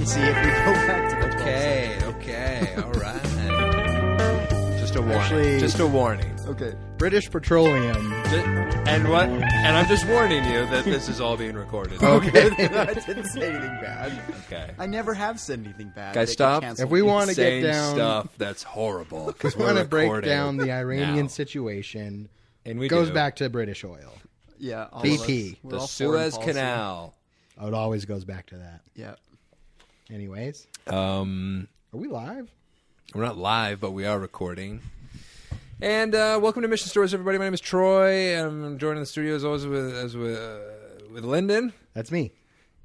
See if we go back to the Okay, all right. Just a warning. Actually- just a warning. Okay. British Petroleum. And what? And I'm just warning you that this is all being recorded. Okay. I didn't say anything bad. Okay. I never have said anything bad. Guys, They stop. can cancel If we me. want to get Saying down, stuff that's horrible. Because we want to break down the now. Iranian situation. And we goes do. back to British oil. Yeah, all BP. of us. We're The all foreign Suez policy. Canal. Oh, it always goes back to that. Yeah. Anyways, Are we live? We're not live, but we are recording. And welcome to Mission Stories, everybody. My name is Troy. I'm joined in the studio as always with Lyndon. That's me.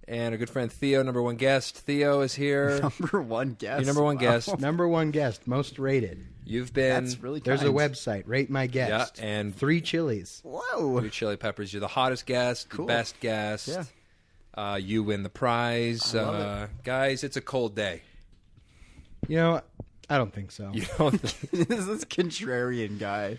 And our good friend Theo, number one guest. Theo is here. Number one guest. Your number one guest. Number one guest, most rated. You've been... That's really There's a kind. website, Rate My Guest. Yeah, and 3 chilies. Whoa. Blue Chili Peppers. You're the hottest guest, Cool. the best guest. Yeah. You win the prize. I love Guys, it's a cold day. You know, I don't think so. You don't think... This is contrarian guy.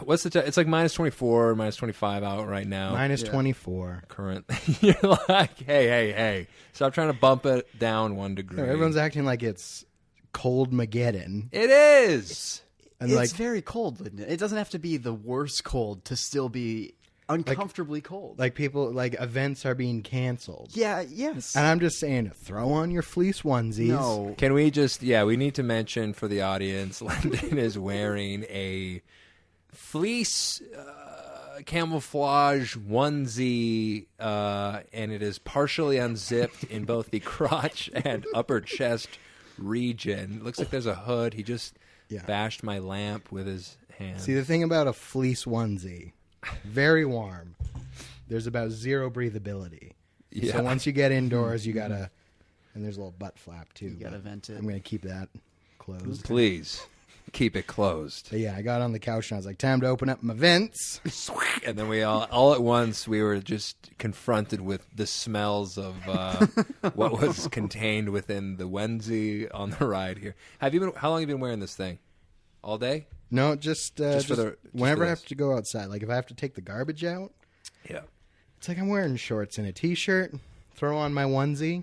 What's the... It's like minus 24, minus 25 out right now. Minus Yeah. 24. Current. You're like, hey. Stop trying to bump it down 1 degree. No, everyone's acting like it's cold Mageddon. It is. And It's like, very cold, Lyndon. It doesn't have to be the worst cold to still be uncomfortably cold. like people, like events are being canceled. Yeah, yes. And I'm just saying, throw on your fleece onesies. No. Can we just... Yeah, we need to mention for the audience, Lyndon is wearing a fleece camouflage onesie, and it is partially unzipped in both the crotch and upper chest region. It looks like there's a hood. He just bashed my lamp with his hand. See, the thing about a fleece onesie, very warm. There's about zero breathability. Yeah. So once you get indoors, you gotta, and there's a little butt flap too. You gotta but vent it. I'm gonna keep that closed. Please keep it closed. But yeah, I got on the couch and I was like, time to open up my vents. And then we all at once, we were just confronted with the smells of what was contained within the onesie on the ride here. How long have you been wearing this thing? All day? No, just for whenever I this. have to go outside, like if I have to take the garbage out, Yeah. it's like I'm wearing shorts and a t-shirt, throw on my onesie.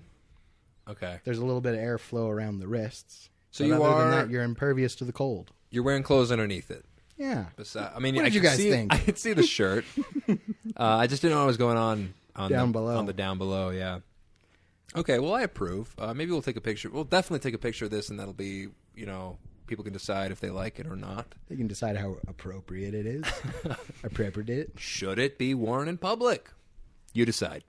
Okay. There's a little bit of airflow around the wrists. So But you other than are- that, you're impervious to the cold. You're wearing clothes underneath it. Yeah. I mean, What I did you could guys see, think? I could see the shirt. I just didn't know what was going on Down below. On the down below, yeah. Okay, well, I approve. Maybe we'll take a picture. We'll definitely take a picture of this, and that'll be, people can decide if they like it or not. They can decide how appropriate it is. Appropriate. Should it be worn in public? You decide.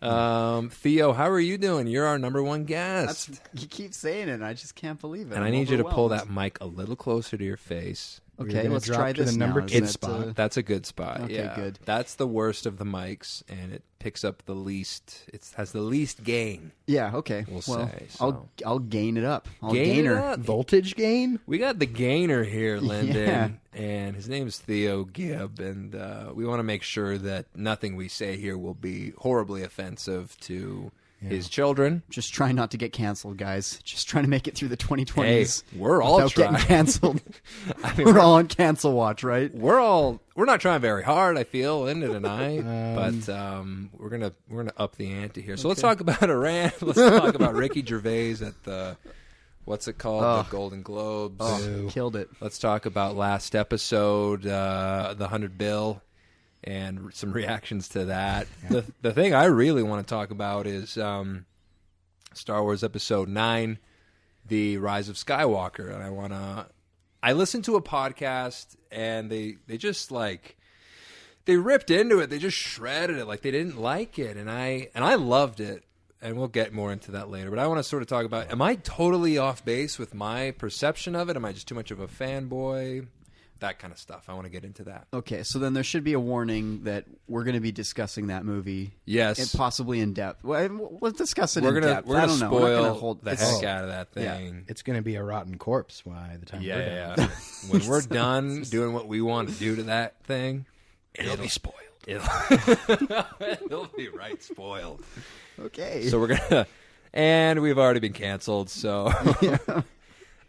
Theo, how are you doing? You're our number one guest. You keep saying it, and I just can't believe it. And I I'm need you to pull that overwhelmed. mic a little closer to your face. Okay, gonna let's drop try to the this number now. two Is that, spot. That's a good spot. Okay, yeah. good. That's the worst of the mics, and it picks up the least. It has the least gain. yeah, okay. We'll well, say, so. I'll gain it up. I'll Gain gain it her. up. Voltage gain? We got the gainer here, Lyndon, Yeah. and his name is Theo Gibb, and we want to make sure that nothing we say here will be horribly offensive to his children. Just trying not to get canceled, guys. Just trying to make it through the 2020s. Hey, we're all without trying. getting canceled. I mean, we're all on cancel watch, right? we're not trying very hard, I feel, Lyndon and I, but we're gonna up the ante here. So let's talk about Iran. Let's talk about Ricky Gervais at the what's it called, the Golden Globes. Oh, killed it. Let's talk about last episode, the 100 Bill, and some reactions to that. The thing I really want to talk about is Star Wars Episode 9, The Rise of Skywalker. And I listened to a podcast, and they just they ripped into it. They just shredded it. Like they didn't like it. And I loved it. And we'll get more into that later. But I want to sort of talk about, am I totally off base with my perception of it? Am I just too much of a fanboy? That kind of stuff. I want to get into that. Okay, so then there should be a warning that we're going to be discussing that movie. Yes. And possibly in depth. Well, let's discuss it We're in gonna depth. we're I gonna don't know. We're not spoil gonna hold the it's- heck out of that yeah. thing. It's going to be a rotten corpse by the time we're done. Yeah. When we're done doing what we want to do to that thing, it'll be spoiled. It'll be right spoiled. Okay. So we're gonna, and we've already been canceled. So,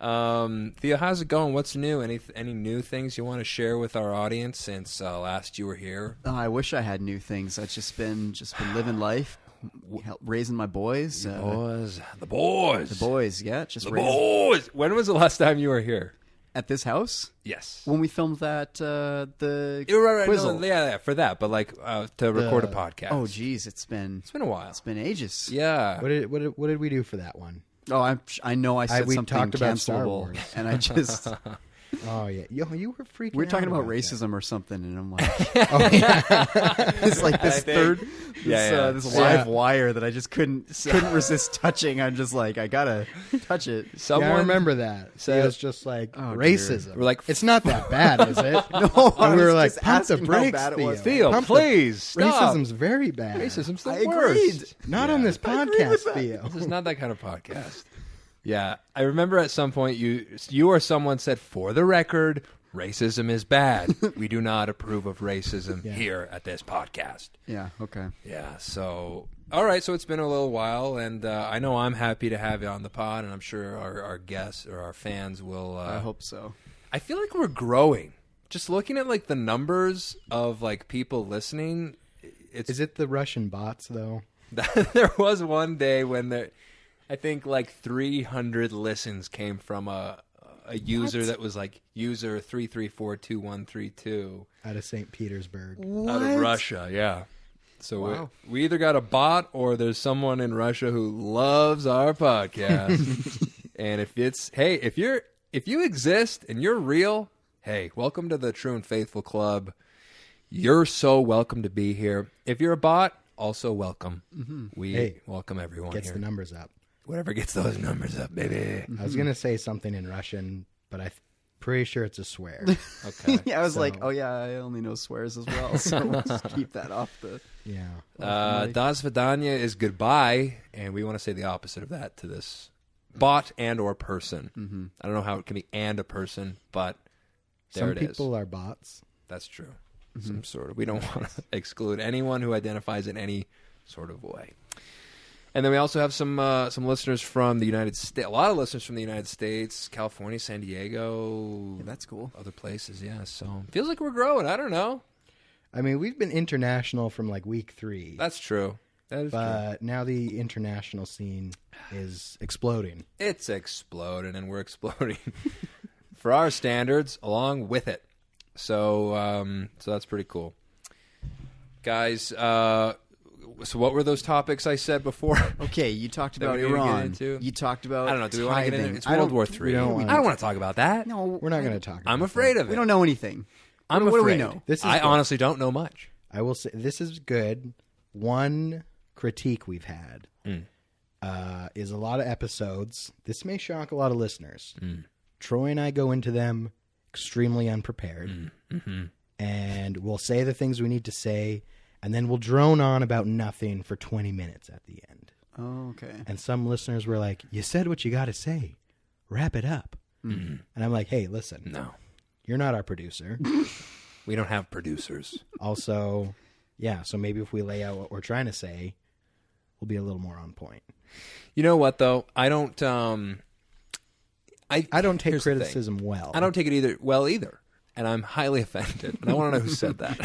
Theo, how's it going? What's new? Any new things you want to share with our audience since last you were here? I wish I had new things. I've just been living life. raising my boys. The boys. The boys, yeah. Just The raising boys. When was the last time you were here? at this house Yes. when we filmed that the You're right. Quizzle. No, yeah, for that, but like to record a podcast. Oh, geez, it's been a while. It's been ages. Yeah. What did we do for that one? Oh, I know I said we something talked about Star cancelable, Wars. and I just Oh yeah, you were freaking. we're talking out about that. racism or something, and I'm like, Oh yeah, it's like this Yeah. this live wire that I just couldn't resist touching. I'm just like, I gotta touch it. Someone yeah, I remember that. So said- it was just like Oh, racism. We're like, it's not that bad, is it? No, And we were I was like, just pump the asking how brakes, bad it was. Theo, Pump the- please stop. Racism's very bad. Racism's the I worst. agreed. Not on this agree with podcast, that. Theo. This is not that kind of podcast. Yeah, I remember at some point you or someone said, for the record, racism is bad. We do not approve of racism here at this podcast. Yeah. Okay. Yeah, so, all right, so it's been a little while, and I know I'm happy to have you on the pod, and I'm sure our guests or our fans will. I hope so. I feel like we're growing. Just looking at, like, the numbers of, like, people listening, Is it the Russian bots though? there was one day when I think like 300 listens came from a user that was like user 3342132 Out of St. Petersburg. out of Russia. Yeah. So Wow. we either got a bot or there's someone in Russia who loves our podcast. And if you exist and you're real, hey, welcome to the True and Faithful Club. You're so welcome to be here. If you're a bot, also welcome. Mm-hmm. We welcome everyone Gets here. the numbers up. Whatever gets those numbers up, baby. I was gonna say something in Russian, but I'm pretty sure it's a swear. Okay. Yeah, I was like, So- oh yeah, I only know swears as well, so we'll just keep that off the. Yeah. Das Vidanya is goodbye, and we want to say the opposite of that to this bot and or person. Mm-hmm. I don't know how it can be and a person, but there Some it is. people are bots. That's true. Some sort of. We don't want to exclude anyone who identifies in any sort of way. And then we also have some listeners from the United States. A lot of listeners from the United States, California, San Diego. Yeah, that's cool. Other places, yeah. So feels like we're growing. I don't know. I mean, we've been international from like week 3. That's true. That is true. But now the international scene is exploding. It's exploding, and we're exploding for our standards along with it. So that's pretty cool, guys. So what were those topics I said before? Okay, you talked That about we need to get Iran. into? You talked about. I don't know. Do we want to get into tithing. it? It's I World don't- War III. we don't I want don't want to talk about that. No, We're not going to talk about I'm that. afraid of it. we don't know anything. I'm What do we afraid. know? This is I good. honestly don't know much. I will say this is good. One critique we've had is a lot of episodes. This may shock a lot of listeners. Troy and I go into them extremely unprepared. And we'll say the things we need to say, and then we'll drone on about nothing for 20 minutes at the end. Oh, okay. And some listeners were like, you said what you got to say. Wrap it up. And I'm like, hey, listen. No, You're not our producer. we don't have producers. Also, yeah, so maybe if we lay out what we're trying to say, we'll be a little more on point. You know what though? I don't. I don't take Here's the thing. criticism well. I don't take it either. And I'm highly offended. And I want to know who said that.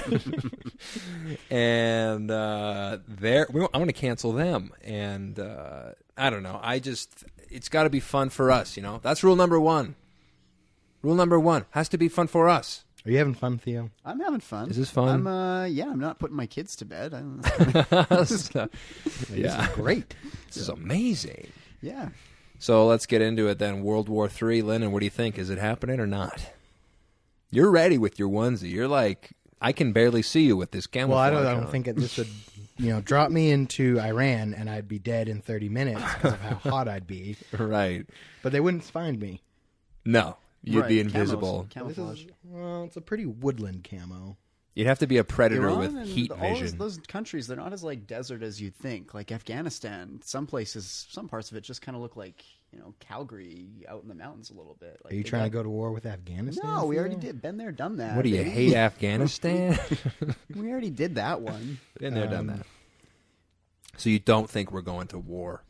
And I want to cancel them. And I don't know. It's got to be fun for us, you know? That's rule number 1. Rule number 1 has to be fun for us. Are you having fun, Theo? I'm having fun. Is this fun? I'm not putting my kids to bed. Yeah. Great. This is amazing. Yeah. So let's get into it then. World War III, Lyndon, what do you think? Is it happening or not? You're ready with your onesie. You're like, I can barely see you with this camouflage. Well, I on. don't think this would, drop me into Iran and I'd be dead in 30 minutes because of how hot I'd be. Right. But they wouldn't find me. No. You'd Right, be invisible. Camouflage. It's a pretty woodland camo. You'd have to be a predator Iran with and heat all vision. those countries, they're not as like desert as you'd think. Like Afghanistan, some parts of it just kind of look like Calgary out in the mountains a little bit. Like Are you trying to go to war with Afghanistan? No, we already Theo? did. Been there, done that. What do you baby. hate Afghanistan? We already did that one. Been there, done that. So you don't think we're going to war?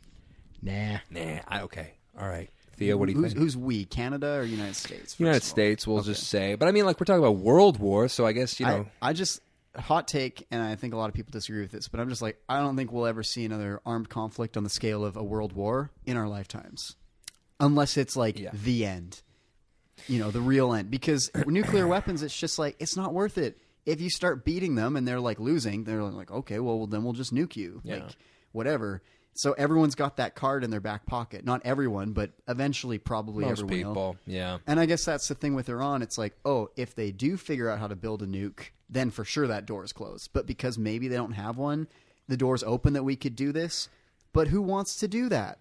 Nah. Nah. Okay. All right. Theo, what do you think? Who's we? Canada or United States? first United of all? States, we'll Okay. just say. But I mean, like, we're talking about world war, so I guess, I just hot take, and I think a lot of people disagree with this, but I'm just like, I don't think we'll ever see another armed conflict on the scale of a world war in our lifetimes. Unless it's like the end. You know, the real end. Because nuclear weapons, it's just like, it's not worth it. If you start beating them and they're like losing, they're like, okay, well then we'll just nuke you. Yeah. Like, whatever. So everyone's got that card in their back pocket. Not everyone, but eventually probably Most everyone people, will. yeah. And I guess that's the thing with Iran. It's like, oh, if they do figure out how to build a nuke, then for sure that door is closed. But because maybe they don't have one, the door's open that we could do this. But who wants to do that?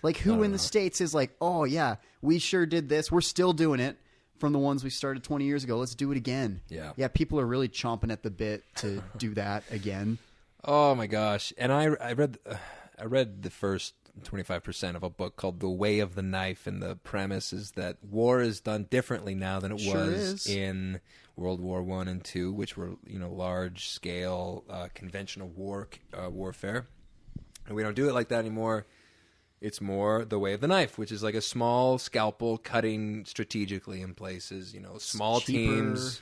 Like, who in the States is like, oh, yeah, we sure did this. We're still doing it from the ones we started 20 years ago. Let's do it again. Yeah. Yeah, people are really chomping at the bit to do that again. Oh, my gosh. And I read the first 25% of a book called The Way of the Knife, and the premise is that war is done differently now than it was in World War I and II, which were, you know, large-scale conventional warfare. And we don't do it like that anymore. It's more the way of the knife, which is like a small scalpel cutting strategically in places, you know, small teams.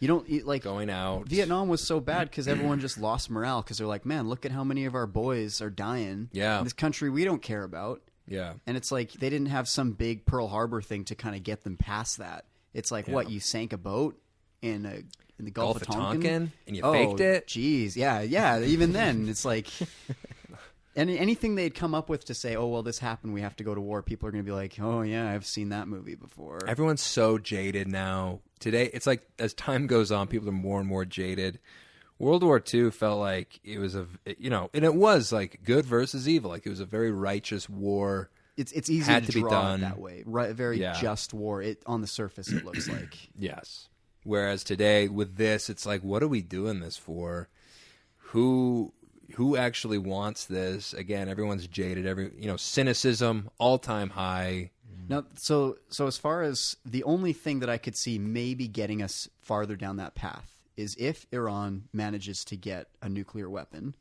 You don't like going out. Vietnam was so bad because everyone just lost morale because they're like, man, look at how many of our boys are dying. Yeah. In this country we don't care about. Yeah. And it's like they didn't have some big Pearl Harbor thing to kind of get them past that. It's like, what, you sank a boat in the Gulf of Tonkin? And you faked it? Jeez. Yeah. Even then, it's like... Anything they'd come up with to say, oh, well, this happened, we have to go to war, people are going to be like, oh, yeah, I've seen that movie before. Everyone's so jaded now. Today, it's like as time goes on, people are more and more jaded. World War II felt like it was and it was like good versus evil. Like it was a very righteous war. It's easy had to be draw done it that way. Right, very just war. On the surface, it looks like. Yes. Whereas today, with this, it's like, what are we doing this for? Who actually wants this? Again, everyone's jaded. Cynicism, all-time high. Now, so as far as the only thing that I could see maybe getting us farther down that path is if Iran manages to get a nuclear weapon.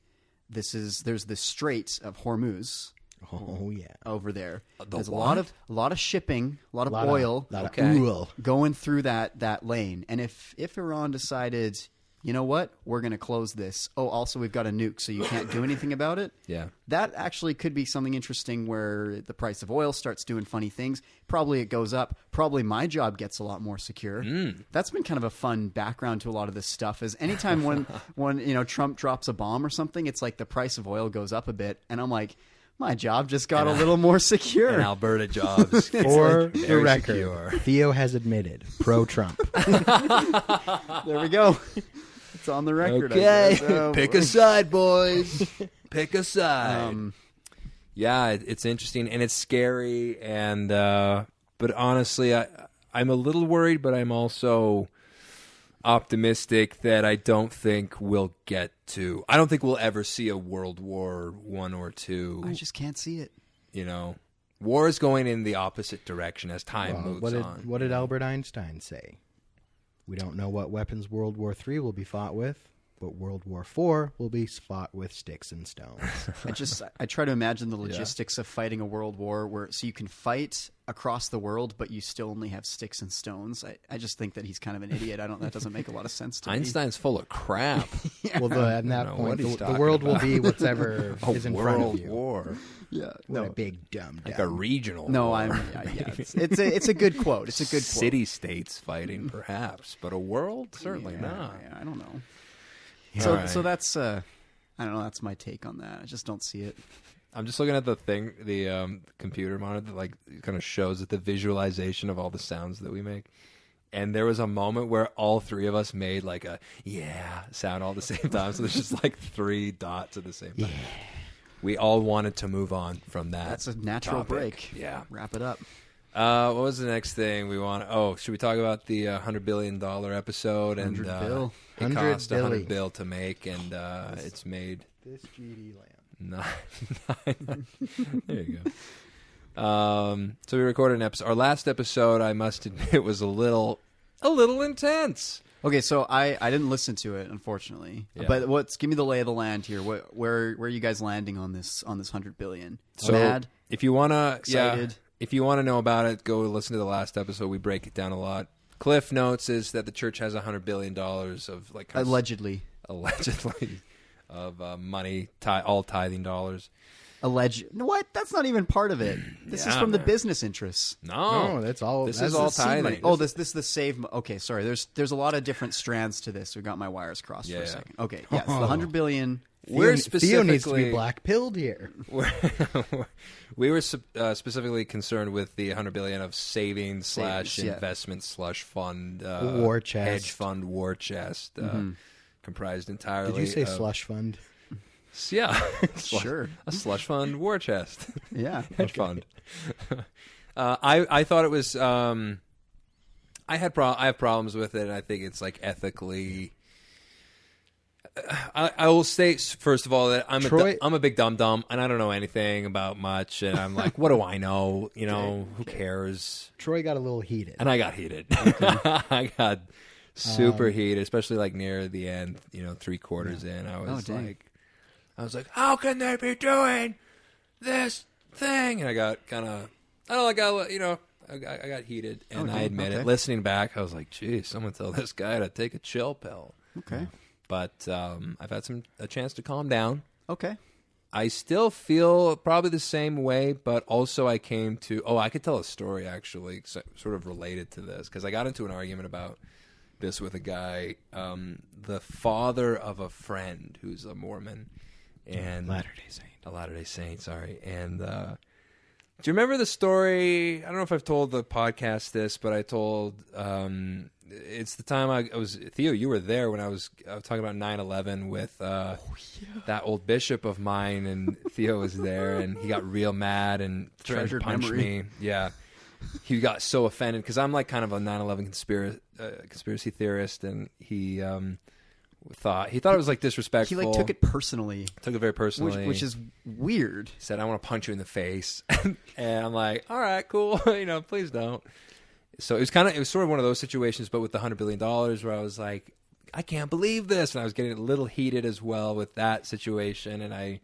There's the Strait of Hormuz. Oh yeah, over there. There's a what? lot of shipping, a lot of oil, going through that lane. And if Iran decided, you know what, we're going to close this. Oh, also we've got a nuke, so you can't do anything about it. Yeah, that actually could be something interesting where the price of oil starts doing funny things. Probably it goes up. Probably my job gets a lot more secure. That's been kind of a fun background to a lot of this stuff. Is anytime when Trump drops a bomb or something, it's like the price of oil goes up a bit, and I'm like, my job just got a little more secure. And Alberta jobs. For the record, secure. Theo has admitted, pro-Trump. There we go. It's on the record. Okay. I guess. Oh, Pick a side, boys. Pick a side. Yeah, it's interesting and it's scary. And but honestly, I'm a little worried, but I'm also optimistic that I don't think we'll get to. I don't think we'll ever see a World War I or II. I just can't see it. War is going in the opposite direction as time moves on. What did Albert Einstein say? We don't know what weapons World War III will be fought with, but World War IV will be fought with sticks and stones. I try to imagine the logistics of fighting a world war so you can fight across the world, but you still only have sticks and stones. I just think that he's kind of an idiot. That doesn't make a lot of sense to me. Einstein's full of crap. Well, at that point, the world will be whatever is in front of you. War. Yeah, What a big dumb. Like a regional No, war. it's a good quote. It's a good quote. City-states fighting, perhaps, but a world? Certainly not. Yeah, I don't know. Yeah. So that's I don't know. That's my take on that. I just don't see it. I'm just looking at the computer monitor that like kind of shows the visualization of all the sounds that we make. And there was a moment where all three of us made like a sound all at the same time. So there's just like three dots at the same time. Yeah. We all wanted to move on from that. That's a natural topic. break. Yeah. Wrap it up. What was the next thing we want? Oh, should we talk about the $100 billion episode? And $100 bill. It cost $100 bill to make, and it's made This GD land. nine. There you go. So we recorded an episode. Our last episode, I must admit, was a little intense. Okay, so I didn't listen to it, unfortunately. Yeah. But give me the lay of the land here. Where are you guys landing on this $100 billion? So Mad? if you wanna, Excited? if you wanna know about it, go listen to the last episode. We break it down a lot. Cliff notes is that the church has $100 billion of like Allegedly. allegedly, of money, all tithing dollars. What? That's not even part of it. This is from the business interests. No, that's all. This is all tithing. Oh, this is the save. Okay, sorry. There's a lot of different strands to this. We got my wires crossed for a second. Okay, yes, the 100 billion. Theo needs to be black-pilled here. We were specifically concerned with the 100 billion of savings / investment / fund, war chest, hedge fund, war chest, comprised entirely. Did you say slush fund? Yeah, sure. A slush fund, war chest. Yeah, hedge fund. I thought it was. I have problems with it. And I think it's like ethically. I will say first of all that I'm a big dum-dum and I don't know anything about much, and I'm like, what do I know? You know, who cares? Troy got a little heated, and I got heated. I got super heated, especially like near the end. You know, 3/4 in, I was like, how can they be doing this thing? And I got kind of, I got heated, and I admit it. Listening back, I was like, geez, someone tell this guy to take a chill pill. Okay. But I've had a chance to calm down. Okay. I still feel probably the same way, but also I came to... I could tell a story, actually, sort of related to this, because I got into an argument about this with a guy, the father of a friend who's a Mormon. And a Latter-day Saint, sorry. And do you remember the story? I don't know if I've told the podcast this, but I told... it's the time I was... Theo, you were there when I was talking about 9/11 with that old bishop of mine, and Theo was there, and he got real mad and tried to punch me. Yeah. He got so offended, because I'm like kind of a 9/11 conspiracy theorist, and he... thought it was like disrespectful. He like took it personally. Took it very personally, which is weird. He said, "I want to punch you in the face," and I'm like, "All right, cool. Please don't." So it was sort of one of those situations, but with the $100 billion, where I was like, "I can't believe this," and I was getting a little heated as well with that situation, and I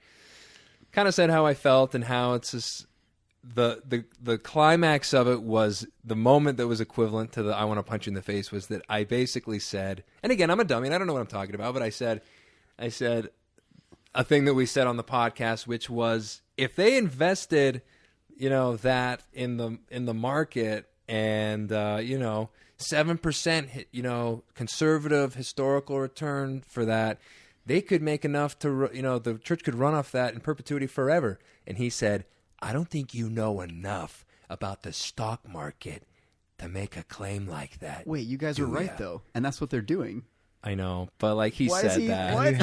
kind of said how I felt and how it's just the climax of it was the moment that was equivalent to the "I want to punch you in the face" was that I basically said, and again, I'm a dummy and I don't know what I'm talking about, but I said a thing that we said on the podcast, which was, if they invested, that in the market and 7%, conservative historical return for that, they could make enough to, the church could run off that in perpetuity forever. And he said, I don't think you know enough about the stock market to make a claim like that. Wait, you guys are right, though. And that's what they're doing. I know, but like he said that. What?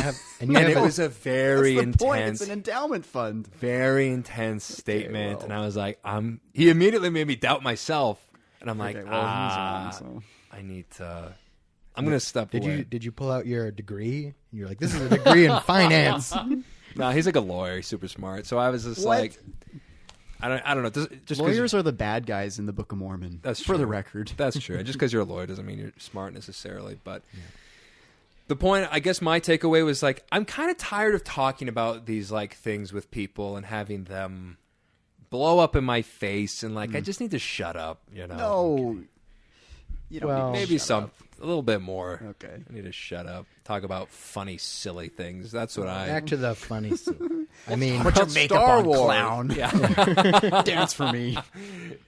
And it was a very that's the intense... point. It's an endowment fund. Very intense statement. Okay, and I was like, he immediately made me doubt myself. And I'm like, he's wrong, so. I need to... I'm going to step away. Did you pull out your degree? And you're like, this is a degree in finance. No, he's like a lawyer. He's super smart. So I was just like... I don't know. Just lawyers are the bad guys in the Book of Mormon. That's for the record. That's true. Just because you're a lawyer doesn't mean you're smart necessarily. But the point, I guess, my takeaway was like, I'm kind of tired of talking about these like things with people and having them blow up in my face, and like I just need to shut up. No. You don't maybe a little bit more. Okay. I need to shut up. Talk about funny, silly things. That's what Back to the funny silly. I mean, put your makeup Star on, Wars. Clown. Yeah. Dance for me.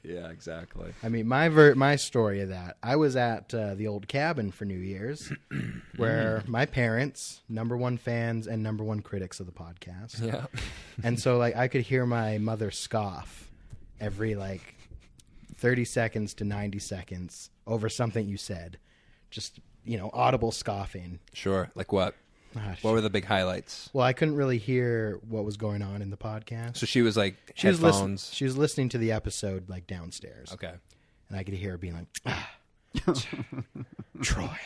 Yeah, exactly. I mean, my story of that, I was at the old cabin for New Year's, where my parents, #1 fans and #1 critics of the podcast. Yeah. And so, like, I could hear my mother scoff every, 30 seconds to 90 seconds over something you said. Just, audible scoffing. Sure. Like what? What were the big highlights? Well, I couldn't really hear what was going on in the podcast. So she was like headphones. She was listening to the episode downstairs. Okay. And I could hear her being like, Troy.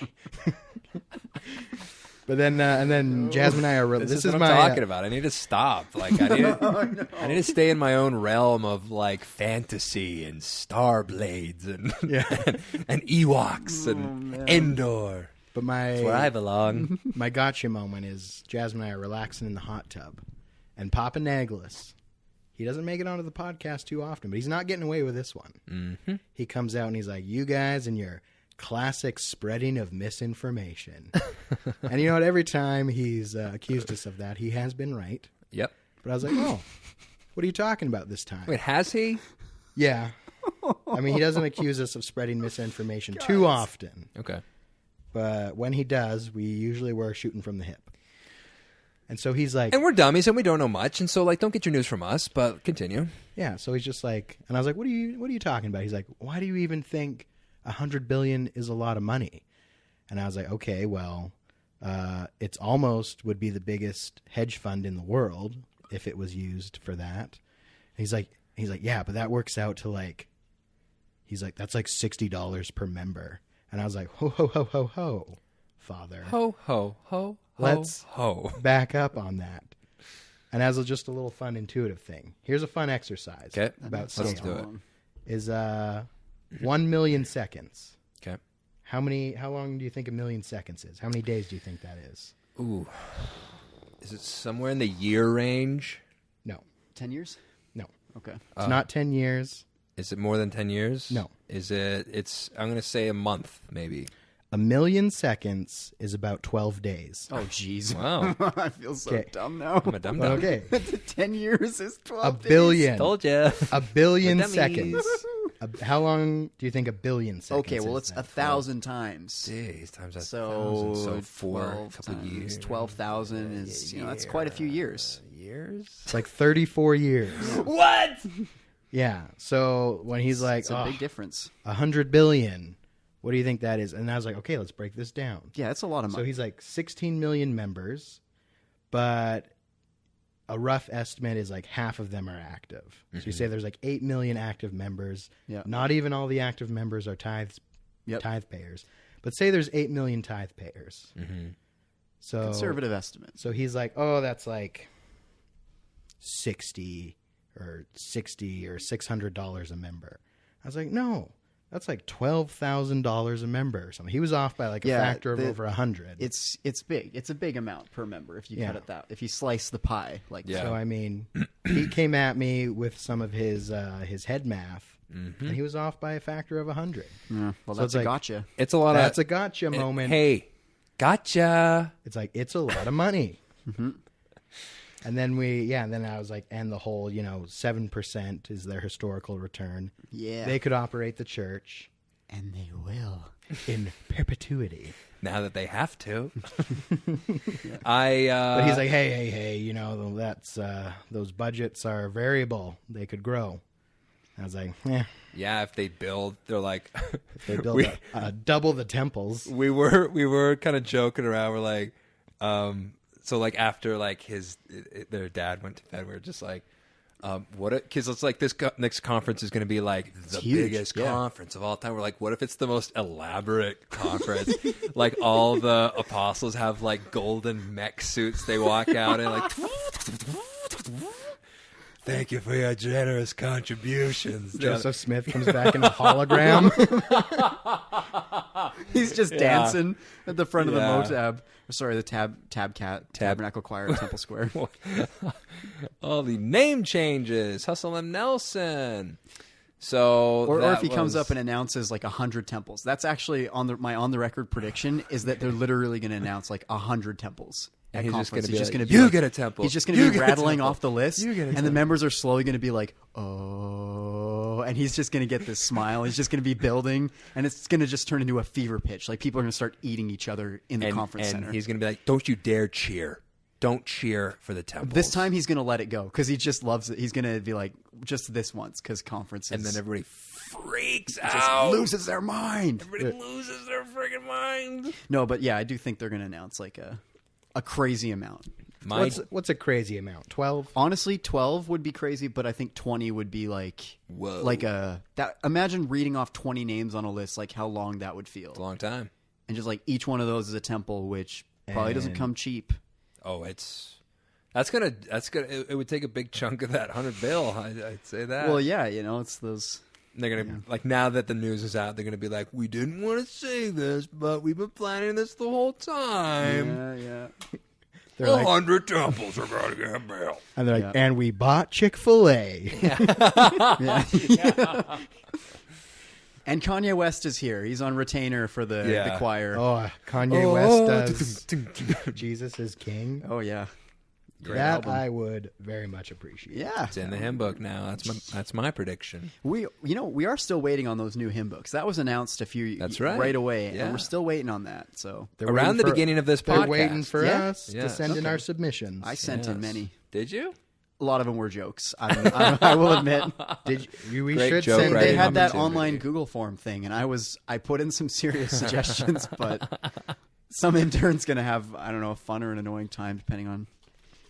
But then, and then Jasmine and I are. This is what I'm talking about. I need to stop. I need to stay in my own realm of fantasy and Star Blades and and Ewoks and Endor. But that's where I belong. My gotcha moment is Jasmine and I are relaxing in the hot tub, and Papa Naglis, he doesn't make it onto the podcast too often, but he's not getting away with this one. Mm-hmm. He comes out and he's like, "You guys and your classic spreading of misinformation. And you know what? Every time he's accused us of that, he has been right. Yep. But I was like, oh, what are you talking about this time? Wait, has he? Yeah. I mean, he doesn't accuse us of spreading misinformation too often. Okay. But when he does, we usually were shooting from the hip. And so he's like... And we're dummies and we don't know much. And so, like, don't get your news from us, but continue. Yeah, so he's just like... And I was like, what are you talking about? He's like, why do you even think $100 billion is a lot of money? And I was like, okay, well, it's almost would be the biggest hedge fund in the world if it was used for that. And he's like, yeah, but that works out to like... He's like, that's like $60 per member. And I was like, ho, ho, ho, ho, ho, father. Ho, ho, ho, Let's ho. back up on that. And as just a little fun, intuitive thing, here's a fun exercise about scale. Let's do it. Is 1 million seconds. Okay. How long do you think a million seconds is? How many days do you think that is? Ooh. Is it somewhere in the year range? No. 10 years? No. Okay. It's not 10 years. Is it more than 10 years? No. Is it, I'm going to say a month, maybe. A million seconds is about 12 days. Oh, jeez. Wow. I feel so dumb now. I'm a dum-dum. Okay. 10 years is 12 A days. billion. Told ya. A billion We're dummies. seconds. How long do you think a billion seconds Okay, well, is it's then? 1,000 times. Days times a So, 1,000. So 4 12 couple times years. 12,000 is, that's quite a few years. Years? It's like 34 years. What? Yeah. So when he's like, It's a big difference. 100 billion, what do you think that is? And I was like, okay, let's break this down. Yeah, it's a lot of money. So he's like 16 million members, but a rough estimate is like half of them are active. So you say there's like 8 million active members. Yeah. Not even all the active members are tithe payers. But say there's 8 million tithe payers. Mm-hmm. So Conservative estimate. So he's like, oh, that's like 60 or $600 a member. I was like, no, that's like $12,000 a member or something. He was off by like a factor of over 100. It's big. It's a big amount per member if you cut it that. If you slice the pie like that. So I mean, he came at me with some of his head math, and he was off by a factor of 100. Yeah, well, So that's it's a like- gotcha. It's a lot That's of... a gotcha moment. Hey, gotcha. It's like, it's a lot of money. And then then I was like, and the whole, 7% is their historical return. Yeah. They could operate the church And they will. in perpetuity. Now that they have to. But he's like, hey, that's those budgets are variable. They could grow. I was like, Yeah, if they build, they're like... they build double the temples. We were kind of joking around. We're like, so like after like their dad went to bed, we were just like, because it's like this next conference is going to be like the biggest conference of all time. We're like, what if it's the most elaborate conference? Like all the apostles have like golden mech suits they walk out in, like. Thank you for your generous contributions. Joseph Smith comes back in a hologram. He's just dancing at the front of the Motab. Sorry, the Tabernacle Choir at Temple Square. All the name changes. Hustle and Nelson. So, or if he comes up and announces like 100 temples. That's actually my on the record prediction is that they're literally going to announce like 100 temples. And he's just going to be like, gonna you get a temple. He's just going to be rattling off the list, You get a and the temple. members are slowly going to be like, oh, and he's just going to get this smile. He's just going to be building, and it's going to just turn into a fever pitch. Like people are going to start eating each other in the conference center. And he's going to be like, don't you dare cheer. Don't cheer for the temple. This time he's going to let it go because he just loves it. He's going to be like, just this once because conferences. And then everybody freaks just out. loses their mind. Everybody loses their freaking mind. No, but yeah, I do think they're going to announce like a crazy amount. What's a crazy amount? 12? Honestly, 12 would be crazy, but I think 20 would be like, whoa. Like imagine reading off 20 names on a list, like how long that would feel. It's a long time. And just like each one of those is a temple, which probably doesn't come cheap. Oh, that's gonna. It would take a big chunk of that 100 bill. I'd say that. Well, yeah, it's those. They're gonna like now that the news is out, they're gonna be like, we didn't want to say this, but we've been planning this the whole time. Yeah. They're 100 temples are gonna get built. And they're like, and we bought Chick-fil-A. Yeah. And Kanye West is here. He's on retainer for the choir. Oh, Kanye West does Jesus is King. Oh, yeah. Great album. I would very much appreciate. Yeah. It's in the hymn book now. That's my prediction. We are still waiting on those new hymn books. That was announced right away, and we're still waiting on that. So around the beginning of this podcast. They're waiting for us to send in our submissions. I sent in many. Did you? A lot of them were jokes. I will admit. We should send. They had that online Google form thing, and I put in some serious suggestions, but some intern's gonna have a fun or an annoying time depending on.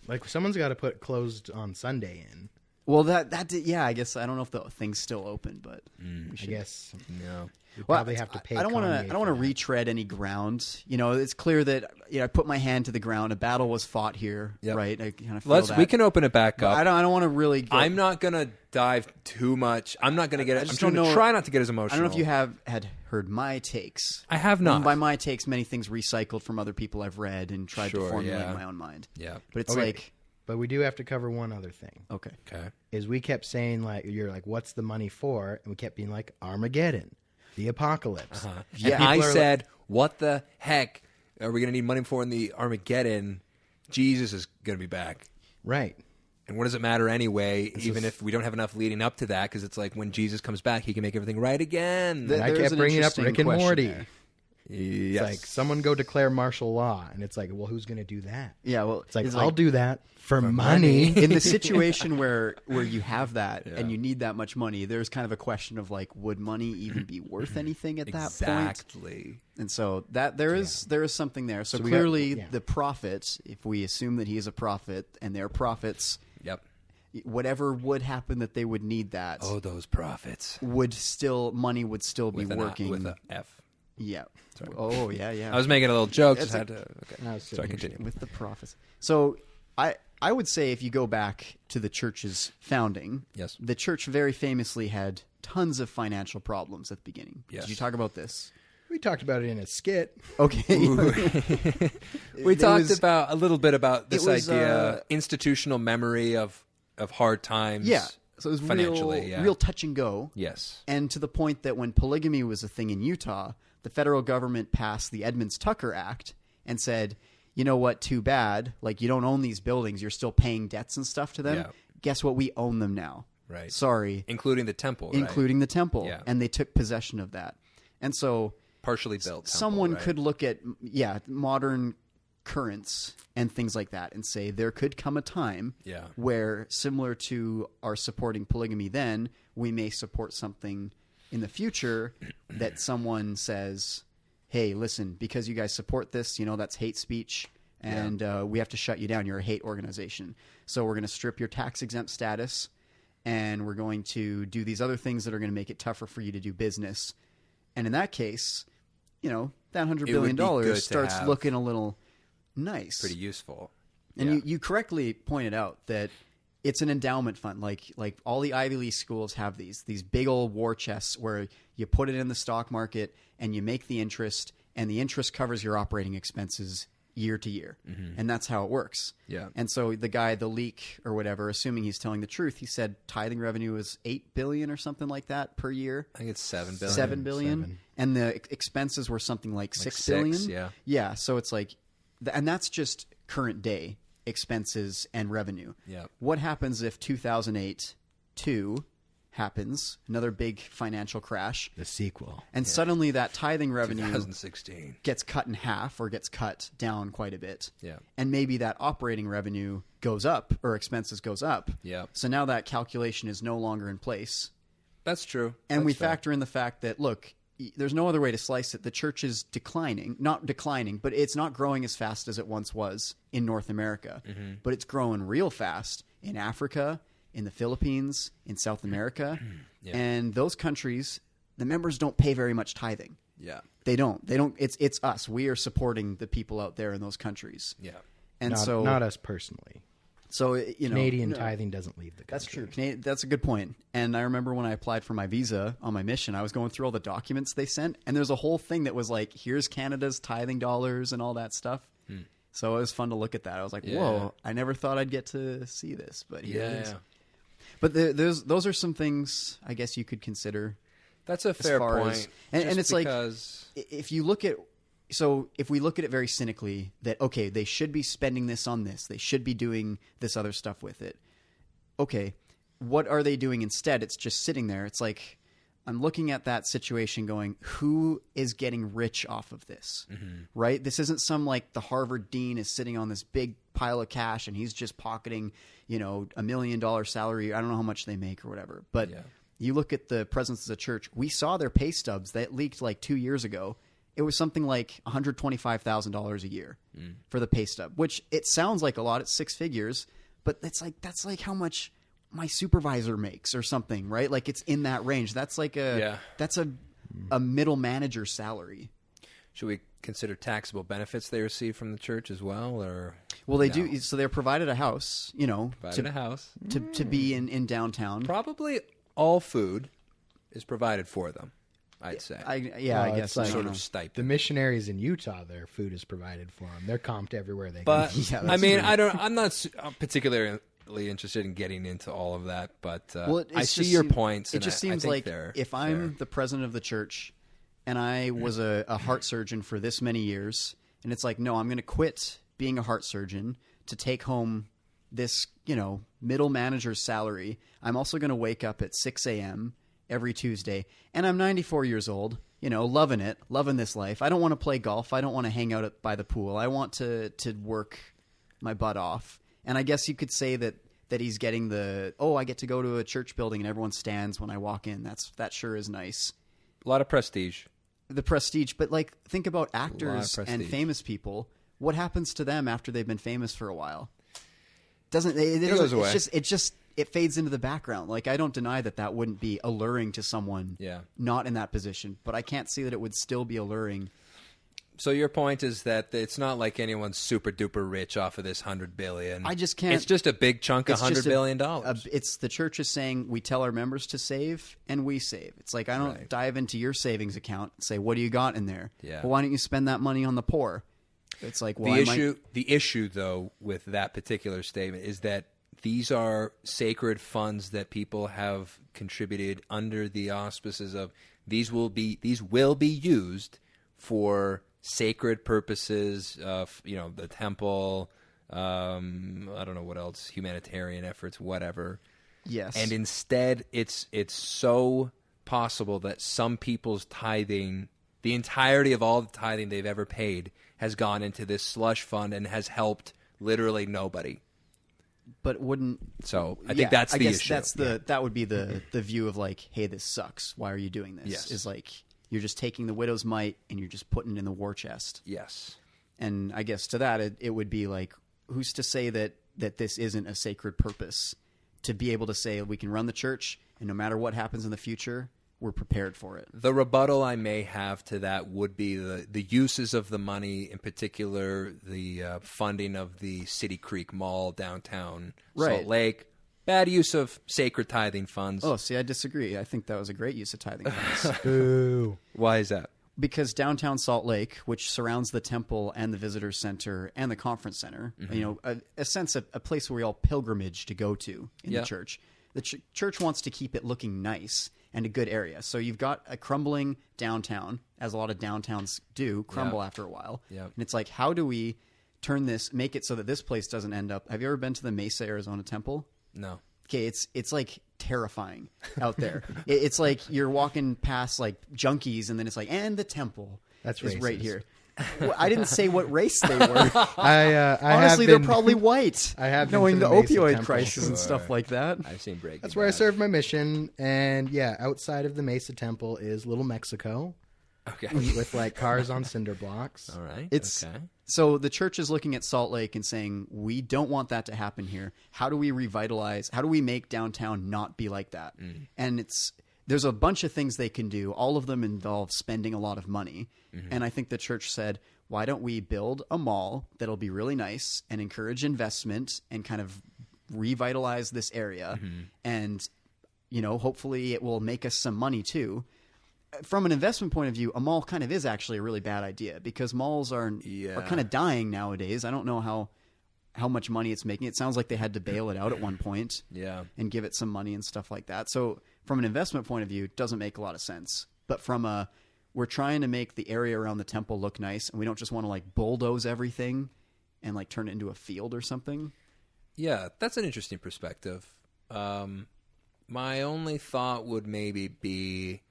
Like someone's got to put closed on Sunday in. Well, I guess I don't know if the thing's still open, but I guess no. We probably have to pay. I don't want to retread any ground. It's clear that I put my hand to the ground. A battle was fought here, right? I kind of feel that. We can open it back up. I don't want to really. I'm not gonna dive too much. I'm not gonna get it. I'm trying to try not to get as emotional. I don't know if you had heard my takes. I have not. And by my takes, many things recycled from other people I've read and tried to formulate my own mind. Yeah, but it's But we do have to cover one other thing. Okay. Is we kept saying you're like, what's the money for? And we kept being like, Armageddon. The apocalypse. Yeah, I said, what the heck are we going to need money for in the Armageddon? Jesus is going to be back. Right. And what does it matter anyway, even if we don't have enough leading up to that? Because it's like when Jesus comes back, he can make everything right again. And I kept bringing up Rick and Morty. There. Yes. It's like, someone go declare martial law. And it's like, well, who's going to do that? Yeah, well, it's like, I'll do that for money. In the situation where you have that and you need that much money, there's kind of a question of would money even be worth anything at that point? Exactly. And so that there is something there. So clearly the prophet, if we assume that he is a prophet and they're prophets, whatever would happen that they would need that. Oh, those prophets. Money would still be working. With an F. Yeah. Sorry. Oh, yeah. I was making a little joke. Sorry, continue. With the prophets. So I would say if you go back to the church's founding, the church very famously had tons of financial problems at the beginning. Yes. Did you talk about this? We talked about it in a skit. Okay. We talked about a little bit about this idea, institutional memory of hard times. Yeah. So it was financially, real touch and go. Yes. And to the point that when polygamy was a thing in Utah, the federal government passed the Edmunds-Tucker Act and said, you know what, too bad. You don't own these buildings. You're still paying debts and stuff to them. Yeah. Guess what? We own them now. Right. Sorry. Including the temple, Including the temple. Yeah. And they took possession of that. And so partially built temple, someone could look at modern currents and things like that and say there could come a time where, similar to our supporting polygamy then, we may support something in the future that someone says, hey, listen, because you guys support this, that's hate speech, and we have to shut you down. You're a hate organization. So we're going to strip your tax-exempt status, and we're going to do these other things that are going to make it tougher for you to do business. And in that case, that $100 billion starts looking a little nice. Pretty useful. And you correctly pointed out that it's an endowment fund. Like all the Ivy League schools have these big old war chests where you put it in the stock market and you make the interest, and the interest covers your operating expenses year to year. Mm-hmm. And that's how it works. Yeah. And so the leak or whatever, assuming he's telling the truth, he said tithing revenue is $8 billion or something like that per year. I think it's $7 billion. $7 billion. And the expenses were something like $6 billion. Yeah. Yeah. So it's and that's just current day expenses and revenue. Yeah. What happens if 2008-2 happens, another big financial crash, the sequel, and suddenly that tithing revenue 2016 gets cut in half or gets cut down quite a bit. Yeah. And maybe that operating revenue goes up or expenses goes up. Yeah. So now that calculation is no longer in place. That's true. And we factor in the fact that, look, there's no other way to slice it. The church is not declining, but it's not growing as fast as it once was in North America. Mm-hmm. But it's growing real fast in Africa, in the Philippines, in South America. Yeah. And those countries, the members don't pay very much tithing. Yeah. They don't. It's us. We are supporting the people out there in those countries. Yeah. And not us personally. So, Canadian tithing doesn't leave the country. That's true. That's a good point. And I remember when I applied for my visa on my mission, I was going through all the documents they sent, and there's a whole thing that was like, here's Canada's tithing dollars and all that stuff. So it was fun to look at that. I was like, whoa, I never thought I'd get to see this, but here it is. But those are some things I guess you could consider. That's a fair point. And it's because... like, if you look at, so if we look at it very cynically, that, okay, they should be spending this on this. They should be doing this other stuff with it. Okay, what are they doing instead? It's just sitting there. It's like, I'm looking at that situation going, who is getting rich off of this, right? This isn't some, like, the Harvard dean is sitting on this big pile of cash and he's just pocketing, $1 million salary. I don't know how much they make or whatever. But you look at the presidents of the church, we saw their pay stubs that leaked like 2 years ago. It was something like $125,000 a year for the pay stub, which it sounds like a lot. It's six figures, but that's like how much my supervisor makes or something, right? Like, it's in that range. That's like that's a middle manager salary. Should we consider taxable benefits they receive from the church as well, or? Well, they do. So they're provided a house, to be in downtown. Probably all food is provided for them, I'd say. I guess like, sort of stipend. The missionaries in Utah, their food is provided for them. They're comped everywhere they but, go. Yeah, I mean, I'm not particularly interested in getting into all of that, but I see your points. It just seems like if I'm the president of the church and I was a heart surgeon for this many years, and it's like, no, I'm going to quit being a heart surgeon to take home this, middle manager's salary. I'm also going to wake up at 6 a.m. every Tuesday, and I'm 94 years old, loving it, loving this life. I don't want to play golf. I don't want to hang out by the pool. I want to work my butt off. And I guess you could say that he's getting I get to go to a church building and everyone stands when I walk in. That sure is nice. A lot of prestige. The prestige. But, like, think about actors and famous people. What happens to them after they've been famous for a while? It goes away. It fades into the background. Like, I don't deny that wouldn't be alluring to someone not in that position. But I can't see that it would still be alluring. So your point is that it's not like anyone's super duper rich off of this $100 billion. I just can't. It's just a big chunk of $100 billion. It's the church is saying we tell our members to save and we save. It's like, I don't dive into your savings account and say, what do you got in there? Yeah. Well, why don't you spend that money on the poor? It's like, well, the issue though with that particular statement is that these are sacred funds that people have contributed under the auspices of these will be used for sacred purposes, the temple, I don't know what else, humanitarian efforts, whatever. Yes. And instead, it's so possible that some people's tithing, the entirety of all the tithing they've ever paid, has gone into this slush fund and has helped literally nobody. But wouldn't... So I think that's the issue. That would be the view of, like, hey, this sucks. Why are you doing this? Yes. Is like... You're just taking the widow's mite and you're just putting it in the war chest. Yes. And I guess to that, it would be like, who's to say that this isn't a sacred purpose? To be able to say we can run the church and no matter what happens in the future, we're prepared for it. The rebuttal I may have to that would be the uses of the money, in particular the funding of the City Creek Mall downtown Salt Lake. Bad use of sacred tithing funds. Oh, see, I disagree. I think that was a great use of tithing funds. Boo. Why is that? Because downtown Salt Lake, which surrounds the temple and the visitor center and the conference center, a sense of a place where we all pilgrimage to go to in the church. The church wants to keep it looking nice and a good area. So you've got a crumbling downtown, as a lot of downtowns do, crumble after a while. Yep. And it's like, how do we make it so that this place doesn't end up... Have you ever been to the Mesa, Arizona temple? No. Okay, it's like terrifying out there. It's like you're walking past like junkies, and then it's like, and the temple is right here. Well, I didn't say what race they were. Honestly, they're probably white. I have knowing the opioid temple. crisis and stuff like that. I've seen Breaking That's where I served my mission, and outside of the Mesa Temple is Little Mexico. Okay. With like cars on cinder blocks. All right. So the church is looking at Salt Lake and saying, we don't want that to happen here. How do we revitalize? How do we make downtown not be like that? Mm. And there's a bunch of things they can do. All of them involve spending a lot of money. Mm-hmm. And I think the church said, why don't we build a mall that'll be really nice and encourage investment and kind of revitalize this area. Mm-hmm. And, hopefully it will make us some money too. From an investment point of view, a mall kind of is actually a really bad idea because malls are kind of dying nowadays. I don't know how how much money it's making. It sounds like they had to bail it out at one point and give it some money and stuff like that. So from an investment point of view, it doesn't make a lot of sense. But from we're trying to make the area around the temple look nice, and we don't just want to like bulldoze everything and like turn it into a field or something. Yeah, that's an interesting perspective. My only thought would maybe be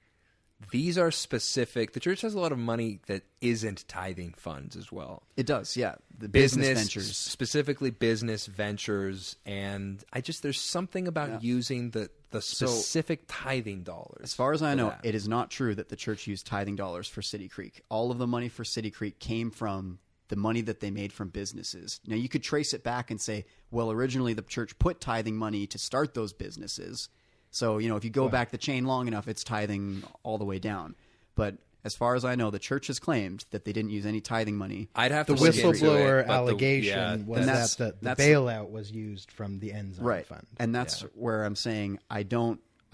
these are specific. The church has a lot of money that isn't tithing funds as well. It does, yeah. The business ventures. Specifically business ventures. And there's something about using the specific tithing dollars. As far as I know, it is not true that the church used tithing dollars for City Creek. All of the money for City Creek came from the money that they made from businesses. Now, you could trace it back and say, well, originally the church put tithing money to start those businesses. So, if you go back the chain long enough, it's tithing all the way down. But as far as I know, the church has claimed that they didn't use any tithing money. I'd have the to look into whistleblower it, allegation was that the bailout was used from the Enzyme Fund. And that's where I'm saying I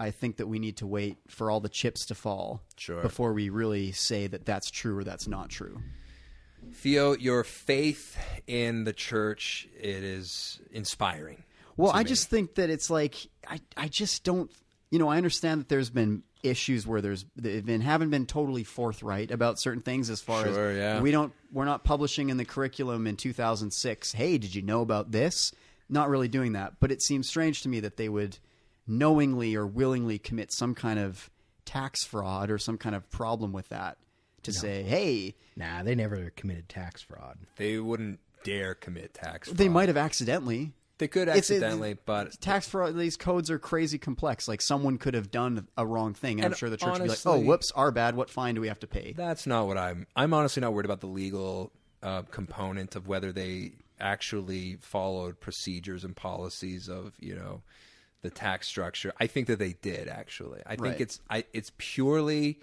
think that we need to wait for all the chips to fall before we really say that that's true or that's not true. Theo, your faith in the church, it is inspiring. Well, I just think that it's like I just don't. I understand that there's been issues where haven't been totally forthright about certain things as far as we're not publishing in the curriculum in 2006. Hey, did you know about this? Not really doing that, but it seems strange to me that they would knowingly or willingly commit some kind of tax fraud or some kind of problem with that to say, hey, nah, they never committed tax fraud. They wouldn't dare commit tax fraud. They might have accidentally. They could accidentally, but tax fraud. These codes are crazy complex. Like someone could have done a wrong thing, and I'm sure the church would be like, "Oh, whoops, our bad. What fine do we have to pay?" That's not what I'm honestly not worried about the legal component of whether they actually followed procedures and policies of the tax structure. I think that they did actually. I think it's purely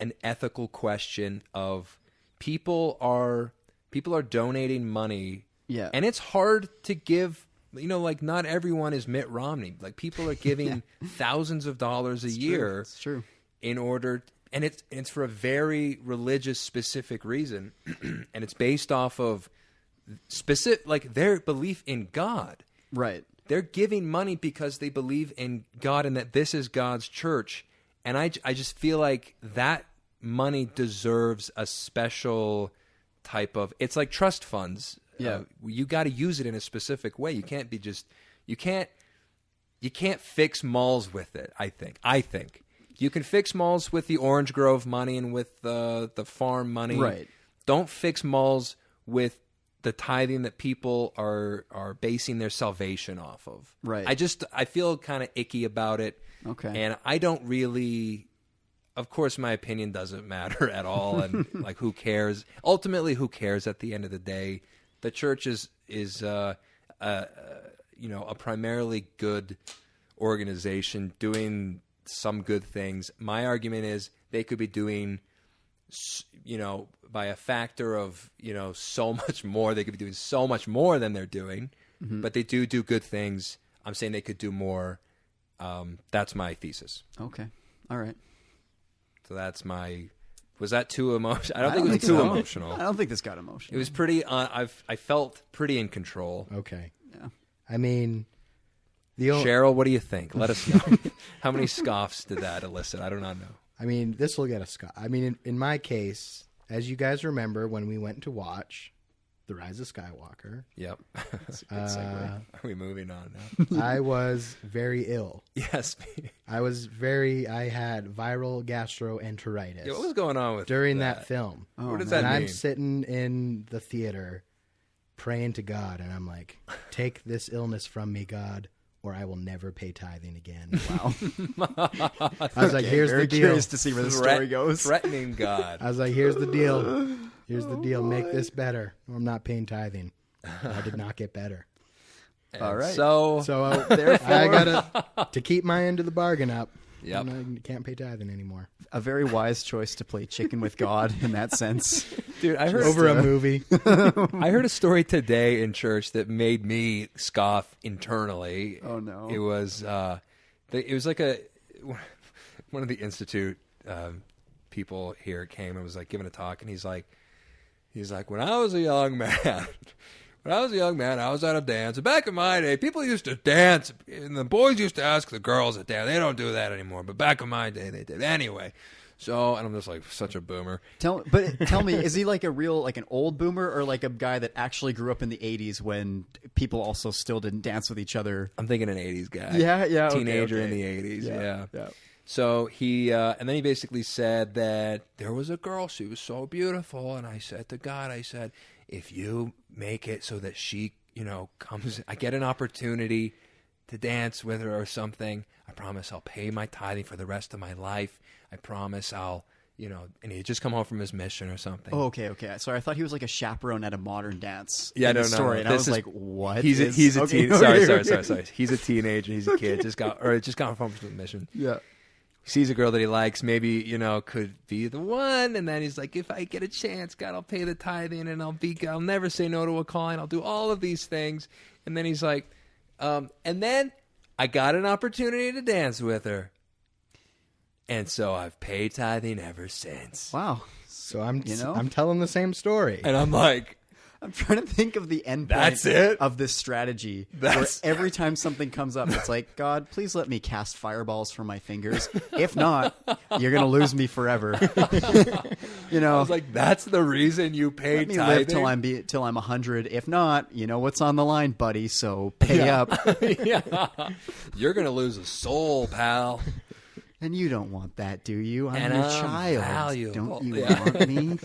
an ethical question of people are donating money, and it's hard to give. Like not everyone is Mitt Romney. Like people are giving thousands of dollars a year. It's true. In order, and it's for a very religious specific reason, and it's based off of specific, like their belief in God. Right. They're giving money because they believe in God and that this is God's church. And I just feel like that money deserves a special type of. It's like trust funds. Yeah, you got to use it in a specific way. You can't be you can't fix malls with it. I think you can fix malls with the Orange Grove money and with the farm money. Right. Don't fix malls with the tithing that people are basing their salvation off of. Right. I feel kind of icky about it. Okay. And I don't really. Of course, my opinion doesn't matter at all, and like who cares? Ultimately, who cares at the end of the day? The church is a primarily good organization doing some good things. My argument is they could be doing, by a factor of, so much more. They could be doing so much more than they're doing, but they do good things. I'm saying they could do more. That's my thesis. Okay. All right. So that's my... Was that too emotional? I don't think it was too emotional. I don't think this got emotional. It was pretty. I felt pretty in control. Okay. Yeah. I mean, Cheryl, what do you think? Let us know. How many scoffs did that elicit? I do not know. I mean, this will get a scoff. I mean, in my case, as you guys remember, when we went to watch The Rise of Skywalker. Yep. That's a good segue. Are we moving on now? I was very ill. Yes. I had viral gastroenteritis. Yeah, what was going on with during that film? What does that mean? I'm sitting in the theater praying to God, and I'm like, take this illness from me, God, or I will never pay tithing again. Wow. I was like, here's the deal. Curious to see where the story goes. Threatening God. I was like, here's the deal. Here's the deal. Make this better. I'm not paying tithing. I did not get better. All right. So therefore, I got to keep my end of the bargain up. Yep. I can't pay tithing anymore. A very wise choice to play chicken with God in that sense. Dude, I heard over a movie. I heard a story today in church that made me scoff internally. Oh no! It was like one of the Institute people here came and was like giving a talk, and he's like, when I was a young man, when I was a young man, I was at a dance. Back in my day, people used to dance, and the boys used to ask the girls to dance. They don't do that anymore, but back in my day, they did. Anyway, so, and I'm just like such a boomer. Tell me, is he like a real, like an old boomer, or like a guy that actually grew up in the 80s when people also still didn't dance with each other? I'm thinking an 80s guy. Yeah. Teenager okay. in the 80s, yeah. Yeah. So he, and then he basically said that there was a girl, she was so beautiful, and I said to God, I said, if you make it so that she, comes, I get an opportunity to dance with her or something, I promise I'll pay my tithing for the rest of my life. I promise I'll, and he'd just come home from his mission or something. Oh, okay. Sorry, I thought he was like a chaperone at a modern dance. Yeah, no. Story, and I was like, what? He's a teen. Sorry. He's a teenager. He's a kid. Just got home from his mission. Yeah. Sees a girl that he likes, maybe, could be the one. And then he's like, if I get a chance, God, I'll pay the tithing and I'll never say no to a calling. I'll do all of these things. And then he's like, and then I got an opportunity to dance with her. And so I've paid tithing ever since. Wow. So I'm telling the same story. And I'm like, I'm trying to think of the end point That's it? of this strategy. Where every time something comes up, it's like, God, please let me cast fireballs from my fingers. If not, you're going to lose me forever. I was like, that's the reason you pay let me tithing? live till I'm 100. If not, you know what's on the line, buddy, so pay up. Yeah. You're going to lose a soul, pal. And you don't want that, do you? I'm And your I'm child. valuable. Don't you Yeah. want me?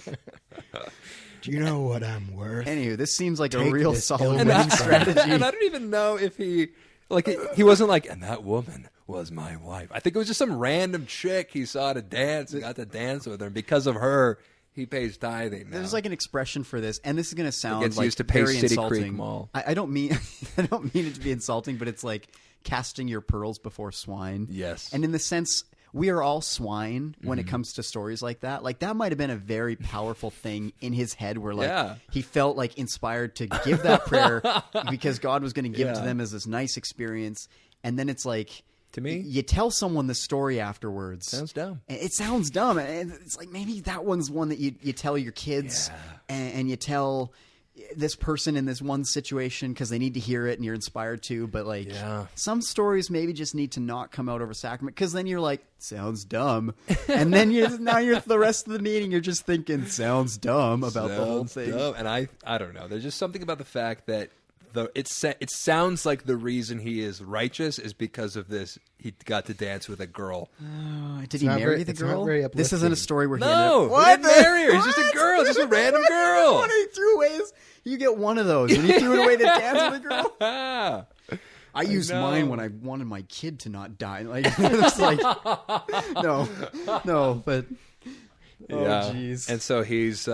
Do you know what I'm worth? Anywho, this seems like a Take real this solid ill winning strategy. And I don't even know if he wasn't like, and that woman was my wife. I think it was just some random chick he saw to dance and got to dance with her. And because of her, he pays tithing now. There's like an expression for this, and this is going to sound gets like used to pay very City insulting. Creek Mall. I don't mean it to be insulting, but it's like casting your pearls before swine. Yes. And in the sense, we are all swine when it comes to stories like that. Like, that might have been a very powerful thing in his head where, like, he felt, like, inspired to give that prayer because God was going to give it to them as this nice experience. And then it's like, to me, you tell someone the story afterwards. Sounds dumb. It sounds dumb. And it's like, maybe that one's one that you tell your kids and you tell this person in this one situation because they need to hear it and you're inspired to. But like some stories maybe just need to not come out over sacrament because then you're like, sounds dumb. And then you're the rest of the meeting, you're just thinking sounds dumb about the whole thing. Dumb. And I don't know. There's just something about the fact that it sounds like the reason he is righteous is because of this. He got to dance with a girl. Did he marry the girl? This isn't a story where he ended up, he didn't marry her. He's just a girl, just a random girl. What he threw away you get one of those, and he threw it away to dance with a girl. I used mine when I wanted my kid to not die. Like it's like no, but. Yeah, jeez. and so he's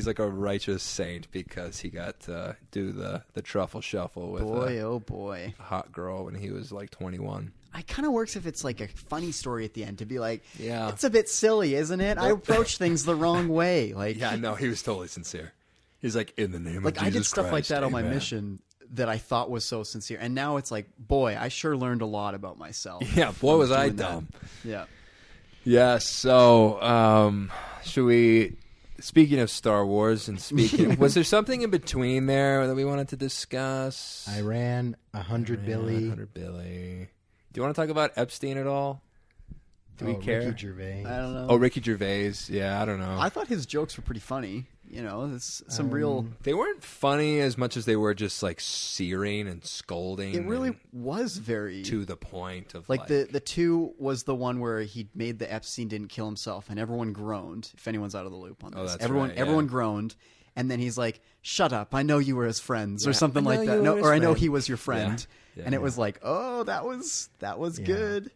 like a righteous saint because he got to do the truffle shuffle with a hot girl when he was like 21. It kind of works if it's like a funny story at the end to be like, yeah, it's a bit silly, isn't it? I approach things the wrong way. Like, yeah, no, he was totally sincere. He's like, in the name of Jesus I did stuff Christ, like that on my amen. mission that I thought was so sincere, and now it's like, boy, I sure learned a lot about myself. Yeah, boy, was I dumb. Yeah. Yeah, so should we, speaking of Star Wars and was there something in between there that we wanted to discuss? I ran 100 Billy. 100 Billy. Do you want to talk about Epstein at all? Do we care? Ricky Gervais. I don't know. Oh, Ricky Gervais. Yeah, I don't know. I thought his jokes were pretty funny. You know, it's some real... They weren't funny as much as they were just like searing and scolding. It really was very... to the point of like the two was the one where he made the Epstein didn't kill himself and everyone groaned, if anyone's out of the loop on this. That's everyone groaned, and then he's like, shut up, I know you were his friends, or something like that. I know he was your friend. Yeah. And it was like, oh, that was good.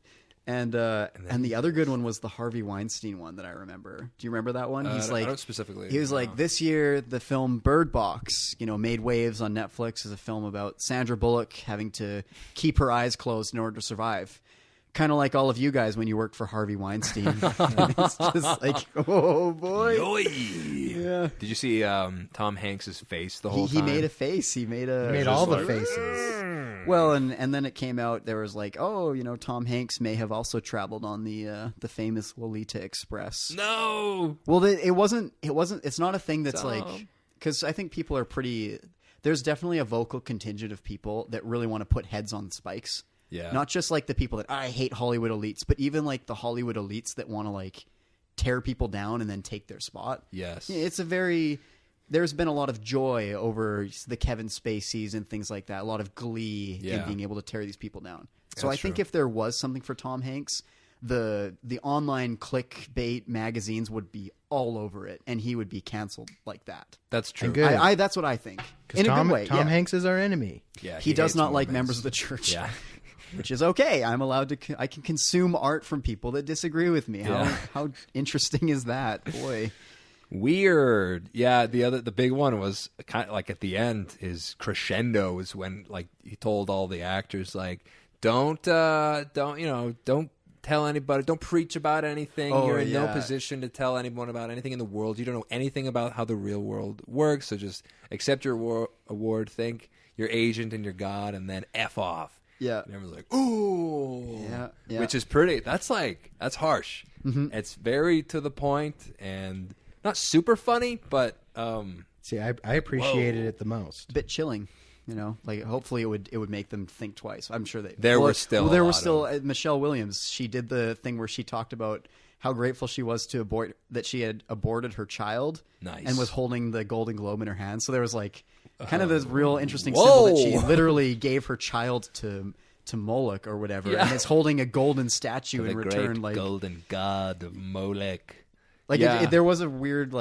And the other good one was the Harvey Weinstein one that I remember. Do you remember that one? He's I like, don't specifically. he was like, this year the film Bird Box, made waves on Netflix as a film about Sandra Bullock having to keep her eyes closed in order to survive. Kind of like all of you guys when you worked for Harvey Weinstein. It's just like, oh boy. Yeah. Did you see Tom Hanks's face the whole time? He made a face. He made all the faces. Well, and then it came out. There was like, Tom Hanks may have also traveled on the famous Lolita Express. No. Well, it wasn't. It's not a thing that's like, because I think people are pretty. there's definitely a vocal contingent of people that really want to put heads on spikes. Yeah. Not just like the people that I hate Hollywood elites, but even like the Hollywood elites that want to like tear people down and then take their spot. Yes. It's there's been a lot of joy over the Kevin Spaceys and things like that. A lot of glee in being able to tear these people down. So I think if there was something for Tom Hanks, the online clickbait magazines would be all over it, and he would be canceled like that. That's true. That's what I think. In a good way. Tom Hanks is our enemy. Yeah, he does not like members of the church. Yeah. Which is okay. I'm allowed to. I can consume art from people that disagree with me. How interesting is that, boy? Weird. Yeah. The big one was kind of like at the end. His crescendo is when like he told all the actors like, don't tell anybody. Don't preach about anything. You're in no position to tell anyone about anything in the world. You don't know anything about how the real world works. So just accept your award. Think your agent and your God, and then F off. Yeah. And everyone's like, ooh. Yeah. Which is pretty. That's harsh. Mm-hmm. It's very to the point and not super funny, but see, I appreciated it the most. A bit chilling, like hopefully it would make them think twice. I'm sure there were still Michelle Williams. She did the thing where she talked about how grateful she was that she had aborted her child. Nice. And was holding the Golden Globe in her hand. So there was like kind of this real interesting symbol that she literally gave her child to Moloch or whatever, and is holding a golden statue in return, great like golden god of Moloch. Like there was a weird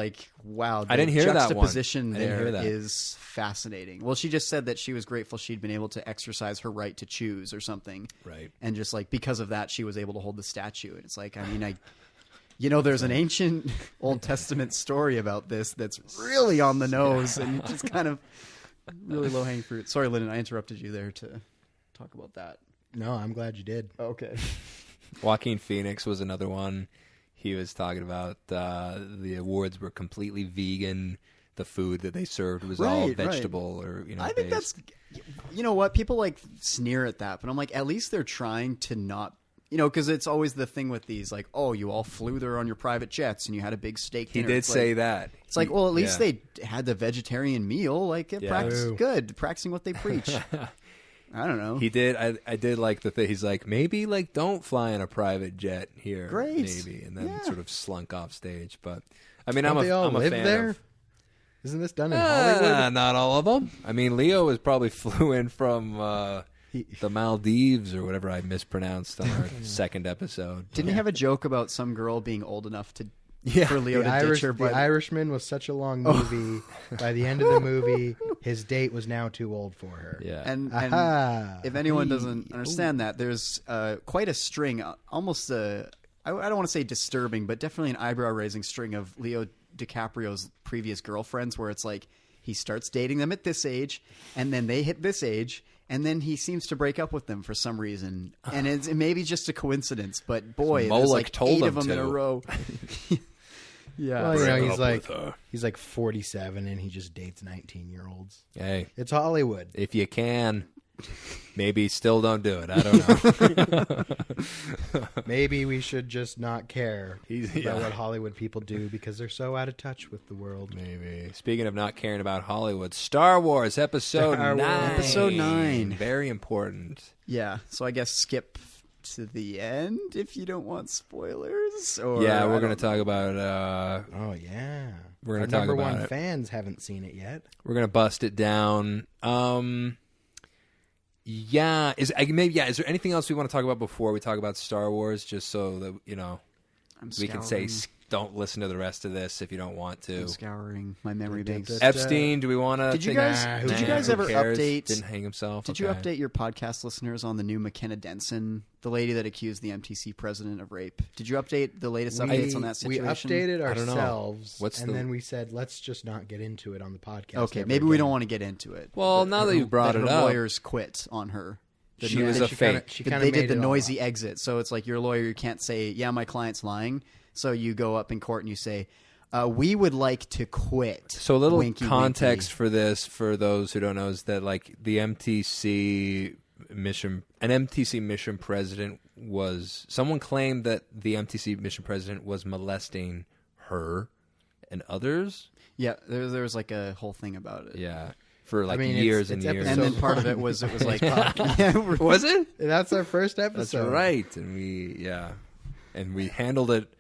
wow. I didn't hear that one. Juxtaposition there is fascinating. Well, she just said that she was grateful she'd been able to exercise her right to choose or something, right? And just like because of that, she was able to hold the statue. And it's like, I mean, there's an ancient Old Testament story about this that's really on the nose and just kind of really low hanging fruit. Sorry, Lyndon, I interrupted you there to talk about that. No, I'm glad you did. Okay. Joaquin Phoenix was another one. He was talking about the awards were completely vegan. The food that they served was all vegetable or I think that's what people like sneer at that, but I'm like, at least they're trying to not. Because it's always the thing with these, like, oh, you all flew there on your private jets and you had a big steak dinner. He did say that. It's like, well, at least they had the vegetarian meal. Like, good, practicing what they preach. I don't know. He did. I did like the thing. He's like, maybe, like, don't fly in a private jet here. Great. Maybe. And then sort of slunk off stage. But, I mean, I'm a fan there? of... Isn't this done in Hollywood? Not all of them. I mean, Leo probably flew in from... the Maldives or whatever I mispronounced on our second episode. Didn't he have a joke about some girl being old enough for Leo to ditch her? The Irishman was such a long movie. By the end of the movie, his date was now too old for her. Yeah. And if anyone doesn't understand that, there's quite a string, almost I don't want to say disturbing, but definitely an eyebrow-raising string of Leo DiCaprio's previous girlfriends where it's like he starts dating them at this age, and then they hit this age, and then he seems to break up with them for some reason. And it may be just a coincidence, but boy, there's like 8 of them in a row. Yeah. Well, he's like 47 and he just dates 19-year-olds. Hey. It's Hollywood. If you can, maybe still don't do it. I don't know. Maybe we should just not care about what Hollywood people do because they're so out of touch with the world. Maybe. Speaking of not caring about Hollywood, Star Wars Episode 9. Episode 9. Very important. Yeah. So I guess skip to the end if you don't want spoilers. Or yeah, we're going to talk about... oh, yeah. We're going to talk about number one it. Fans haven't seen it yet. We're going to bust it down. Yeah. Is there anything else we want to talk about before we talk about Star Wars? Just so that, we can say don't listen to the rest of this if you don't want to. I'm scouring my memory banks. Epstein, do we want to? Did you guys ever update? Didn't hang himself. Did you update your podcast listeners on the new McKenna Denson, the lady that accused the MTC president of rape? Did you update the latest updates on that situation? We updated ourselves, and then we said let's just not get into it on the podcast. Okay, maybe we don't want to get into it. Well, now that you've brought it up, lawyers quit on her. She was a fake. They did the noisy exit, so it's like you're a lawyer. You can't say, "Yeah, my client's lying." So you go up in court and you say, "We would like to quit." So a little winky, context winky. for this, for those who don't know, is that like the MTC mission president was someone claimed that the MTC mission president was molesting her and others. Yeah, there was like a whole thing about it. Yeah. for like mean, years it's and years. And then part of it was like, yeah, Was it? That's our first That's episode. right. And we handled it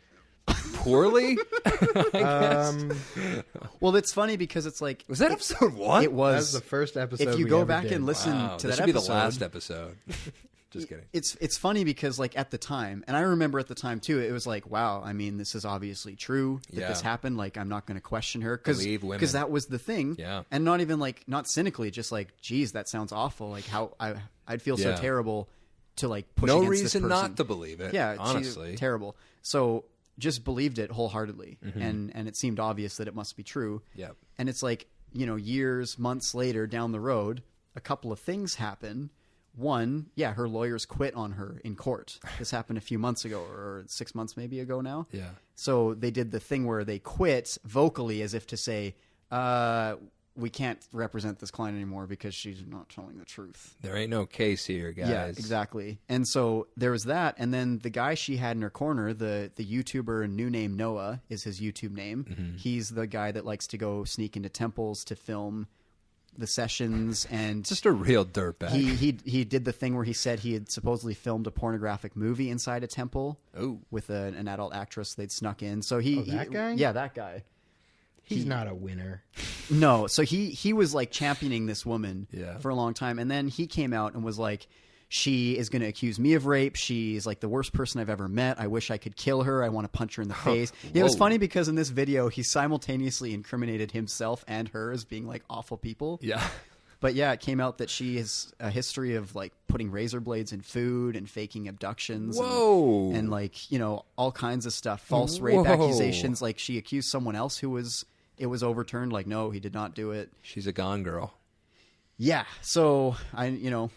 poorly. well, it's funny because it's like, Was that episode 1? it was. That's the first episode. If you we go ever back did. and listen Wow, to this that should be episode, the last episode. Just kidding. it's funny because like at the time, and I remember at the time too, it was like, wow, I mean, this is obviously true that this happened. Like, I'm not going to question her Believe women. because that was the thing. Yeah. And not even like, not cynically, just like, geez, that sounds awful. Like how I'd feel so Yeah. terrible to like push No against this reason person. not to believe it. Yeah, honestly. she's terrible. So just believed it wholeheartedly, Mm-hmm. and it seemed obvious that it must be true. Yep. And it's like, years, months later down the road, a couple of things happen. One, yeah, her lawyers quit on her in court. This happened a few months ago, or 6 months maybe ago now. Yeah. So they did the thing where they quit vocally as if to say, we can't represent this client anymore because she's not telling the truth. There ain't no case here, guys. Yeah, exactly. And so there was that. And then the guy she had in her corner, the YouTuber New Name Noah is his YouTube name. Mm-hmm. He's the guy that likes to go sneak into temples to film the sessions. And Just a real dirtbag. he did the thing where he said he had supposedly filmed a pornographic movie inside a temple Ooh. with an adult actress they'd snuck in. So that guy? Yeah, that guy. He's not a winner. No, so he was like championing this woman Yeah. for a long time, and then he came out and was like, she is going to accuse me of rape. She's like the worst person I've ever met. I wish I could kill her. I want to punch her in the face. It was Whoa. funny because in this video, he simultaneously incriminated himself and her as being like awful people. Yeah. But yeah, it came out that she has a history of like putting razor blades in food and faking abductions. Whoa. And like, all kinds of stuff. False rape Whoa. accusations. Like she accused someone else it was overturned. Like, no, he did not do it. She's a gone girl. Yeah. So Yeah.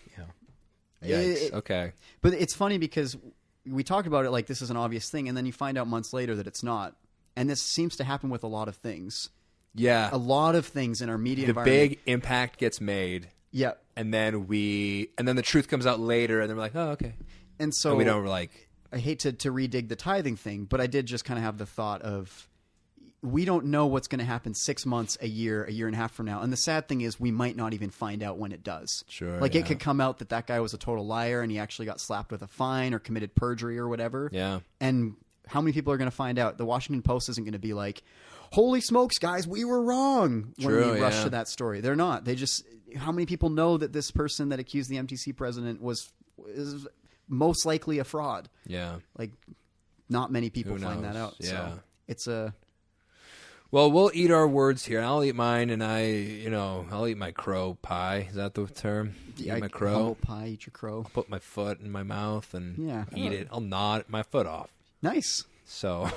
Yikes. Okay. But it's funny because we talk about it like this is an obvious thing, and then you find out months later that it's not. And this seems to happen with a lot of things. Yeah. A lot of things in our media The environment. big impact gets made, Yeah. and then the truth comes out later, and then we're like, oh, okay. And so And we don't like. I hate to redig the tithing thing, but I did just kind of have the thought of we don't know what's going to happen 6 months, a year and a half from now. And the sad thing is we might not even find out when it does. Sure, Like yeah. it could come out that guy was a total liar and he actually got slapped with a fine or committed perjury or whatever. Yeah. And how many people are going to find out? The Washington Post isn't going to be like, holy smokes, guys, we were wrong when True, we rush yeah. to that story. They're not. They just, how many people know that this person that accused the MTC president is most likely a fraud? Yeah. Like, not many people Who find that knows? out. Yeah. So it's a... Well, we'll eat our words here. I'll eat mine, and I'll eat my crow pie. Is that the term? Eat my crow. Humble pie, eat your crow. Put my foot in my mouth and Yeah. eat it. I'll nod my foot off. Nice. So,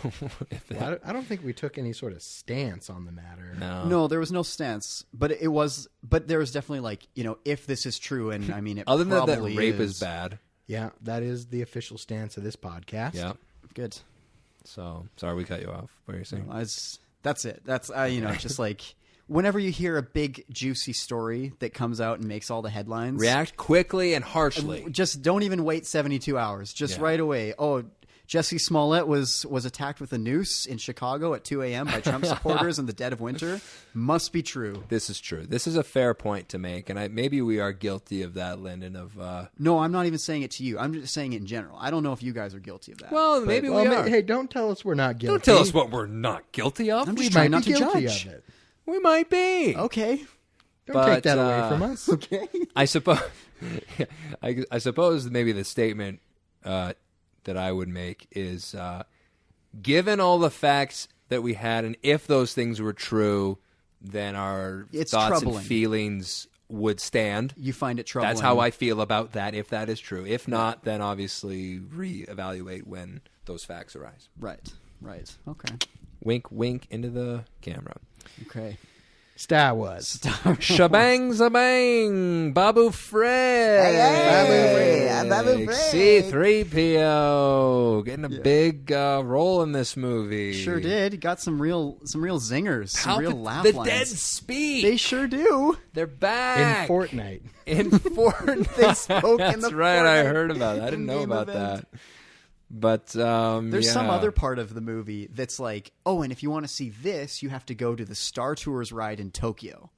if that, Well, I don't think we took any sort of stance on the matter. No, there was no stance, but there was definitely like, if this is true, and I mean, it other than that probably rape is bad. Yeah, that is the official stance of this podcast. Yeah. Good. So, sorry we cut you off. What are you saying? That's it. That's, just like, whenever you hear a big, juicy story that comes out and makes all the headlines, React quickly and harshly. just don't even wait 72 hours. Just Yeah. right away. Oh, Jesse Smollett was attacked with a noose in Chicago at 2 a.m. by Trump supporters in the dead of winter. Must be true. This is true. This is a fair point to make, and maybe we are guilty of that, Lyndon. No, I'm not even saying it to you. I'm just saying it in general. I don't know if you guys are guilty of that. Well, But maybe Well, we are. hey, don't tell us we're not guilty. Don't tell us what we're not guilty of. I'm We just might trying not be to guilty judge. of it. We might be. Okay. Don't But, take that away from us. Okay. I suppose. I suppose maybe the statement that I would make is, given all the facts that we had, and if those things were true, then our It's thoughts troubling. and feelings would stand. You find it troubling. That's how I feel about that. If that is true, if not, then obviously reevaluate when those facts arise. Right. Okay. Wink, wink into the camera. Okay. Star Wars. Shabang zabang, Babu Fred. Babu Fred. C-3PO getting a big role in this movie. Sure did. He got some real zingers, some real laugh the lines. dead speak. They sure do. They're In back Fortnite. In Fortnite. They spoke in That's the right. I Fortnite heard about that. I didn't know in-game about event. that. But there's some other part of the movie that's like, oh, and if you want to see this, you have to go to the Star Tours ride in Tokyo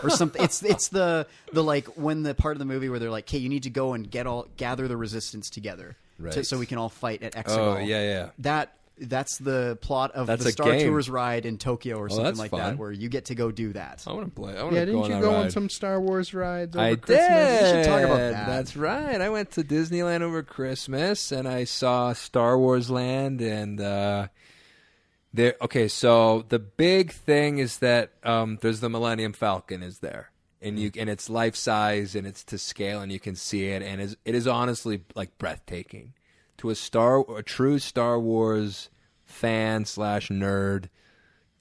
or something. It's the like when the part of the movie where they're like, okay, you need to go and gather the resistance together so we can all fight at Exegol. Oh, yeah. That's the plot of the Star Tours ride in Tokyo or something like that, where you get to go do that. I want to play. Didn't you go on some Star Wars rides over Christmas? Did. We should talk about that. That's right. I went to Disneyland over Christmas, and I saw Star Wars Land, and so the big thing is that there's the Millennium Falcon is there. And it's life size and it's to scale and you can see it, and it is honestly like breathtaking. To a true Star Wars fan / nerd,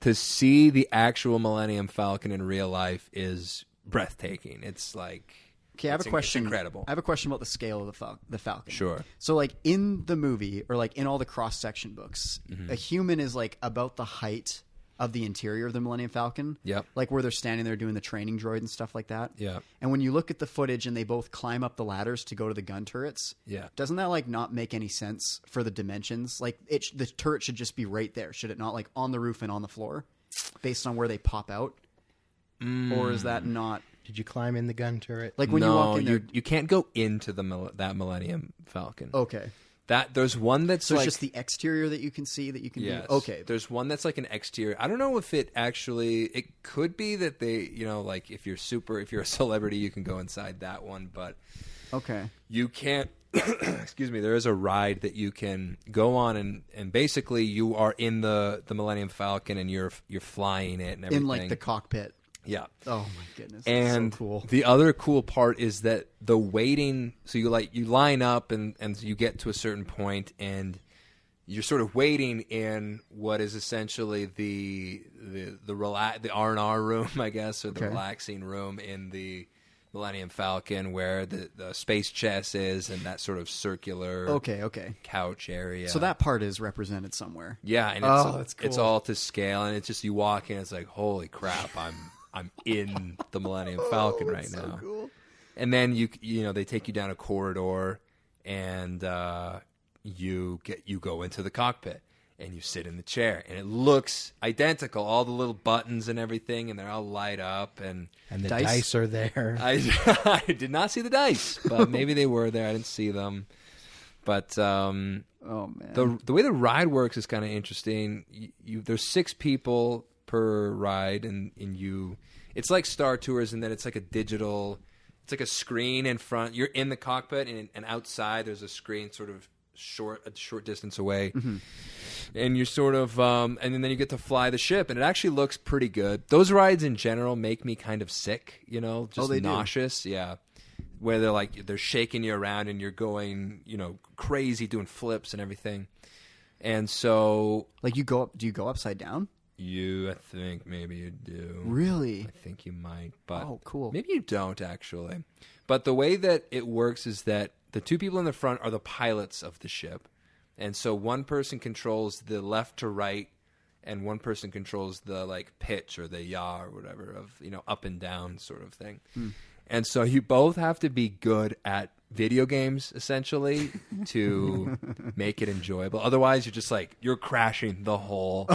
to see the actual Millennium Falcon in real life is breathtaking. It's like, okay, I have a question. It's incredible. I have a question about the scale of the Falcon. Sure. So, like in the movie, or like in all the cross section books, a human is like about the height of the interior of the Millennium Falcon. Yep. Like where they're standing there doing the training droid and stuff like that. Yeah. And when you look at the footage and they both climb up the ladders to go to the gun turrets, doesn't that like not make any sense for the dimensions? Like the turret should just be right there, should it not? Like on the roof and on the floor, based on where they pop out. Or is that not? Did you climb in the gun turret? Like when you walk in there, you can't go into that Millennium Falcon. Okay. There's one that's so like, it's just the exterior that you can see that you can yes. do. Okay. There's one that's like an exterior. I don't know if it could be that they, like if you're a celebrity, you can go inside that one, but okay. You can't, excuse me, there is a ride that you can go on and basically you are in the Millennium Falcon and you're flying it and everything. In like the cockpit. Yeah. Oh my goodness. And so cool. The other cool part is that the waiting. So you line up and you get to a certain point and you're sort of waiting in what is essentially the R&R room, I guess, or the relaxing room in the Millennium Falcon, where the space chess is and that sort of circular couch area. So that part is represented somewhere. Yeah, and that's cool. It's all to scale, and it's just you walk in, it's like, holy crap, I'm in the Millennium Falcon right now. So cool. And then they take you down a corridor, and you go into the cockpit, and you sit in the chair, and it looks identical. All the little buttons and everything, and they're all light up, and the dice are there. I did not see the dice, but maybe they were there. I didn't see them. But oh man, the way the ride works is kind of interesting. There's 6 people per ride, and it's like Star Tours in that it's like a digital. It's like a screen in front. You're in the cockpit, and outside there's a screen sort of a short distance away, and you're sort of and then you get to fly the ship, and it actually looks pretty good. Those rides in general make me kind of sick, just nauseous. Do. Yeah, where they're shaking you around and you're going, crazy, doing flips and everything, and so do you go upside down? I think maybe you do. Really? I think you might, but cool. Maybe you don't actually. But the way that it works is that the 2 people in the front are the pilots of the ship. And so one person controls the left to right, and one person controls the pitch or the yaw or whatever of, up and down sort of thing. And so you both have to be good at video games, essentially, to make it enjoyable. Otherwise, you're just you're crashing the whole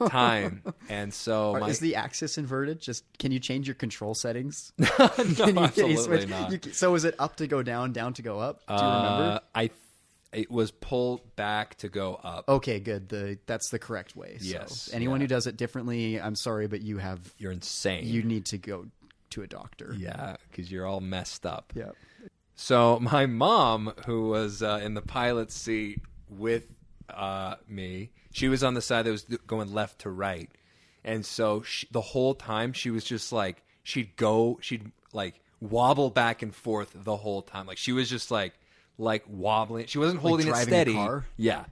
time. And so is the axis inverted? Just can you change your control settings? No, absolutely not. So is it up to go down to go up? Do you remember? It was pulled back to go up. Okay, good. That's the correct way. So yes. Anyone who does it differently, I'm sorry, but you're insane. You need to go to a doctor. Yeah, because you're all messed up. Yeah. So my mom, who was in the pilot's seat with me, she was on the side that was going left to right. And so the whole time she was just she'd wobble back and forth the whole time. She was just wobbling. She wasn't holding it steady. A car? Yeah.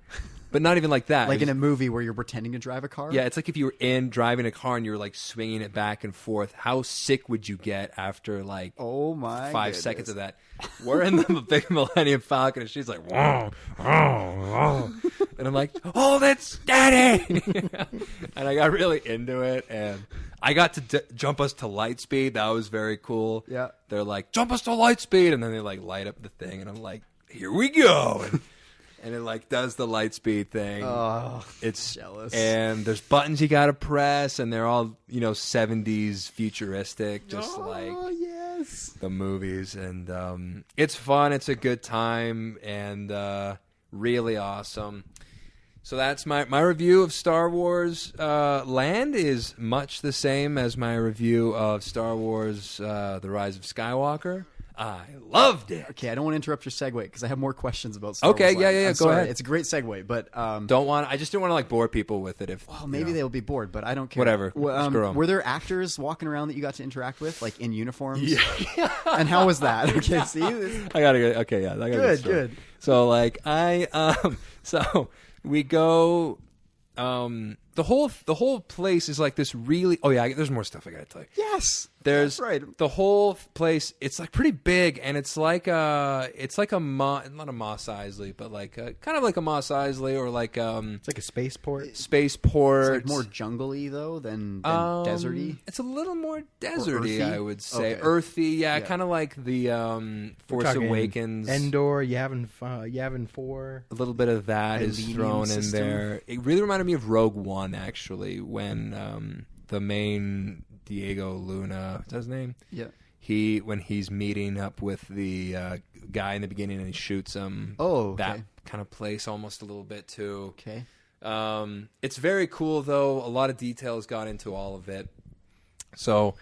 But not even like that. Like in a movie where you're pretending to drive a car? Yeah, it's like if you were driving a car and you were swinging it back and forth. How sick would you get after oh my 5 seconds of that? We're in the big Millennium Falcon and she's like, whoa, whoa, whoa. And I'm like, hold it steady. And I got really into it, and I got to jump us to light speed. That was very cool. Yeah. They're like, jump us to light speed, and then they light up the thing, and I'm like, here we go. and it like does the light speed thing. Oh, it's jealous. And there's buttons you gotta press, and they're all 70s futuristic, just like yes, the movies. And it's fun. It's a good time, and really awesome. So that's my review of Star Wars. Land is much the same as my review of Star Wars: The Rise of Skywalker. I loved it. Okay, I don't want to interrupt your segue because I have more questions about Star Wars. Okay, Land. yeah, I'm go sorry. ahead. It's a great segue, but I just didn't want to like bore people with it. If well, maybe they'll be bored, but I don't care. Whatever. Screw 'em. Were there actors walking around that you got to interact with, like in uniforms? Yeah. And how was that? Okay, see, I gotta go. Okay, yeah, I gotta good. So like so we go. The whole place is like this really. Oh yeah, there's more stuff I gotta tell you. Yes, there's that's right. The whole place. It's like pretty big, and it's like not a Mos Eisley, but like kind of like a Mos Eisley, or like it's like a spaceport. Spaceport. It's like more jungly though than deserty. It's a little more deserty, I would say. Okay. Earthy, yeah, kind of like the Force Awakens. Endor, Yavin 4. A little bit of that is thrown system. in there. It really reminded me of Rogue One, actually, when the main Diego Luna, what's his name? Yeah. When he's meeting up with the guy in the beginning and he shoots him. Oh, okay. That kind of place almost a little bit too. Okay. It's very cool though. A lot of details got into all of it. So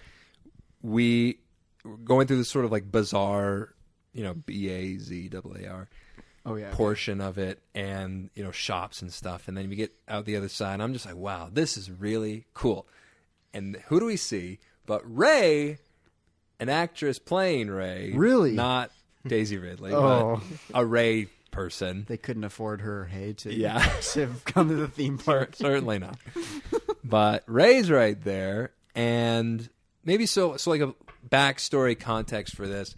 we were going through this sort of like bizarre, BAZAAR. Oh yeah. Portion of it, and shops and stuff, and then we get out the other side, and I'm just like, wow, this is really cool. And who do we see but Rey, an actress playing Rey? Really? Not Daisy Ridley, Oh. but a Rey person. They couldn't afford her, to Yeah. come to the theme park. Certainly not. But Rey's right there, and maybe so like a backstory context for this.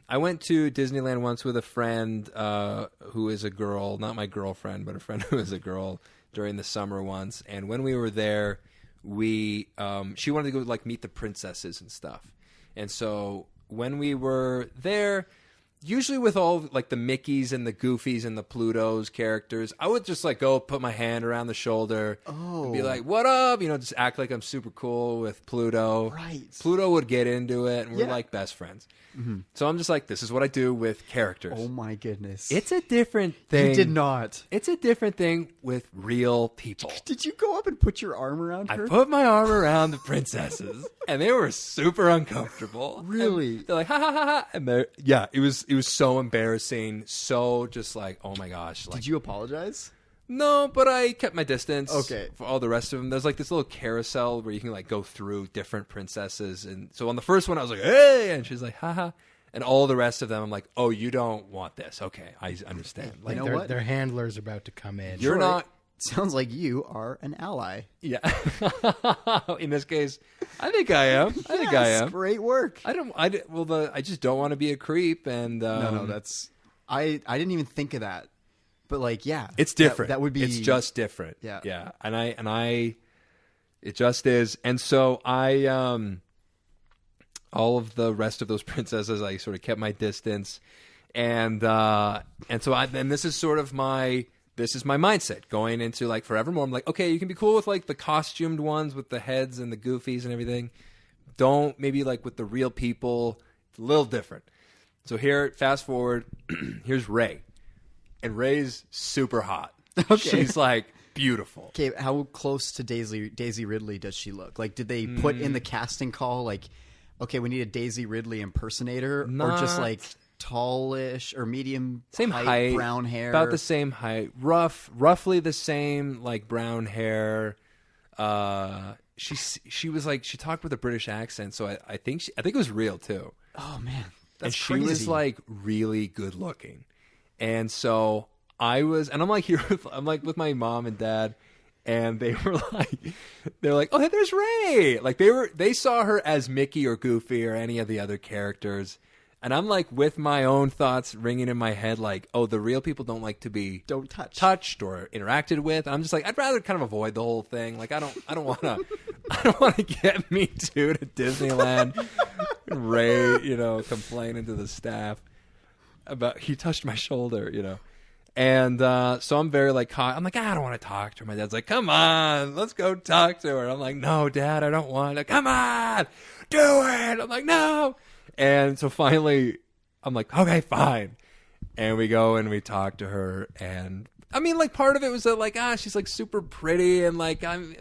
I went to Disneyland once with a friend who is a girl, not my girlfriend, but a friend who is a girl during the summer once. And when we were there, she wanted to go like meet the princesses and stuff. And so when we were there, usually with all like the Mickeys and the Goofies and the Plutos characters, I would just like go put my hand around the shoulder and be like, "What up?" Just act like I'm super cool with Pluto. Right. Pluto would get into it, and we're Yeah. like best friends. Mm-hmm. So I'm just like, this is what I do with characters. Oh my goodness. It's a different thing. You did not. It's a different thing with real people. Did you go up and put your arm around her? I put my arm around the princesses, and they were super uncomfortable. Really? And they're like, ha ha ha ha. And it was so embarrassing. So just like, oh my gosh. Like, Did you apologize? No, but I kept my distance. Okay. For all the rest of them, there's like this little carousel where you can like go through different princesses, and so on the first one I was like, "Hey," and she's like, "Haha," and all the rest of them I'm like, "Oh, you don't want this? Okay, I understand." Like You know what? their handler's about to come in. You're not. Sounds like you are an ally. Yeah. In this case, I think I am. I think I am. Great work. I just don't want to be a creep, and No, that's I didn't even think of that. But like, yeah, it's different. That would be. It's just different. Yeah. And I, it just is. And so I, all of the rest of those princesses, I sort of kept my distance, and so this is sort of my mindset going into like Forevermore. I'm like, okay, you can be cool with like the costumed ones with the heads and the goofies and everything. Don't maybe like with the real people. It's a little different. So here, fast forward, here's Rey. And Rey's super hot. Okay. She's like beautiful. Okay, how close to Daisy Ridley does she look? Like, did they put in the casting call like, okay, we need a Daisy Ridley impersonator, or just like tallish or medium same height, brown hair, about the same height, roughly the same like brown hair. She was like, she talked with a British accent, so I think it was real too. Oh man, that's and she crazy. was like really good looking. And so I'm like here with my mom and dad, and they're like, oh, hey, there's Rey. Like they saw her as Mickey or Goofy or any of the other characters. And I'm like with my own thoughts ringing in my head, like, oh, the real people don't like to be touched or interacted with. And I'm just like, I'd rather kind of avoid the whole thing. Like I don't want to get me too to Disneyland. Rey, complaining to the staff about he touched my shoulder, And so I'm very like, I'm like, I don't want to talk to her. My dad's like, come on, let's go talk to her. I'm like, no, Dad, I don't want to. Come on, do it. I'm like, no. And so finally, I'm like, okay, fine. And we go and we talk to her. And I mean, like, part of it was that, like, she's like super pretty, and like I'm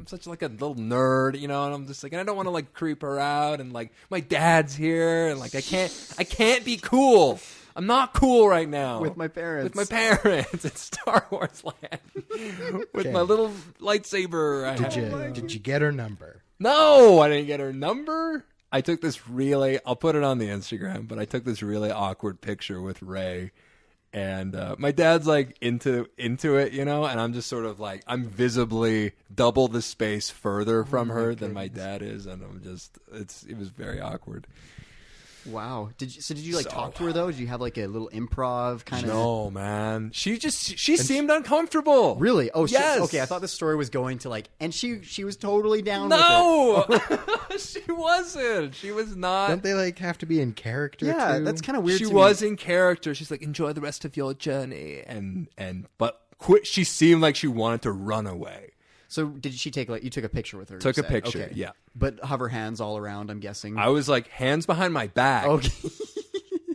such like a little nerd, you know. And I'm just like, and I don't want to like creep her out, and like my dad's here, and like I can't be cool. I'm not cool right now. With my parents. With my parents at Star Wars Land. With my little lightsaber. Did you get her number? No, I didn't get her number. I took this really, I'll put it on the Instagram, but I took this really awkward picture with Rey. And my dad's like into it, you know, and I'm just sort of like, I'm visibly double the space further from her than my dad is. And I'm just, it was very awkward. Wow. Did you like talk to her though? Did you have like a little improv kind of? No, man. She seemed uncomfortable. Really? Oh, yes. Okay. I thought the story was going to like, and she was totally down. No, with it. She wasn't. She was not. Don't they like have to be in character? Yeah, too? that's kind of weird. She was in character. She's like, enjoy the rest of your journey, but she seemed like she wanted to run away. So did she take like you took a picture with her? Took you a said? picture, Okay. yeah. But hover hands all around. I'm guessing. I was like hands behind my back. Okay.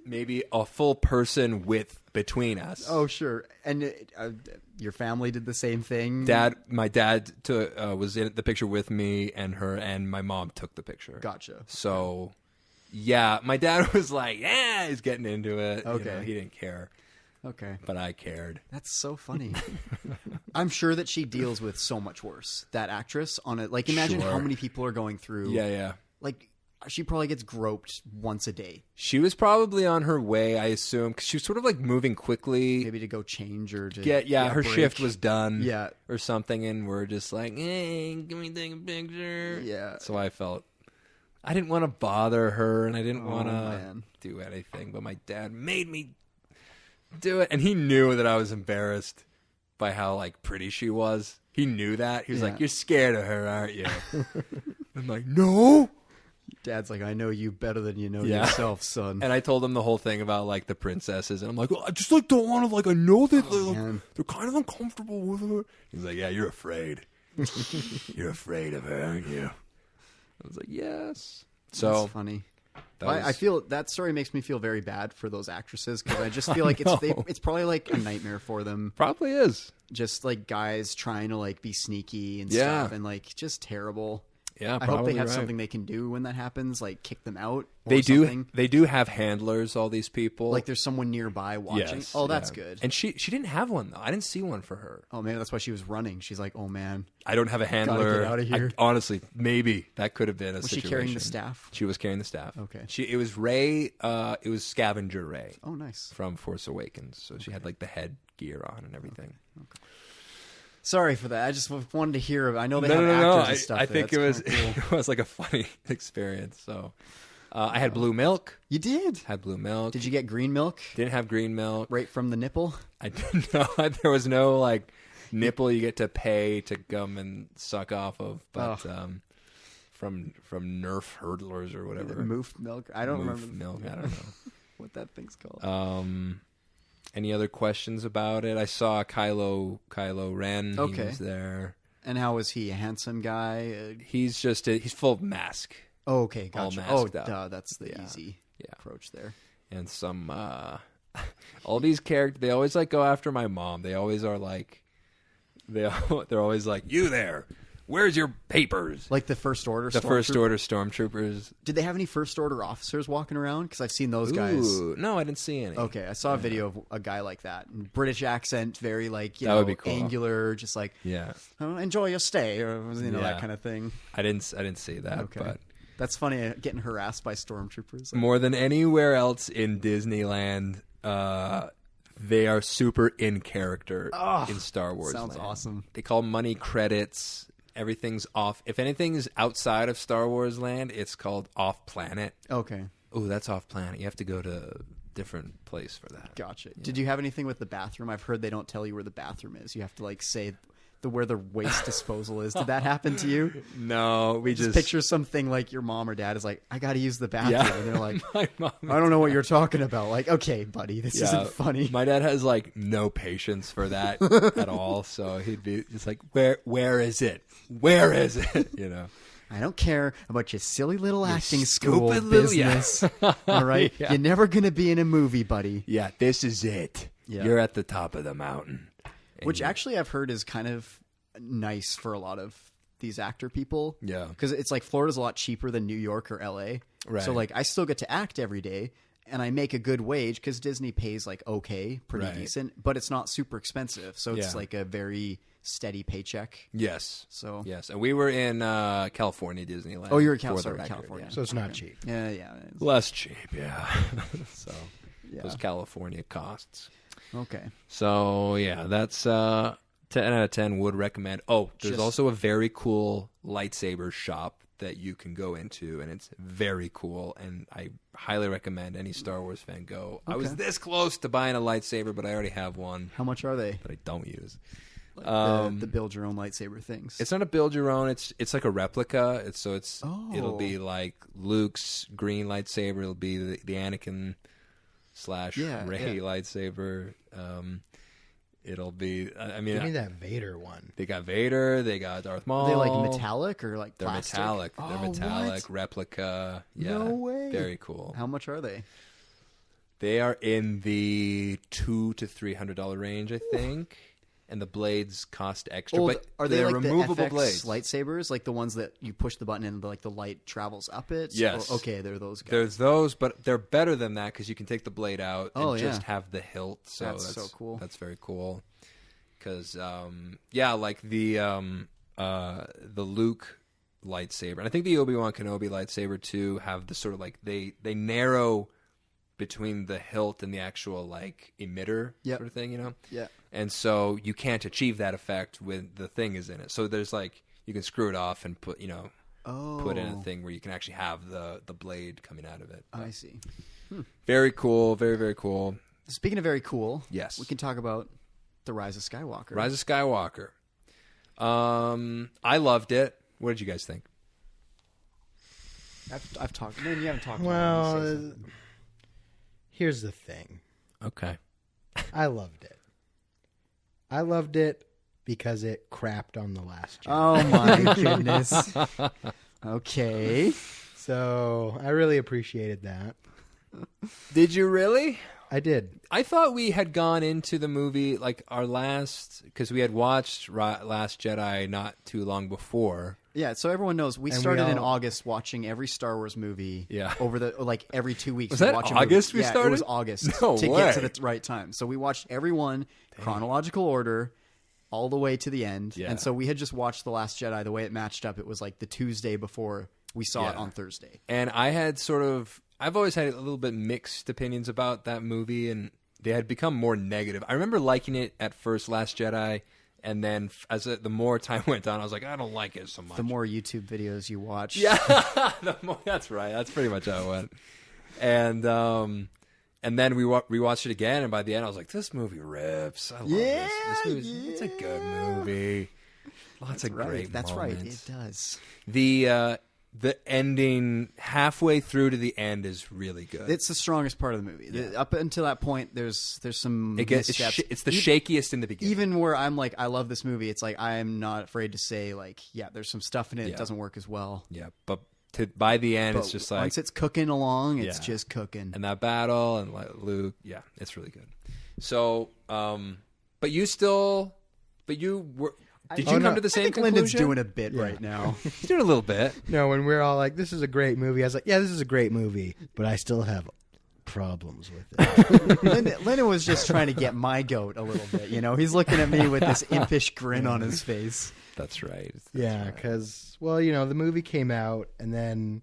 Maybe a full person width between us. Oh sure. And your family did the same thing. My dad was in the picture with me and her, and my mom took the picture. Gotcha. So, yeah, my dad was like, "Yeah, he's getting into it." Okay. You know, he didn't care. Okay. But I cared. That's so funny. I'm sure that she deals with so much worse. That actress on it. Like, imagine how many people are going through. Yeah. Like, she probably gets groped once a day. She was probably on her way, I assume, because she was sort of like moving quickly. Maybe to go change or to get her break. shift was done. Yeah. Or something, and we're just like, hey, can we take a picture? Yeah. So I felt I didn't want to bother her, and I didn't want to man. do anything, but my dad made me do it, and he knew that I was embarrassed by how like pretty she was. He knew that. He was like, "You're scared of her, aren't you?" I'm like, "No." Dad's like, "I know you better than you know yourself, son." And I told him the whole thing about like the princesses, and I'm like, well, "I just like don't want to like I know that they're kind of uncomfortable with her." He's like, "Yeah, you're afraid. You're afraid of her, aren't you?" I was like, "Yes." So that's funny. I feel that story makes me feel very bad for those actresses because I just feel like it's probably like a nightmare for them. Probably is. Just like guys trying to like be sneaky and stuff and like just terrible. Yeah, I hope they have something they can do when that happens, like kick them out. Or they do. Something. They do have handlers. All these people. Like there's someone nearby watching. Yes, oh, that's good. And she didn't have one though. I didn't see one for her. Oh, maybe that's why she was running. She's like, oh man, I don't have a handler. Gotta get out of here. Honestly, maybe that could have been a situation. Was she carrying the staff? She was carrying the staff. Okay. It was Rey. It was Scavenger Rey. Oh, nice. From Force Awakens. So she had like the head gear on and everything. Okay. Sorry for that. I just wanted to hear. I know they have actors and stuff. I think it was cool. it was like a funny experience. So I had blue milk. You did? Had blue milk. Did you get green milk? Didn't have green milk. Right from the nipple? I didn't know. There was no like nipple you get to pay to come and suck off of, but from Nerf hurdlers or whatever. Moof milk. I don't remember milk. I don't know what that thing's called. Any other questions about it? I saw Kylo Ren. Okay. He was there. And how was he? A handsome guy? He's just he's full of mask. Oh, okay, gotcha. All masked up. Duh, that's the easy approach there. And some all these characters, they always like go after my mom. They always are like they're always like, "You there? Where's your papers?" Like the First Order. The First Order stormtroopers. Did they have any First Order officers walking around? Because I've seen those guys. No, I didn't see any. Okay, I saw a video of a guy like that, British accent, very like that would be cool. Angular, just like enjoy your stay, or that kind of thing. I didn't see that. Okay. But that's funny, getting harassed by stormtroopers. More than anywhere else in Disneyland, they are super in character in Star Wars. Sounds land. awesome. They call money credits. Everything's off. If anything is outside of Star Wars land, it's called off planet. Okay. Oh, that's off planet. You have to go to a different place for that. Gotcha. Yeah. Did you have anything with the bathroom? I've heard they don't tell you where the bathroom is. You have to like say where the waste disposal is. Did that happen to you? No, we just Picture something like your mom or dad is like, I got to use the bathroom. Yeah. And they're like, My mom I don't know what you're talking about. Like, okay, buddy, this isn't funny. My dad has like no patience for that at all. So he'd be just like, where is it? Where is it? You know. I don't care about your silly little acting school stupid little- business. All right? Yeah. You're never going to be in a movie, buddy. Yeah, this is it. Yeah. You're at the top of the mountain. Which actually I've heard is kind of nice for a lot of these actor people. Yeah. Because it's like Florida's a lot cheaper than New York or LA. Right. So like I still get to act every day and I make a good wage because Disney pays like okay, pretty Right. decent, but it's not super expensive. So it's Yeah. like a very steady paycheck. Yes. So Yes, and we were in California Disneyland. Oh, you were in for the Sorry, record, California. yeah. So it's not cheap. Yeah, yeah. Less cheap, yeah. So Yeah. those California costs. Okay. So yeah, that's 10 out of 10 would recommend. Oh, there's Just- also a very cool lightsaber shop that you can go into, and it's very cool, and I highly recommend any Star Wars fan go. I was Okay. this close to buying a lightsaber, but I already have one How much are they? that I don't use. Like the build your own lightsaber things. It's not a build your own. It's like a replica. It'll Oh. be like Luke's green lightsaber. It'll be the Anakin / Yeah, Rey yeah. lightsaber. It'll be. I mean, Give me that Vader one. they got Vader. They got Darth Maul. Are they like metallic or like They're plastic? metallic. Oh, They're metallic what? replica. Yeah, No way. Very cool. How much are they? They are in the $200 to $300 range, I think. And the blades cost extra, but are they they're like removable the FX blades. lightsabers, like the ones that you push the button and like the light travels up it? Yes. Or- okay, they're those guys. There's those, but they're better than that because you can take the blade out and Oh, yeah. just have the hilt. So That's so cool. That's very cool. Because like the Luke lightsaber, and I think the Obi-Wan Kenobi lightsaber too have the sort of like they narrow between the hilt and the actual like emitter Yep. sort of thing, you know. Yeah. And so you can't achieve that effect when the thing is in it. So there's like you can screw it off and put in a thing where you can actually have the blade coming out of it. I see. Very cool. Very, very cool. Speaking of very cool, Yes. we can talk about the Rise of Skywalker. Rise of Skywalker. I loved it. What did you guys think? I've talked. Man, you haven't talked. Well, about it. Say something. here's the thing. Okay. I loved it. I loved it because it crapped on The Last Jedi. Oh my goodness. Okay. So I really appreciated that. Did you really? I did. I thought we had gone into the movie like our last, because we had watched Last Jedi not too long before. Yeah, so everyone knows we And we started in all- August watching every Star Wars movie. Yeah. Over the like every 2 weeks. Was we'd that watch a movie. August we Yeah, started? It was August No to way. get to the right time. So we watched every one chronological order all the way to the end. Yeah. And so we had just watched The Last Jedi. The way it matched up, it was like the Tuesday before we saw it Yeah. on Thursday. And I've always had a little bit mixed opinions about that movie, and they had become more negative. I remember liking it at first, Last Jedi, and then the more time went on, I was like, I don't like it so much. The more YouTube videos you watch. Yeah, that's right. That's pretty much how it went. And then we rewatched it again, and by the end, I was like, this movie rips. I love this. It's a good movie. Lots of great That's moments. right. It does. The ending halfway through to the end is really good. It's the strongest part of the movie. Up until that point, there's some it's the shakiest in the beginning. Even where I'm like, I love this movie, it's like I'm not afraid to say like, yeah, there's some stuff in it that doesn't work as well. Yeah, but by the end, But it's just like once it's cooking along, it's Yeah. just cooking. and that battle and like Luke, yeah, it's really good. So, but you were. Did you come to the I same think conclusion? Lyndon's doing a bit right now. He's doing a little bit. No, when we're all like, this is a great movie, I was like, yeah, this is a great movie, but I still have problems with it. Lyndon was just trying to get my goat a little bit. You know, he's looking at me with this impish grin on his face. That's right. Yeah, because, well, you know, the movie came out, and then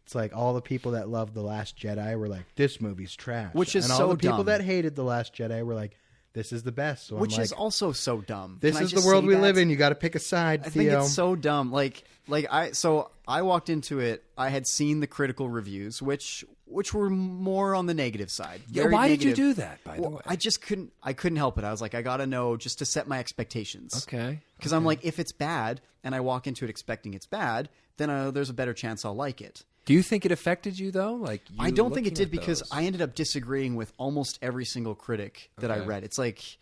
it's like all the people that loved The Last Jedi were like, this movie's trash. Which is and all so the people dumb. that hated The Last Jedi were like, this is the best. So Which is also so dumb. This is the world we live in. You got to pick a side, I Theo. think it's so dumb. I walked into it. I had seen the critical reviews, which were more on the negative side. Yeah, why did you do that, by the way? I just couldn't. I couldn't help it. I was like, I got to know just to set my expectations. Okay. Because I'm like, if it's bad and I walk into it expecting it's bad, then there's a better chance I'll like it. Do you think it affected you though? I don't think it did because I ended up disagreeing with almost every single critic that I read. It's like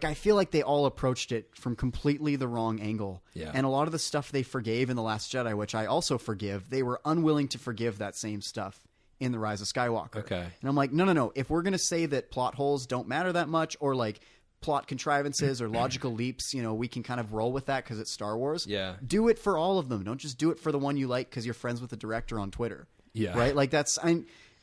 I feel like they all approached it from completely the wrong angle. Yeah. And a lot of the stuff they forgave in The Last Jedi, which I also forgive, they were unwilling to forgive that same stuff in The Rise of Skywalker. Okay. And I'm like, no. If we're going to say that plot holes don't matter that much, or like plot contrivances or logical leaps, we can kind of roll with that because it's Star Wars. Yeah. Do it for all of them. Don't just do it for the one you like because you're friends with the director on Twitter. Yeah. Right? Like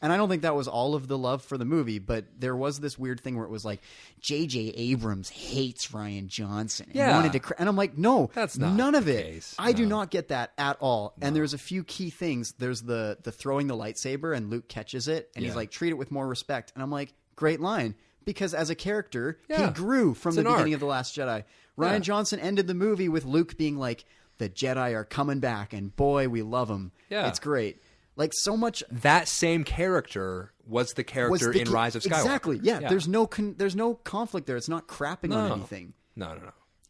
and I don't think that was all of the love for the movie, but there was this weird thing where it was like, J.J. Abrams hates Rian Johnson. And wanted to and I'm like, no, that's not none of the it. case. I do not get that at all. No. And there's a few key things. There's the throwing the lightsaber and Luke catches it and he's like, treat it with more respect. And I'm like, great line. Because as a character, he grew from the beginning of The Last Jedi. Rian Johnson ended the movie with Luke being like, the Jedi are coming back and boy, we love them. Yeah. It's great. Like so much that same character was the character in Rise of Skywalker. Exactly. Yeah. There's no conflict there. It's not crapping on anything. No.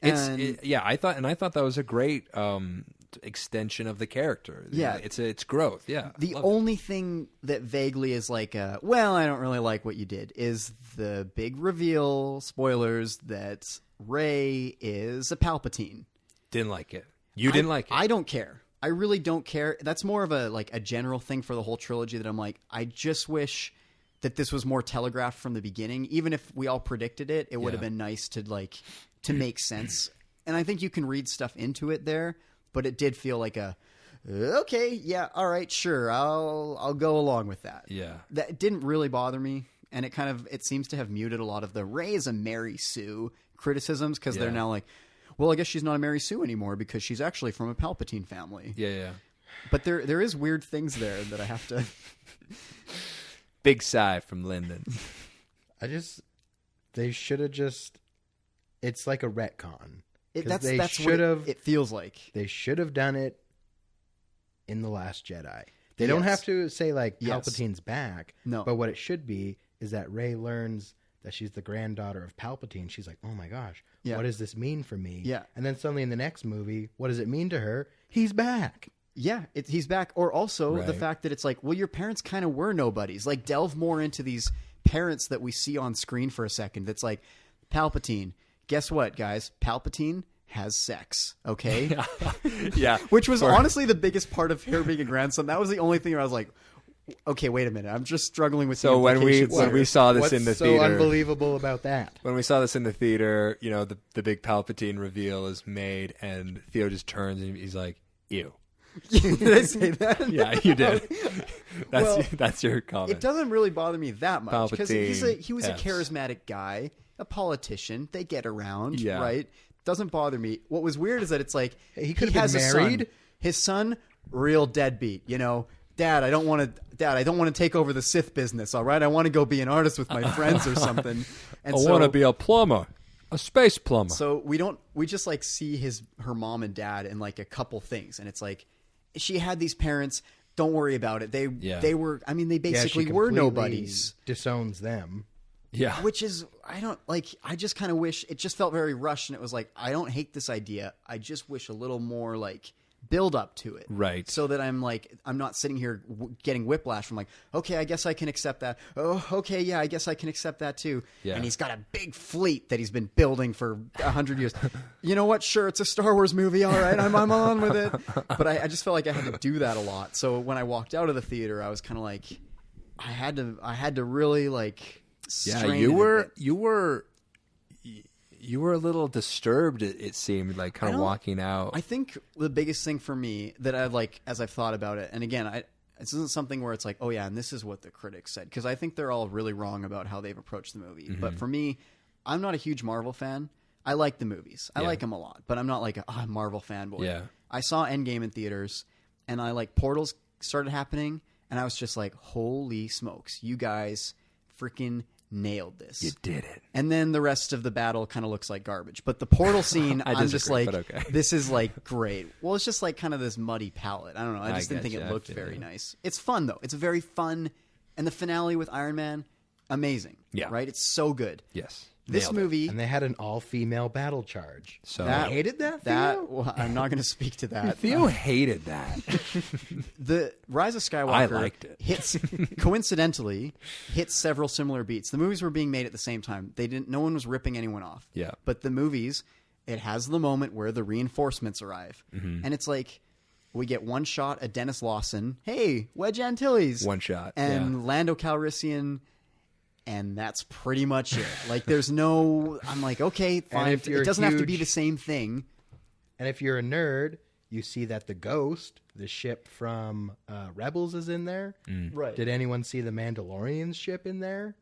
I thought that was a great extension of the character. Yeah. It's growth. Yeah. The only thing that vaguely is like, well, I don't really like what you did is the big reveal, spoilers, that Rey is a Palpatine. Didn't like it. You didn't like it. I don't care. I really don't care. That's more of a general thing for the whole trilogy that I'm like, I just wish that this was more telegraphed from the beginning. Even if we all predicted it, it would have been nice to make sense. And I think you can read stuff into it there, but it did feel like okay, yeah, all right, sure, I'll go along with that. Yeah. That didn't really bother me, and it seems to have muted a lot of the Rey is a Mary Sue criticisms because they're now like, well, I guess she's not a Mary Sue anymore because she's actually from a Palpatine family. Yeah. But there is weird things there that I have to... Big sigh from Lyndon. They should have just... It's like a retcon. That's what it feels like. They should have done it in The Last Jedi. They don't have to say, like, Palpatine's back. No. But what it should be is that Rey learns that she's the granddaughter of Palpatine. She's like, oh my gosh, what does this mean for me? Yeah. And then suddenly in the next movie, what does it mean to her? He's back. Yeah, he's back. Or also the fact that it's like, well, your parents kind of were nobodies. Like, delve more into these parents that we see on screen for a second. That's like, Palpatine. Guess what, guys? Palpatine has sex, okay? Yeah. Which was honestly the biggest part of her being a grandson. That was the only thing where I was like, okay, wait a minute. I'm just struggling with so when we saw this in the theater. What's so unbelievable about that? When we saw this in the theater, the big Palpatine reveal is made, and Theo just turns and he's like, ew. Did I say that? Yeah, you did. That's your comment. It doesn't really bother me that much because Palpatine, he was a charismatic guy, a politician. They get around, right? Doesn't bother me. What was weird is that it's like he could have been married. His son, real deadbeat. Dad, I don't want to take over the Sith business. All right, I want to go be an artist with my friends or something. And I want to be a plumber, a space plumber. So we just like see her mom and dad in like a couple things, and it's like she had these parents. Don't worry about it. They were. I mean, they basically were nobodies. Disowns them. Yeah, which is I don't like. I just kind of wish it just felt very rushed, and it was like I don't hate this idea. I just wish a little more like build up to it, right? So that I'm not sitting here getting whiplash from like, okay, I guess I can accept that. Oh, okay, yeah, I guess I can accept that too. Yeah. And he's got a big fleet that he's been building for 100 years. You know what? Sure, it's a Star Wars movie. All right, I'm on with it. But I just felt like I had to do that a lot. So when I walked out of the theater, I was kind of like, I had to really like. Yeah, you were a little disturbed. It seemed like kind of walking out. I think the biggest thing for me that I've like as I've thought about it, and again, this isn't something where it's like, oh yeah, and this is what the critics said, because I think they're all really wrong about how they've approached the movie. Mm-hmm. But for me, I'm not a huge Marvel fan. I like the movies. I like them a lot, but I'm not like a Marvel fanboy. Yeah. I saw Endgame in theaters, and portals started happening, and I was just like, holy smokes, you guys freaking nailed this. You did it. And then the rest of the battle kind of looks like garbage. But the portal scene, I'm just like, okay. This is like great. Well, it's just like kind of this muddy palette. I don't know. I just didn't think it looked very nice. It's fun though. It's very fun. And the finale with Iron Man, amazing. Yeah. Right? It's so good. Yes. This movie. And they had an all-female battle charge. So I hated that, Theo? Well, I'm not going to speak to that. Theo hated that. The Rise of Skywalker I liked it. coincidentally hits several similar beats. The movies were being made at the same time. No one was ripping anyone off. Yeah. But the movies, it has the moment where the reinforcements arrive. Mm-hmm. And it's like we get one shot at Dennis Lawson. Hey, Wedge Antilles. One shot. And Lando Calrissian. And that's pretty much it. Like, there's no... I'm like, okay, fine. It doesn't have to be the same thing. And if you're a nerd, you see that the Ghost, the ship from Rebels, is in there. Right. Did anyone see the Mandalorian's ship in there?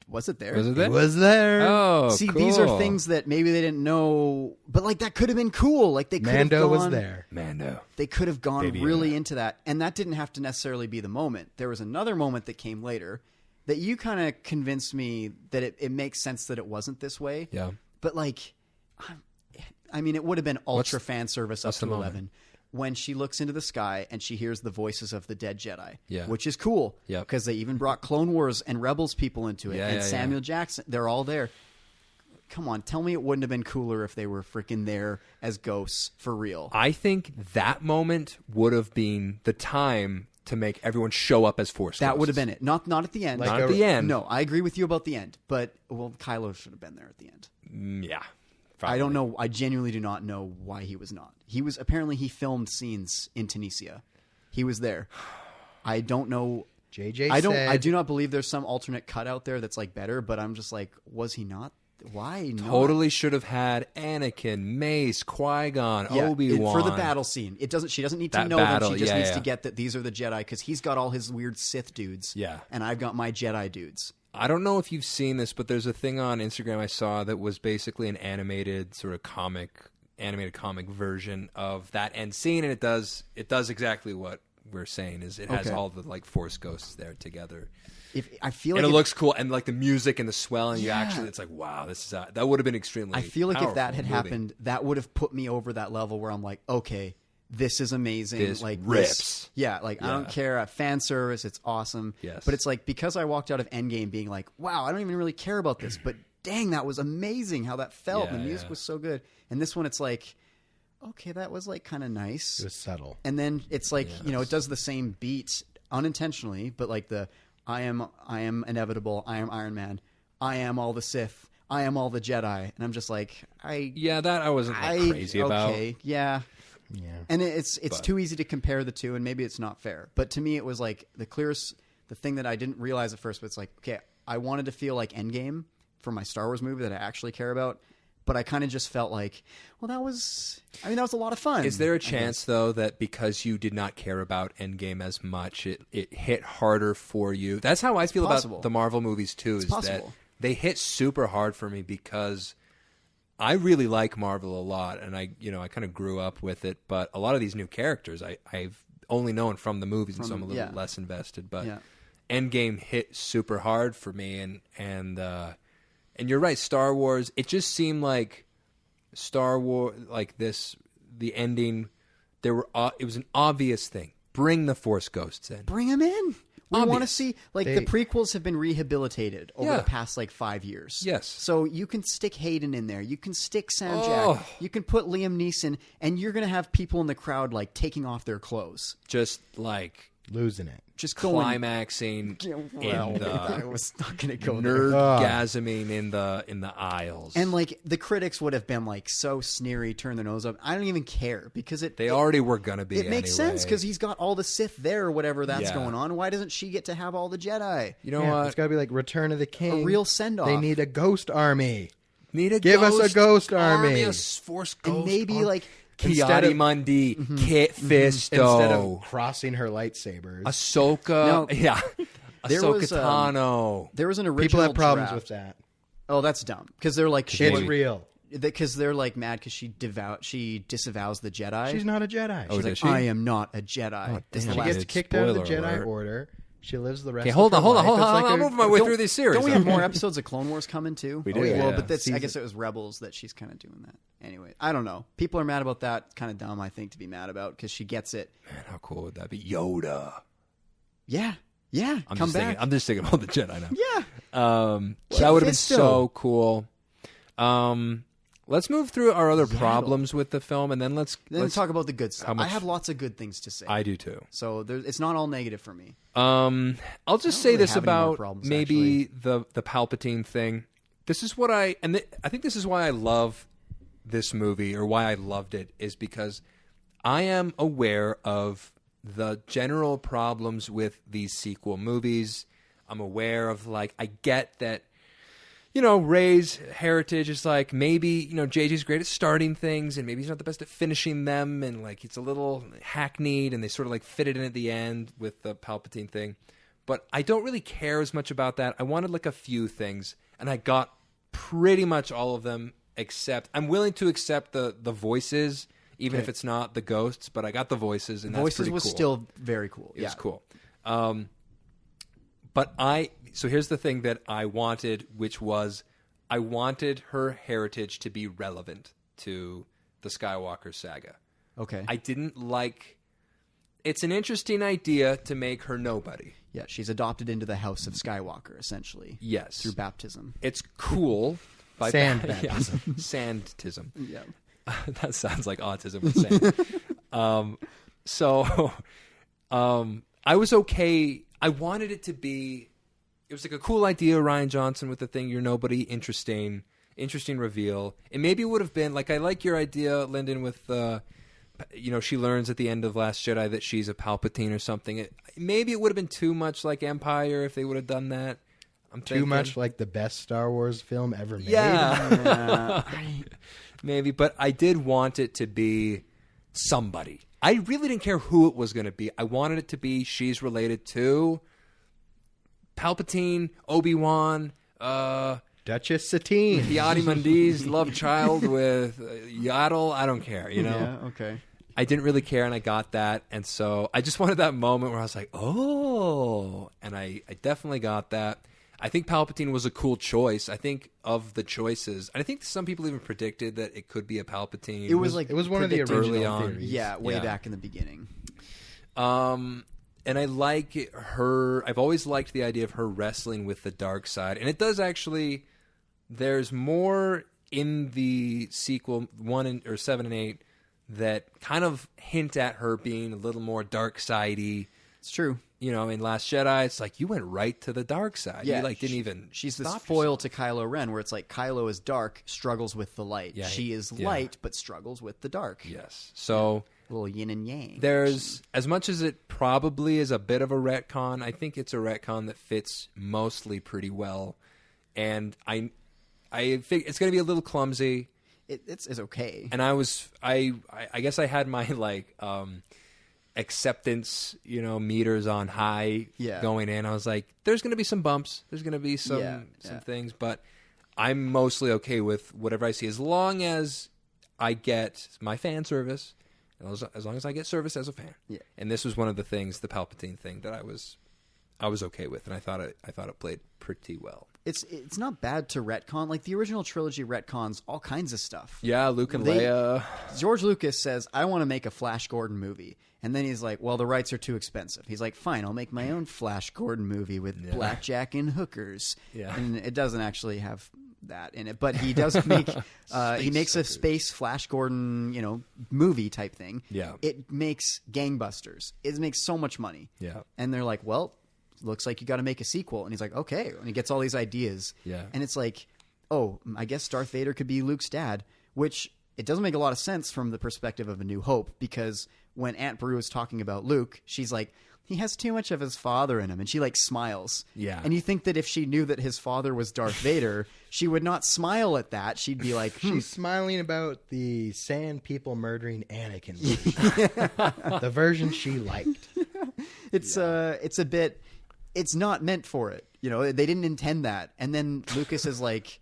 Was it there? Was it there? It was there. Oh, see, cool. these are things that maybe they didn't know, but like that could have been cool. Like they could have Mando gone, was there. Mando. They could have gone Baby really Yoda. into that, and that didn't have to necessarily be the moment. There was another moment that came later that you kind of convinced me that it makes sense that it wasn't this way. Yeah. But like, I mean, it would have been ultra fan service up what's the to moment? 11 when she looks into the sky and she hears the voices of the dead Jedi. Yeah. Which is cool. Yep. Because they even brought Clone Wars and Rebels people into it, Yeah, and yeah, Samuel Jackson. They're all there. Come on, tell me it wouldn't have been cooler if they were freaking there as ghosts for real. I think that moment would have been the time to make everyone show up as Force That ghosts. would have been it. Not at the end. Not at the end. No, I agree with you about the end. But, well, Kylo should have been there at the end. Yeah. I don't know. I genuinely do not know why he was not. Apparently he filmed scenes in Tunisia. He was there. I don't know. I do not believe there's some alternate cut out there that's like better, but I'm just like, was he not? Why not? Totally should have had Anakin, Mace, Qui-Gon, Obi-Wan. For the battle scene. She doesn't need to know them. She just needs to get that these are the Jedi because he's got all his weird Sith dudes. Yeah. And I've got my Jedi dudes. I don't know if you've seen this, but there's a thing on Instagram I saw that was basically an animated comic version of that end scene, and it does exactly what we're saying. Is it has all the like Force ghosts there together. I feel like it looks cool, and like the music and the swelling, it's like, wow, this is that would have been extremely. I feel like if that had movie. happened, that would have put me over that level where I'm like, okay, this is amazing. This like rips. I don't care. Fan service, it's awesome. Yes. But it's like because I walked out of Endgame being like, wow, I don't even really care about this, but dang, that was amazing how that felt. Yeah, the music was so good. And this one, it's like, okay, that was like kind of nice. It was subtle. And then it's like it does the same beat unintentionally, but like I am inevitable. I am Iron Man. I am all the Sith. I am all the Jedi. And I'm just like, that I wasn't crazy about. Okay, yeah. And it's too easy to compare the two, and maybe it's not fair. But to me, it was like the thing that I didn't realize at first, but it's like, okay, I wanted to feel like Endgame for my Star Wars movie that I actually care about. But I kind of just felt like, well, that was a lot of fun. Is there a chance, though, that because you did not care about Endgame as much, it hit harder for you? That's how I feel about the Marvel movies, too, that they hit super hard for me because I really like Marvel a lot, and I kind of grew up with it, but a lot of these new characters I've only known from the movies, and so I'm a little less invested. But Endgame hit super hard for me, and you're right, Star Wars, it just seemed like Star Wars, like this, the ending, it was an obvious thing. Bring the Force ghosts in. Bring them in. We want to see, the prequels have been rehabilitated over the past 5 years. Yes. So you can stick Hayden in there. You can stick Sam Jack. You can put Liam Neeson, and you're going to have people in the crowd taking off their clothes. Just losing it. Just climaxing in the I was not going to go nerdgasming in the aisles. And the critics would have been so sneery, turn their nose up. I don't even care because they already were going to be. It makes sense because he's got all the Sith there or whatever that's going on. Why doesn't she get to have all the Jedi? You know what? It's got to be like Return of the King. A real send off. They need a ghost army. Give us a ghost army. A Force ghost and maybe army. Ki-Adi-Mundi, Kit Fisto. Instead of crossing her lightsabers. Ahsoka. Ahsoka Tano. There was an original People have problems draft. with that. Oh, that's dumb. Because they're It's real. Because they're mad because she disavows the Jedi. She's not a Jedi. She's I am not a Jedi. Oh, she gets kicked out of the Jedi Order. She lives the rest. Okay, hold on. I'm moving my way through these series. Don't we have more episodes of Clone Wars coming too? We do. Well, yeah. but I guess it was Rebels that she's kind of doing that. Anyway, I don't know. People are mad about that. Kind of dumb, I think, to be mad about because she gets it. Man, how cool would that be? Yoda. Yeah. Come back. I'm just thinking about the Jedi now. Yeah. That would have been so cool. Let's move through our other problems with the film, and then let's talk about the good stuff. I have lots of good things to say. I do too. So it's not all negative for me. I'll just say really this about maybe the Palpatine thing. This is what I think this is why I love this movie, or why I loved it, is because I am aware of the general problems with these sequel movies. I'm aware of, like, I get that, you know, Rey's heritage is like, maybe, you know, JJ's great at starting things and maybe he's not the best at finishing them, and like it's a little hackneyed and they sort of like fit it in at the end with the Palpatine thing. But I don't really care as much about that. I wanted like a few things and I got pretty much all of them, except I'm willing to accept the voices, even if it's not the ghosts, but I got the voices, and that's voices pretty was cool. Still very cool. It was cool. So here's the thing that I wanted, which was I wanted her heritage to be relevant to the Skywalker saga. Okay. I didn't like... It's an interesting idea to make her nobody. Yeah, she's adopted into the House of Skywalker, essentially. Yes. Through baptism. It's cool. Sand baptism. Yeah. Sandtism. Yeah. That sounds like autism with sand. I was okay. I wanted it to be... It was like a cool idea, Rian Johnson, with the thing, you're nobody, interesting reveal. And maybe it would have been, like, I like your idea, Lyndon, with, you know, she learns at the end of Last Jedi that she's a Palpatine or something. Maybe it would have been too much like Empire if they would have done that. Too much like the best Star Wars film ever made. Yeah. Maybe, but I did want it to be somebody. I really didn't care who it was going to be. I wanted it to be she's related to Palpatine, Obi-Wan, Duchess Satine, Yadi-Mundi's love child with Yaddle. I don't care, you know? Yeah, okay. I didn't really care, and I got that. And so I just wanted that moment where I was like, oh. And I definitely got that. I think Palpatine was a cool choice. I think of the choices, I think some people even predicted that it could be a Palpatine. It was one of the original theories. Yeah, way back in the beginning. And I like her. I've always liked the idea of her wrestling with the dark side. And it does actually, there's more in the sequel 7 and 8 that kind of hint at her being a little more dark sidey. It's true. You know, in Last Jedi, it's like you went right to the dark side. Yeah, you like didn't even. She's this foil to Kylo Ren, where it's like Kylo is dark, struggles with the light. Yeah, she is light, but struggles with the dark. Yes. So a little yin and yang. There's, as much as it probably is a bit of a retcon, I think it's a retcon that fits mostly pretty well. And I think it's going to be a little clumsy. It's okay. And I guess I had my like acceptance, you know, meters on high going in. I was like, there's going to be some bumps. There's going to be some things, but I'm mostly okay with whatever I see as long as I get my fan service. As long as I get service as a fan. Yeah. And this was one of the things, the Palpatine thing, that I was okay with, and I thought it played pretty well. It's not bad to retcon. Like the original trilogy retcons all kinds of stuff. Yeah, Luke and Leia. George Lucas says, I want to make a Flash Gordon movie. And then he's like, well, the rights are too expensive. He's like, fine, I'll make my own Flash Gordon movie with blackjack and hookers. Yeah. And it doesn't actually have that in it, but he does make he makes a space Flash Gordon, you know, movie type thing. Yeah. It makes gangbusters. It makes so much money. Yeah. And they're like, well, looks like you got to make a sequel. And he's like, okay. And he gets all these ideas. Yeah. And it's like, oh, I guess Darth Vader could be Luke's dad, which it doesn't make a lot of sense from the perspective of A New Hope, because when Aunt Beru is talking about Luke, she's like, he has too much of his father in him. And she like smiles. Yeah. And you think that if she knew that his father was Darth Vader, she would not smile at that. She'd be like, She's smiling about the sand people murdering Anakin version. The version she liked. It's a bit, it's not meant for it. You know, they didn't intend that. And then Lucas is like,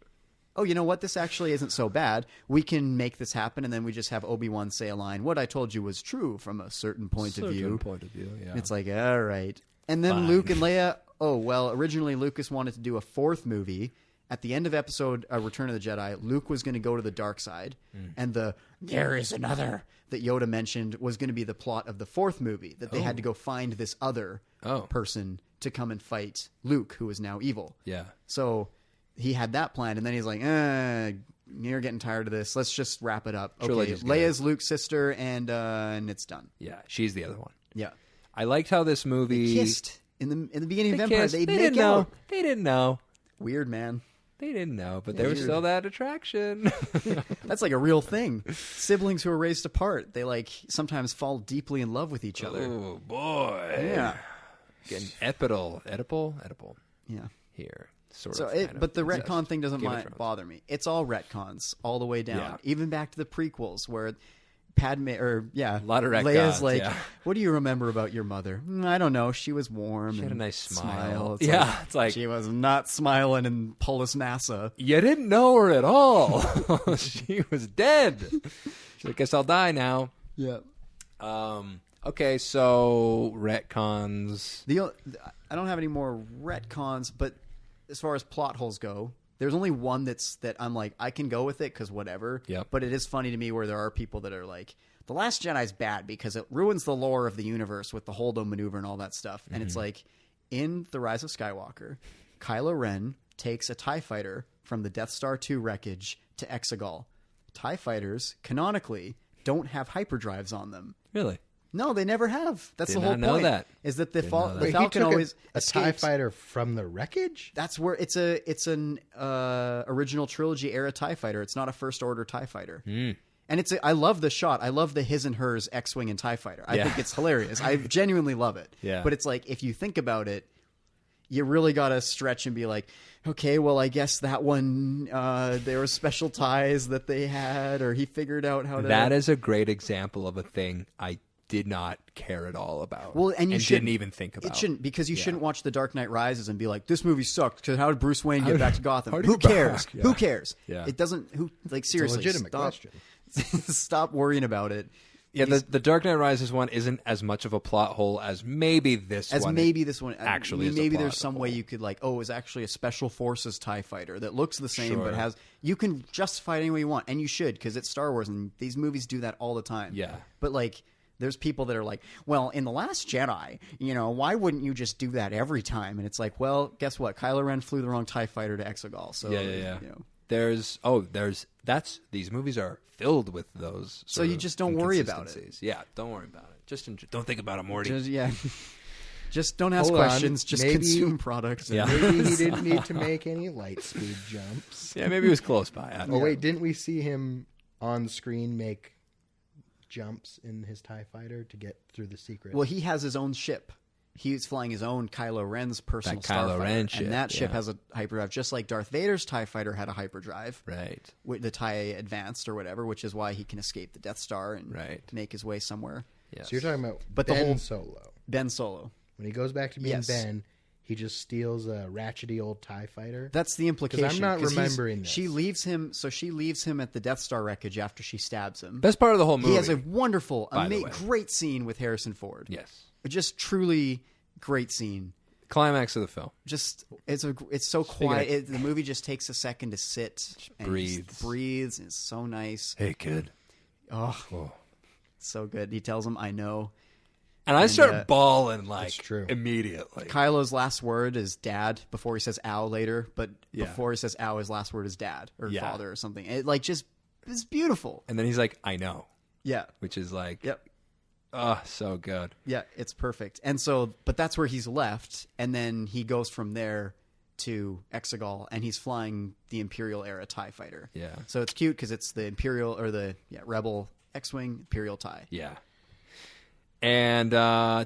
oh, you know what? This actually isn't so bad. We can make this happen. And then we just have Obi-Wan say a line, what I told you was true from a certain point of view. Point of view, yeah. It's like, all right. And then Fine. Luke and Leia. Oh well, originally Lucas wanted to do a 4th movie. At the end of episode Return of the Jedi, Luke was going to go to the dark side, and there is another that Yoda mentioned was going to be the plot of the 4th movie, that they had to go find this other person to come and fight Luke, who is now evil. Yeah. So he had that plan, and then he's like, you're getting tired of this. Let's just wrap it up. Okay, Trilogy's good. Leia's Luke's sister, and it's done. Yeah, she's the other one. Yeah. I liked how this movie... Kissed in the beginning of They Empire. kissed. They didn't make know. out. They didn't know. Weird, man. They didn't know, but Yeah, there was weird. still that attraction. That's like a real thing. Siblings who are raised apart, they like sometimes fall deeply in love with each other. Oh, boy. Yeah. Getting Edible Yeah. here. Sort So, of. kind of. but the Yes. retcon thing doesn't Game of Thrones. bother me. It's all retcons all the way down, Yeah. even back to the prequels where Padme a lot of retcons, Leia's like, yeah. what do you remember about your mother? I don't know. She was warm. She had a and nice smile. It's Yeah, it's like- she was not smiling in Polis Massa. You didn't know her at all. She was dead. She's like, guess I'll die now. Yeah. Okay, so retcons. I don't have any more retcons, but as far as plot holes go, there's only one that I'm like, I can go with it because whatever. Yep. But it is funny to me where there are people that are like, The Last Jedi's bad because it ruins the lore of the universe with the Holdo maneuver and all that stuff. And it's like, in The Rise of Skywalker, Kylo Ren takes a TIE fighter from the Death Star 2 wreckage to Exegol. TIE fighters, canonically, don't have hyperdrives on them. Really? No, they never have. That's Did the whole not know point. that. Is that the Didn't know that. the Wait, he Falcon took always a TIE escapes. fighter from the wreckage? That's where it's an original trilogy era TIE fighter. It's not a First Order TIE fighter. And I love the shot. I love the his and hers X-wing and TIE fighter. I Yeah. think it's hilarious. I genuinely love it. Yeah. But it's like, if you think about it, you really got to stretch and be like, okay, well, I guess that one, there were special ties that they had, or he figured out how to... That is a great example of a thing I did not care at all about. Well, and you didn't even think about. It shouldn't, because you shouldn't watch The Dark Knight Rises and be like, this movie sucked because how did Bruce Wayne get back to Gotham? how did Who he get cares? back? Yeah. Who cares? Yeah. It doesn't. Who like It's a seriously? legitimate stop, question. Stop worrying about it. Yeah, the Dark Knight Rises one isn't as much of a plot hole as maybe this As one. maybe this one actually is a maybe plot there's some way hole. you could like, oh, it was actually a Special Forces TIE fighter that looks the same but Sure. has. You can justify it any way you want, and you should, because it's Star Wars and these movies do that all the time. Yeah. But like, there's people that are like, well, in The Last Jedi, why wouldn't you just do that every time? And it's like, well, guess what? Kylo Ren flew the wrong TIE fighter to Exegol. So Yeah. You know. These movies are filled with those. So sort you of just don't worry about it. inconsistencies. Yeah, don't worry about it. Just don't think about it, Morty. Just don't ask Hold on. questions. Just Maybe- consume products. Yeah. Maybe he didn't need to make any light speed jumps. Yeah, maybe it was close by. I don't Oh, know. wait, didn't we see him on screen make jumps in his TIE fighter to get through the secret? Well, he has his own ship. He's flying his own Kylo Ren's personal That Kylo starfighter, Ren ship, and that ship yeah. has a hyperdrive, just like Darth Vader's TIE fighter had a hyperdrive. Right. With the TIE Advanced or whatever, which is why he can escape the Death Star and Right. make his way somewhere. Yes. So you're talking about But the Ben whole- Solo. Ben Solo. When he goes back to being Yes. Ben, he just steals a ratchety old TIE fighter. That's the implication. 'Cause I'm not 'cause remembering this. She leaves him. So she leaves him at the Death Star wreckage after she stabs him. Best part of the whole movie. He has a wonderful, by the way. great scene with Harrison Ford. Yes. Just truly great scene. Climax of the film. Just it's so Speaking quiet. The movie just takes a second to sit and breathes. just breathes. And it's so nice. Hey, kid. Oh, so good. He tells him, "I know." And I start uh, bawling like That's true. immediately. Kylo's last word is "dad" before he says "ow" later, but Yeah. before he says "ow," his last word is "dad" or Yeah. "father" or something. It it's beautiful. And then he's like, I know. Yeah. Which is like, Yep. oh, so good. Yeah, it's perfect. And so, but that's where he's left, and then he goes from there to Exegol, and he's flying the Imperial era TIE fighter. Yeah. So it's cute because it's the Imperial or the Rebel X-wing Imperial TIE. Yeah. And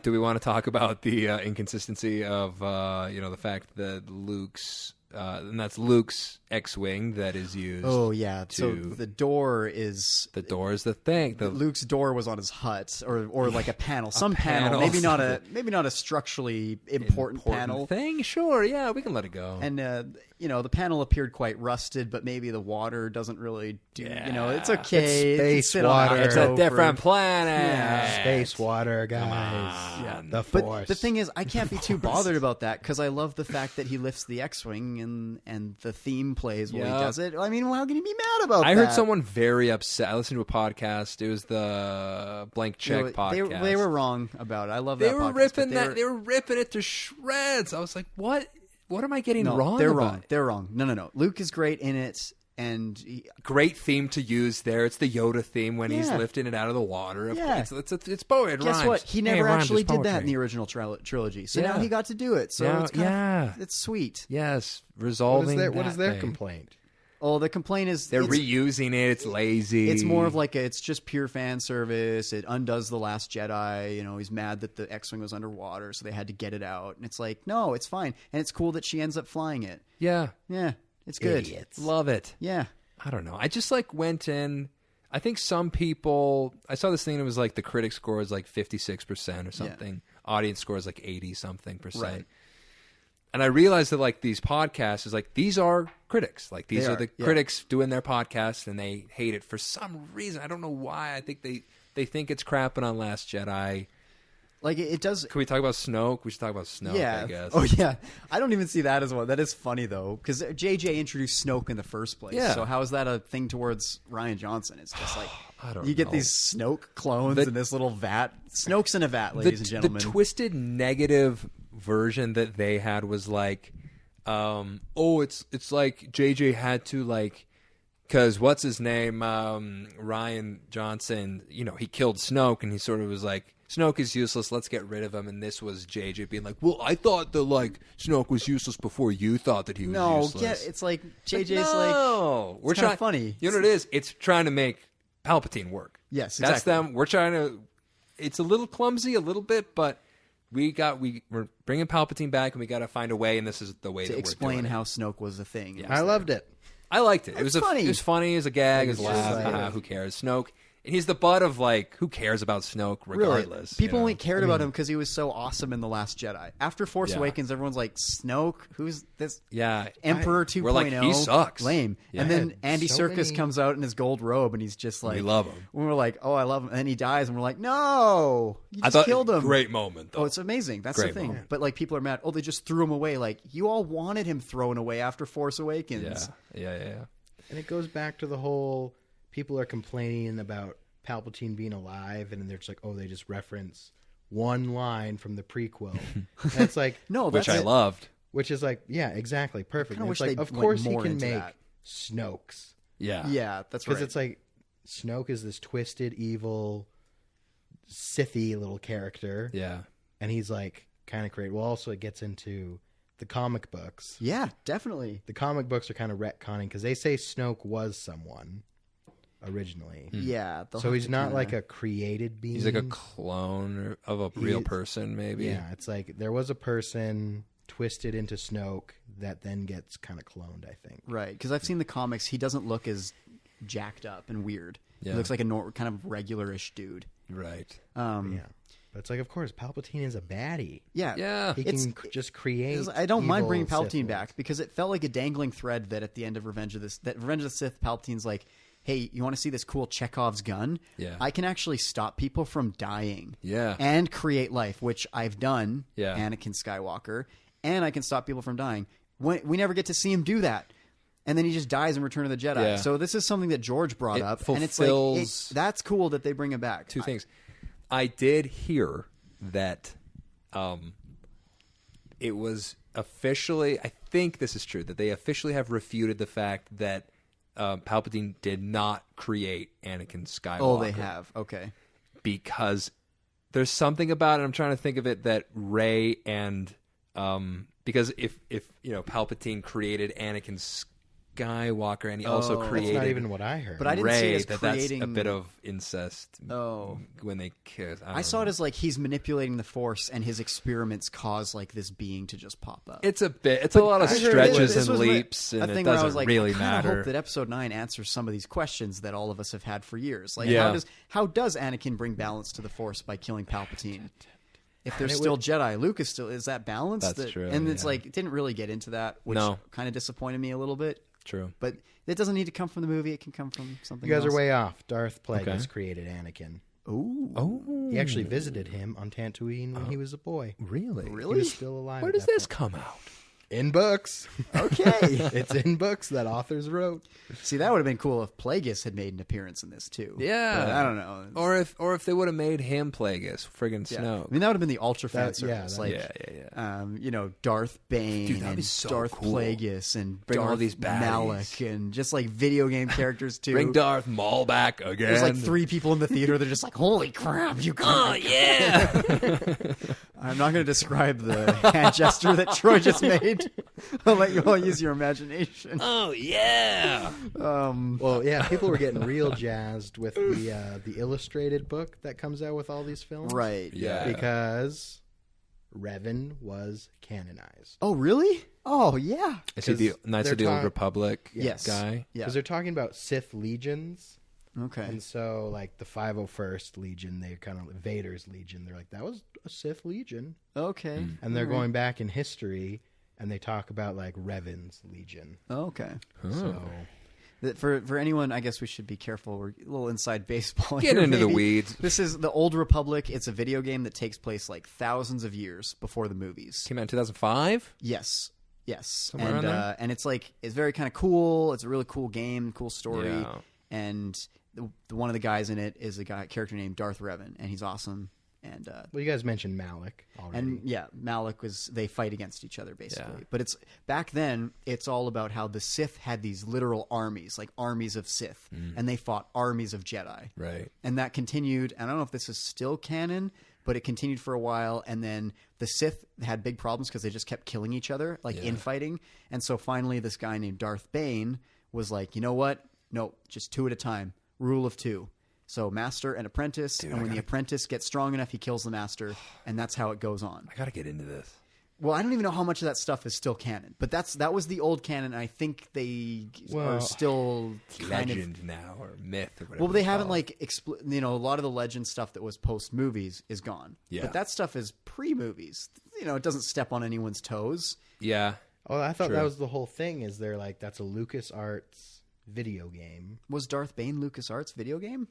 do we want to talk about the inconsistency of the fact that Luke's and that's Luke's X-wing that is used. Oh yeah. So the door is the thing. Luke's door was on his hut, or like a panel, some panel, panel. maybe not a structurally important panel thing. Sure, yeah, we can let it go. And the panel appeared quite rusted, but maybe the water doesn't really do. Yeah. It's okay. It's space water. It's a different planet. Yeah. Space water, guys. Yeah. The Force. But the thing is, I can't be too bothered about that because I love the fact that he lifts the X-wing and the theme plays while he does it. I mean, how can you be mad about that? I heard someone very upset. I listened to a podcast. It was the Blank Check podcast. They were wrong about it. I love that podcast. They were ripping it to shreds. I was like, what? What am I getting wrong? They're wrong. They're wrong. No. Luke is great in it. And great theme to use there. It's the Yoda theme when he's lifting it out of the water. Yeah. It's poetry. It Guess rhymes. what? He never actually did that in the original trilogy. So now he got to do it. So it's it's sweet. Yes, resolving. What is their complaint? Oh, the complaint is they're reusing it. It's lazy. It's more of like it's just pure fan service. It undoes The Last Jedi. He's mad that the X-wing was underwater, so they had to get it out. And it's like, no, it's fine. And it's cool that she ends up flying it. Yeah. It's good. Idiots. Love it. Yeah. I don't know. I just went in. I think some people. I saw this thing. It was like the critic score is like 56% or something. Yeah. Audience score is like 80-something%. Right. And I realized that these podcasts is these are critics. These are the critics doing their podcast, and they hate it for some reason. I don't know why. I think they think it's crapping on Last Jedi. It does. Can we talk about Snoke? We should talk about Snoke, I guess. Oh, yeah. I don't even see that as one. That is funny, though, because JJ introduced Snoke in the first place. Yeah. So how is that a thing towards Rian Johnson? It's just I don't you get know. these Snoke clones in this little vat. Snoke's in a vat, ladies and gentlemen. The twisted negative version that they had was it's like JJ had to because what's his name, Rian Johnson, he killed Snoke, and he sort of was like, Snoke is useless, let's get rid of him. And this was JJ being like, well, I thought that Snoke was useless before you thought that he was useless. It's like JJ's we're trying funny. You know what it is? It's trying to make Palpatine work. Yes, exactly. That's them. We're trying to. It's a little clumsy, a little bit, but we're bringing Palpatine back, and we got to find a way. And this is the way to that explain we're doing how Snoke was a thing. Yeah. I loved it. I liked it. It was funny. It was funny. It was a gag. It was just laugh. Who cares? Snoke. And he's the butt of who cares about Snoke regardless? Really? People only cared about him because he was so awesome in The Last Jedi. After Force Awakens, everyone's like, Snoke? Who's this? Yeah. Emperor 2.0? We're like, he sucks. Lame. Yeah. And then Andy Serkis comes out in his gold robe, and he's just like... We love him. And we're like, oh, I love him. And then he dies, and we're like, no! You just killed him. Great moment, though. Oh, it's amazing. That's great the thing. Moment. But people are mad. Oh, they just threw him away. You all wanted him thrown away after Force Awakens. Yeah. And it goes back to the whole people are complaining about Palpatine being alive, and they're just like, oh, they just reference one line from the prequel. And it's like, no, which I loved. Which is yeah, exactly, perfect. I it's wish of course he can make that. Snokes. Yeah, that's right. Because it's Snoke is this twisted, evil, Sithy little character. Yeah, and he's kind of great. Well, also it gets into the comic books. Yeah, definitely. The comic books are kind of retconning because they say Snoke was someone originally. Yeah. So he's not a created being. He's a clone of a real person, maybe. Yeah, it's there was a person twisted into Snoke that then gets kind of cloned, I think. Right, because I've seen the comics. He doesn't look as jacked up and weird. Yeah. He looks like a kind of regular-ish dude. Right. Yeah. But it's of course, Palpatine is a baddie. Yeah. He can just create. I don't mind bringing Palpatine Sith back because it felt like a dangling thread that at the end of Revenge of the Sith, Palpatine's like, hey, you want to see this cool Chekhov's gun? Yeah. I can actually stop people from dying. Yeah. And create life, which I've done, yeah. Anakin Skywalker, and I can stop people from dying. We never get to see him do that. And then he just dies in Return of the Jedi. Yeah. So this is something that George brought up. And it's that's cool that they bring it back. Two things. I did hear that it was officially, I think this is true, that they officially have refuted the fact that Palpatine did not create Anakin Skywalker. Oh, they have. Okay. Because there's something about it, I'm trying to think of it, that Rey and... because if Palpatine created Anakin Skywalker, and he also Oh. created. That's not even what I heard. But I didn't see it Rey, as that's a creating- bit of incest. Oh. When they kiss. I saw it as like he's manipulating the Force, and his experiments cause like this being to just pop up. It's a bit. It's a lot of I heard stretches this and was leaps, a and it thing where I doesn't was like, really I kinda matter. hope that Episode 9 answers some of these questions that all of us have had for years. Like, Yeah. how does Anakin bring balance to the Force by killing Palpatine? If there's And it still would- Jedi, Luke is still is that balanced? That's true, And it's yeah. like it didn't really get into that, which No. kind of disappointed me a little bit. True. But it doesn't need to come from the movie; it can come from something. You guys else. are way off. Darth Plagueis Okay. created Anakin. Ooh, Oh, He actually visited him on Tatooine when he was a boy. really? He really? was still alive. Where at does that this point. come out? In books. Okay. It's in books that authors wrote. See, that would have been cool if Plagueis had made an appearance in this too. Yeah. But I don't know. Or if they would have made him Plagueis, friggin' Yeah. Snoke. I mean, that would have been the ultra fan That- yeah, service. that- Like, yeah. Darth Bane Dude, that'd and be so Darth cool. Plagueis and Bring all Darth these baddies. Malak and just like video game characters too. Bring Darth Maul back again. There's like 3 people in the theater. They're just like, "Holy crap, you Oh can't!" yeah. I'm not going to describe the hand gesture that Troy just made. I'll let you all use your imagination. Oh yeah. Well, yeah, people were getting real jazzed with the illustrated book that comes out with all these films. Right. Yeah. Because Revan was canonized. Oh, really? Oh, yeah. Is he the Knights they're of the Old talk- Republic Yes. guy? Yeah. Because they're talking about Sith legions. Okay. And so, like, the 501st Legion, they kind of, Vader's Legion, they're like, that was a Sith Legion. Okay. And they're going back in history, and they talk about, like, Revan's Legion. Okay. So, For anyone, I guess we should be careful. We're a little inside baseball. Get here, into the maybe. weeds. This is the Old Republic. It's a video game that takes place like thousands of years before the movies. Came out in 2005. Yes. Somewhere around and there? and it's like it's very kind of cool. It's a really cool game, cool story. Yeah. And one of the guys in it is a character named Darth Revan, and he's awesome. And well, you guys mentioned Malik already. and yeah, Malik they fight against each other basically. Yeah. But it's back then. It's all about how the Sith had these literal armies, like armies of Sith, and they fought armies of Jedi. Right. And that continued. And I don't know if this is still canon, but it continued for a while. And then the Sith had big problems because they just kept killing each other, like infighting. And so finally, this guy named Darth Bane was like, you know what? No, just 2 at a time. Rule of 2. So master and apprentice. And when the apprentice gets strong enough, he kills the master. And that's how it goes on. I gotta get into this. Well, I don't even know how much of that stuff is still canon. But that was the old canon. And I think they are still kind of... Legend now or myth or whatever. Well, they it's haven't called. a lot of the legend stuff that was post movies is gone. Yeah. But that stuff is pre movies. It doesn't step on anyone's toes. Yeah. oh, I thought True. that was the whole thing, is they're like, that's a LucasArts video game. Was Darth Bane LucasArts video game?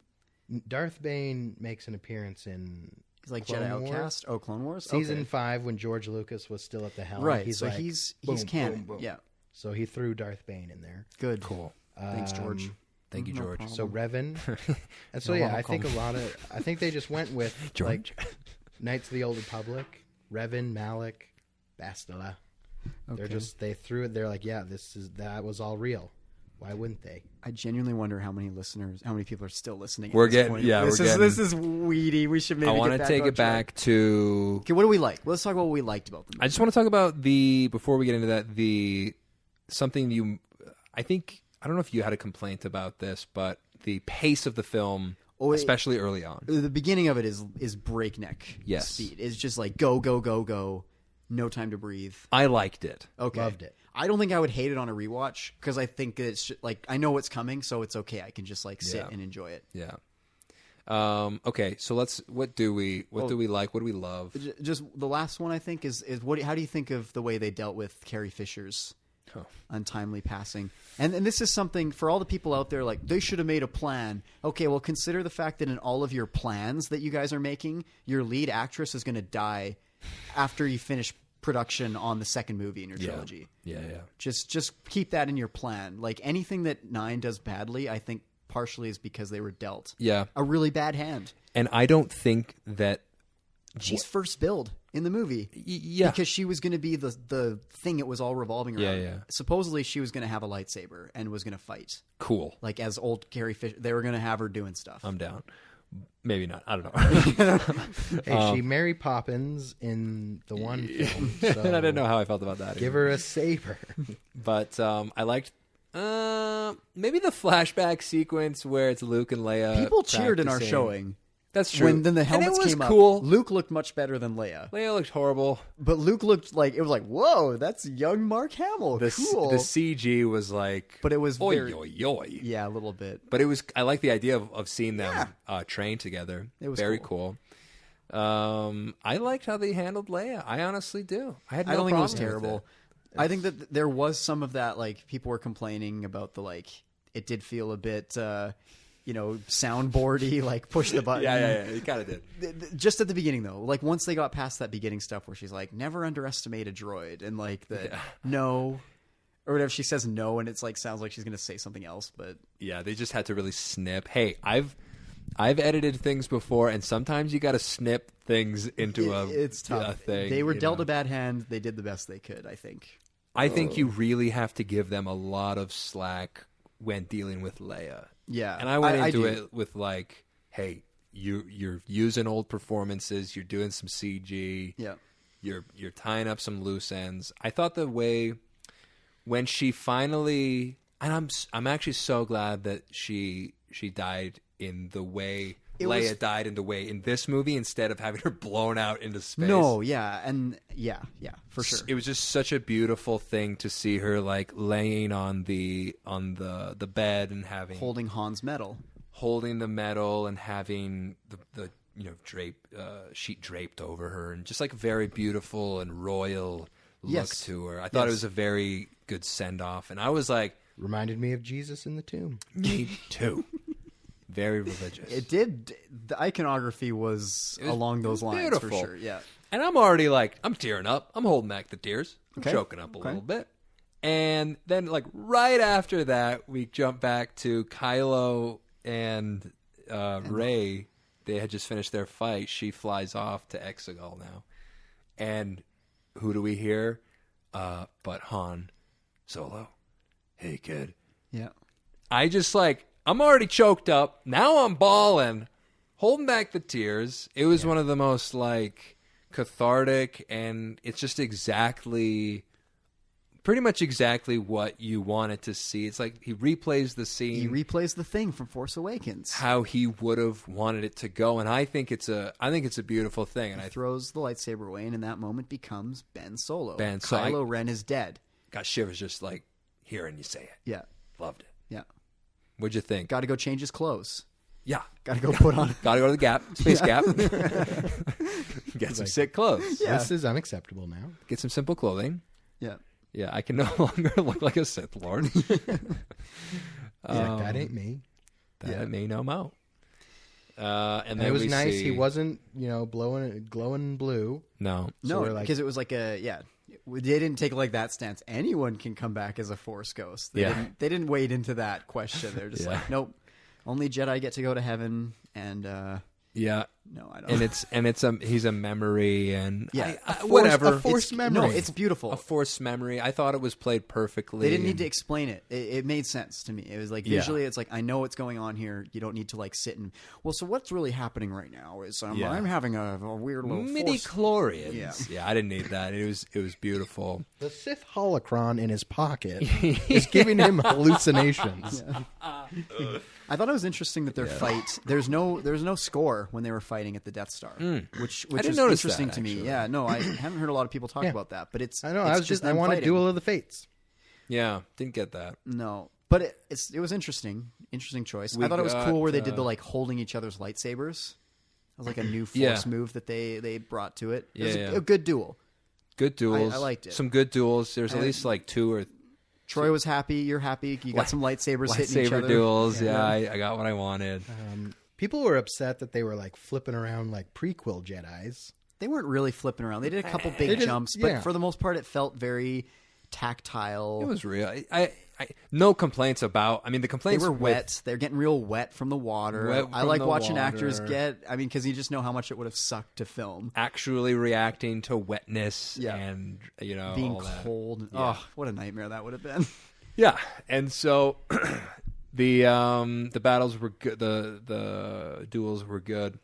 Darth Bane makes an appearance in He's like Clone Jedi Wars? Outcast. Oh, Clone Wars. Season Okay. 5 when George Lucas was still at the helm. Right. He's So like, he's boom, canon. boom, boom. Yeah. So he threw Darth Bane in there. Good. Cool. Thanks, George. Thank you, No George. problem. So Revan, and so You're yeah, I think welcome. I think they just went with George. like Knights of the Old Republic, Revan, Malik, Bastila. Okay. They threw it. They're like, yeah, that was all real. Why wouldn't they? I genuinely wonder how many people are still listening. We're at this getting- point. yeah, This we're is getting- this is weedy. We should maybe. I want get to back take on it track. back to. Okay, what do we like? Let's talk about what we liked about them. I just want to talk about before we get into that, something I think, I don't know if you had a complaint about this, but the pace of the film, especially early on. The beginning of it is breakneck Yes. speed. It's just like go, go, go, go. No time to breathe. I liked it. Okay. Loved it. I don't think I would hate it on a rewatch because I think it's like I know what's coming, so it's okay. I can just like sit Yeah. and enjoy it. Yeah. Okay, so what do we like? What do we love? Just the last one I think is what? How do you think of the way they dealt with Carrie Fisher's untimely passing? And this is something for all the people out there like they should have made a plan. Okay, well consider the fact that in all of your plans that you guys are making, your lead actress is going to die after you finish production on the second movie in your trilogy. Yeah. Just keep that in your plan. Like anything that 9 does badly, I think partially is because they were dealt a really bad hand. And I don't think that She's first billed in the movie. Yeah. Because she was going to be the thing it was all revolving around. Yeah. Supposedly she was going to have a lightsaber and was going to fight. Cool. Like as old Carrie Fisher, they were going to have her doing stuff. I'm down. Maybe not. I don't know. Hey, she Mary Poppins in the one film. So And I didn't know how I felt about that. Give her a saber. But I liked Maybe the flashback sequence where it's Luke and Leia. People cheered in our practicing. showing. That's true. When then the helmets and it was came cool. up, Luke looked much better than Leia. Leia looked horrible. But Luke looked like, it was like, whoa, that's young Mark Hamill. Cool. The CG was like, but it was oi, very, oi, oi. Yeah, a little bit. But it was, I like the idea of seeing them train together. It was very cool. I liked how they handled Leia. I honestly do. I don't think it was terrible. I think that there was some of that, like, people were complaining about it did feel a bit, soundboardy, like push the button. Yeah, it kind of did. Just at the beginning, though, like once they got past that beginning stuff where she's like, never underestimate a droid, and like no, or whatever, she says no, and it's like sounds like she's going to say something else, but yeah, they just had to really snip. Hey, I've edited things before, and sometimes you got to snip things into it's tough. A thing. They were dealt a bad hand. They did the best they could, I think. I think you really have to give them a lot of slack when dealing with Leia. Yeah, and I went into it with like, hey, you're using old performances, you're doing some CG, you're tying up some loose ends. I thought the way when she finally, and I'm actually so glad that she died in the way Leia died in this movie instead of having her blown out into space. No, yeah, for sure. It was just such a beautiful thing to see her like laying on the bed and holding Han's medal, holding the medal, and having the sheet draped over her, and just like a very beautiful and royal look to her. I thought it was a very good send off, and I was like, reminded me of Jesus in the tomb. Me too. Very religious. It did. The iconography was along those lines, beautiful. For sure. Yeah. And I'm already like, I'm tearing up. I'm holding back the tears. I'm choking up a little bit. And then, like, right after that, we jump back to Kylo and Rey. They had just finished their fight. She flies off to Exegol now. And who do we hear? But Han Solo. Hey, kid. Yeah. I just, like, I'm already choked up. Now I'm bawling, holding back the tears. It was one of the most, like, cathartic, and it's just pretty much exactly what you wanted to see. It's like he replays the scene. He replays the thing from Force Awakens. How he would have wanted it to go, and I think it's a beautiful thing. And he throws the lightsaber away, and in that moment becomes Ben Solo. So Kylo Ren is dead. Got shivers just like hearing you say it. Yeah. Loved it. Yeah. What'd you think? Got to go change his clothes. Yeah. Got to go put on. Got to go to the Gap, Space Gap. Get some sick clothes. Yeah. This is unacceptable now. Get some simple clothing. Yeah. Yeah, I can no longer look like a Sith Lord. That ain't me. That ain't me no mo. And then it was nice. He wasn't, glowing blue. No, because it was like they didn't take like that stance. Anyone can come back as a Force ghost. They didn't wade into that question. They're just like, nope, only Jedi get to go to heaven, and no, I don't. And he's a memory, and whatever. A Force memory. No, it's beautiful. A Force memory. I thought it was played perfectly. They didn't need to explain it. It made sense to me. It was like visually, it's like I know what's going on here. You don't need to like sit and so what's really happening right now is I'm having a weird little midi-chlorians. Yeah, I didn't need that. It was beautiful. The Sith holocron in his pocket is giving him hallucinations. I thought it was interesting that their fight. There's no score when they were fighting at the Death Star, which is interesting to me. Yeah, no, I haven't heard a lot of people talk about that, but it's. I know. I wanted Duel of the Fates. Yeah, didn't get that. No, but it was interesting. Interesting choice. I thought it was cool where they did the like holding each other's lightsabers. It was like a new Force move that they brought to it. It was a good duel. Good duels. I liked it. Some good duels. There's at least like two or. Troy was happy. You're happy. You got some lightsabers hitting each other. Lightsaber duels. Yeah, I got what I wanted. People were upset that they were like flipping around like prequel Jedis. They weren't really flipping around. They did a couple big jumps, but for the most part, it felt very tactile. It was real. I no complaints about. I mean, the complaints they were wet. They're getting real wet from the water. I like watching actors get. I mean, because you just know how much it would have sucked to film. Actually reacting to wetness and being all cold. That. Yeah. Oh, what a nightmare that would have been. Yeah, and so the battles were good. The duels were good.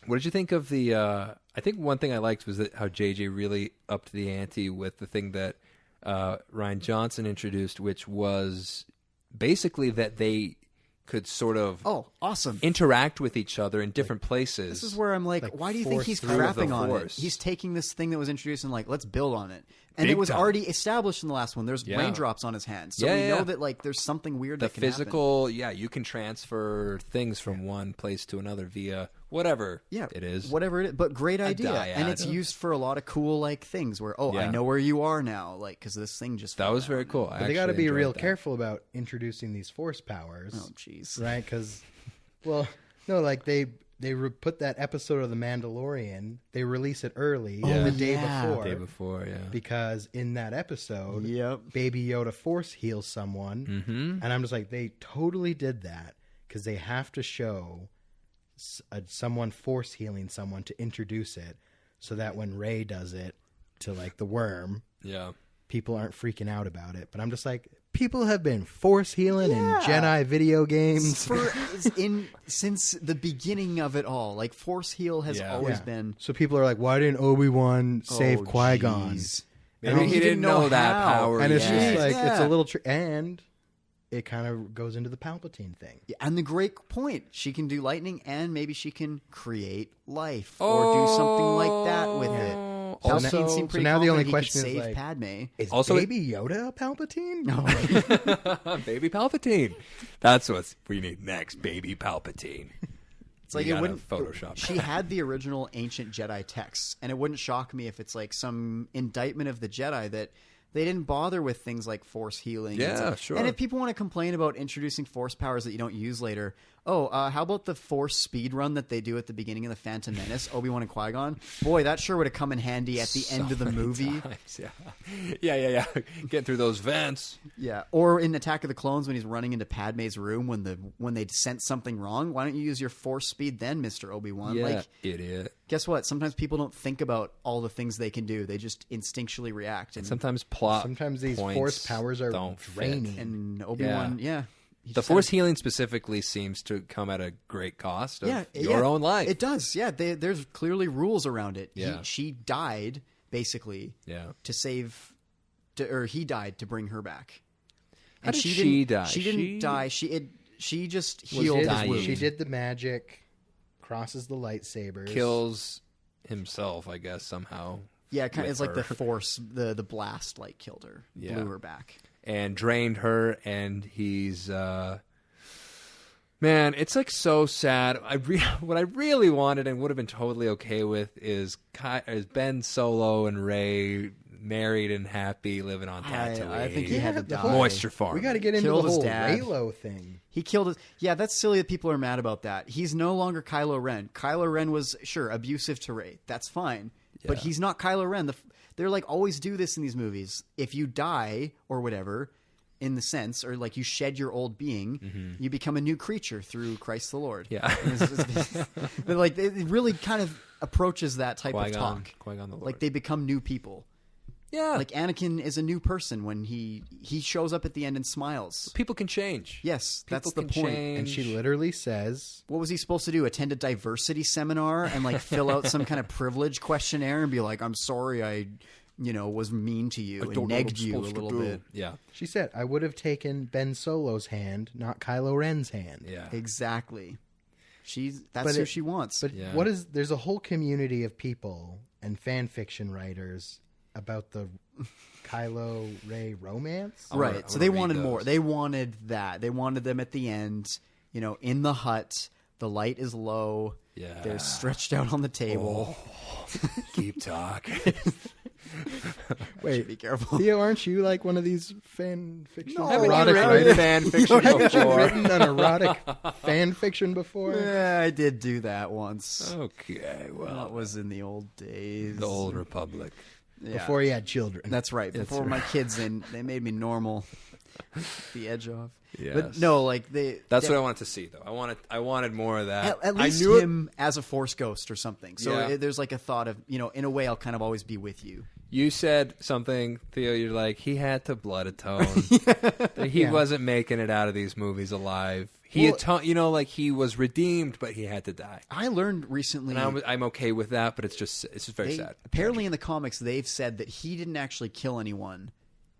What did you think of the? I think one thing I liked was how JJ really upped the ante with the thing that Ryan Johnson introduced, which was basically that they could sort of awesome interact with each other in different places. This is where I'm like why do you think he's crapping on it? He's taking this thing that was introduced and like, let's build on it. And it was already established in the last one. There's raindrops on his hands. So we know that like there's something weird that can physical, happen. You can transfer things from one place to another via whatever it is. Whatever it is. But great idea. And it's used for a lot of cool like things where, I know where you are now. Like, because this thing just That was very cool. But they got to be real careful about introducing these force powers. Oh, jeez. Right? Because, like they put that episode of The Mandalorian, they release it early the day before. The day before, Because in that episode, Baby Yoda force heals someone. Mm-hmm. And I'm just like, they totally did that because they have to show someone force healing someone to introduce it so that when Rey does it to like the worm, people aren't freaking out about it. But I'm just like, people have been force healing in Jedi video games since the beginning of it all. Like force heal has always been. So people are like, why didn't Obi-Wan save Qui-Gon? Maybe he didn't know that power. And it's just like it's a little and it kind of goes into the Palpatine thing. Yeah, and the great point, she can do lightning and maybe she can create life or do something like that with it. Palpatine seemed pretty now the only confident question he could is save like, Padme. Is Baby Yoda a Palpatine? No. Baby Palpatine. That's what we need next. Baby Palpatine. It's like it wouldn't Photoshop. She had the original ancient Jedi texts, and it wouldn't shock me if it's like some indictment of the Jedi that they didn't bother with things like force healing. Yeah, sure. And if people want to complain about introducing force powers that you don't use later, how about the force speed run that they do at the beginning of The Phantom Menace, Obi-Wan and Qui-Gon? Boy, that sure would have come in handy at the end of the movie. Times, yeah. Getting through those vents. Yeah, or in Attack of the Clones when he's running into Padme's room when they'd sense something wrong. Why don't you use your force speed then, Mr. Obi-Wan? Yeah, idiot. Guess what? Sometimes people don't think about all the things they can do. They just instinctually react. And sometimes these force powers are draining. And Obi-Wan, the force healing specifically seems to come at a great cost of your own life. It does, there's clearly rules around it. She died, basically, to save... or he died to bring her back. And she die? She didn't die. She just healed his wound. She did the magic, crosses the lightsabers. Kills himself, I guess, somehow. Yeah, it's like the force, the blast killed her, blew her back. And drained her, and he's... Man, it's like so sad. What I really wanted and would have been totally okay with is Ben Solo and Rey married and happy, living on Tatooine. I think he had to die. Moisture farm. We got to get into Killed the his whole dad. Reylo thing. He killed his... Yeah, that's silly that people are mad about that. He's no longer Kylo Ren. Kylo Ren was, sure, abusive to Rey. That's fine. But he's not Kylo Ren. They're like, always do this in these movies. If you die or whatever... in the sense, or like you shed your old being, you become a new creature through Christ the Lord. Yeah. But like it really kind of approaches that type of talk. Qui-Gon the Lord. Like they become new people. Yeah. Like Anakin is a new person when he shows up at the end and smiles. People can change. Yes, that's the point. And she literally says... What was he supposed to do? Attend a diversity seminar and like fill out some kind of privilege questionnaire and be like, I'm sorry I... was mean to you and negged you a little bit. Yeah. She said, I would have taken Ben Solo's hand, not Kylo Ren's hand. Yeah. Exactly. That's who she wants. But there's a whole community of people and fan fiction writers about the Kylo Rey romance. Right. So they wanted more. They wanted that. They wanted them at the end, in the hut. The light is low. Yeah. They're stretched out on the table. Keep talking. Wait, be careful. Theo, aren't you like one of these fan fiction erotic writers? Fan fiction Haven't you before? written an erotic fan fiction before? Yeah, I did do that once. Okay, well, that was in the old days. The old republic. Yeah. Before you had children. That's right. Before my kids, they made me normal. The edge off. Yes. But no, like That's what I wanted to see, though. I wanted more of that. At least I knew him as a Force ghost or something. So there's like a thought of, in a way, I'll kind of always be with you. You said something, Theo. You're like, he had to blood atone. He wasn't making it out of these movies alive. He he was redeemed, but he had to die. I learned recently, and I'm okay with that. But it's just very sad. Apparently, in the comics, they've said that he didn't actually kill anyone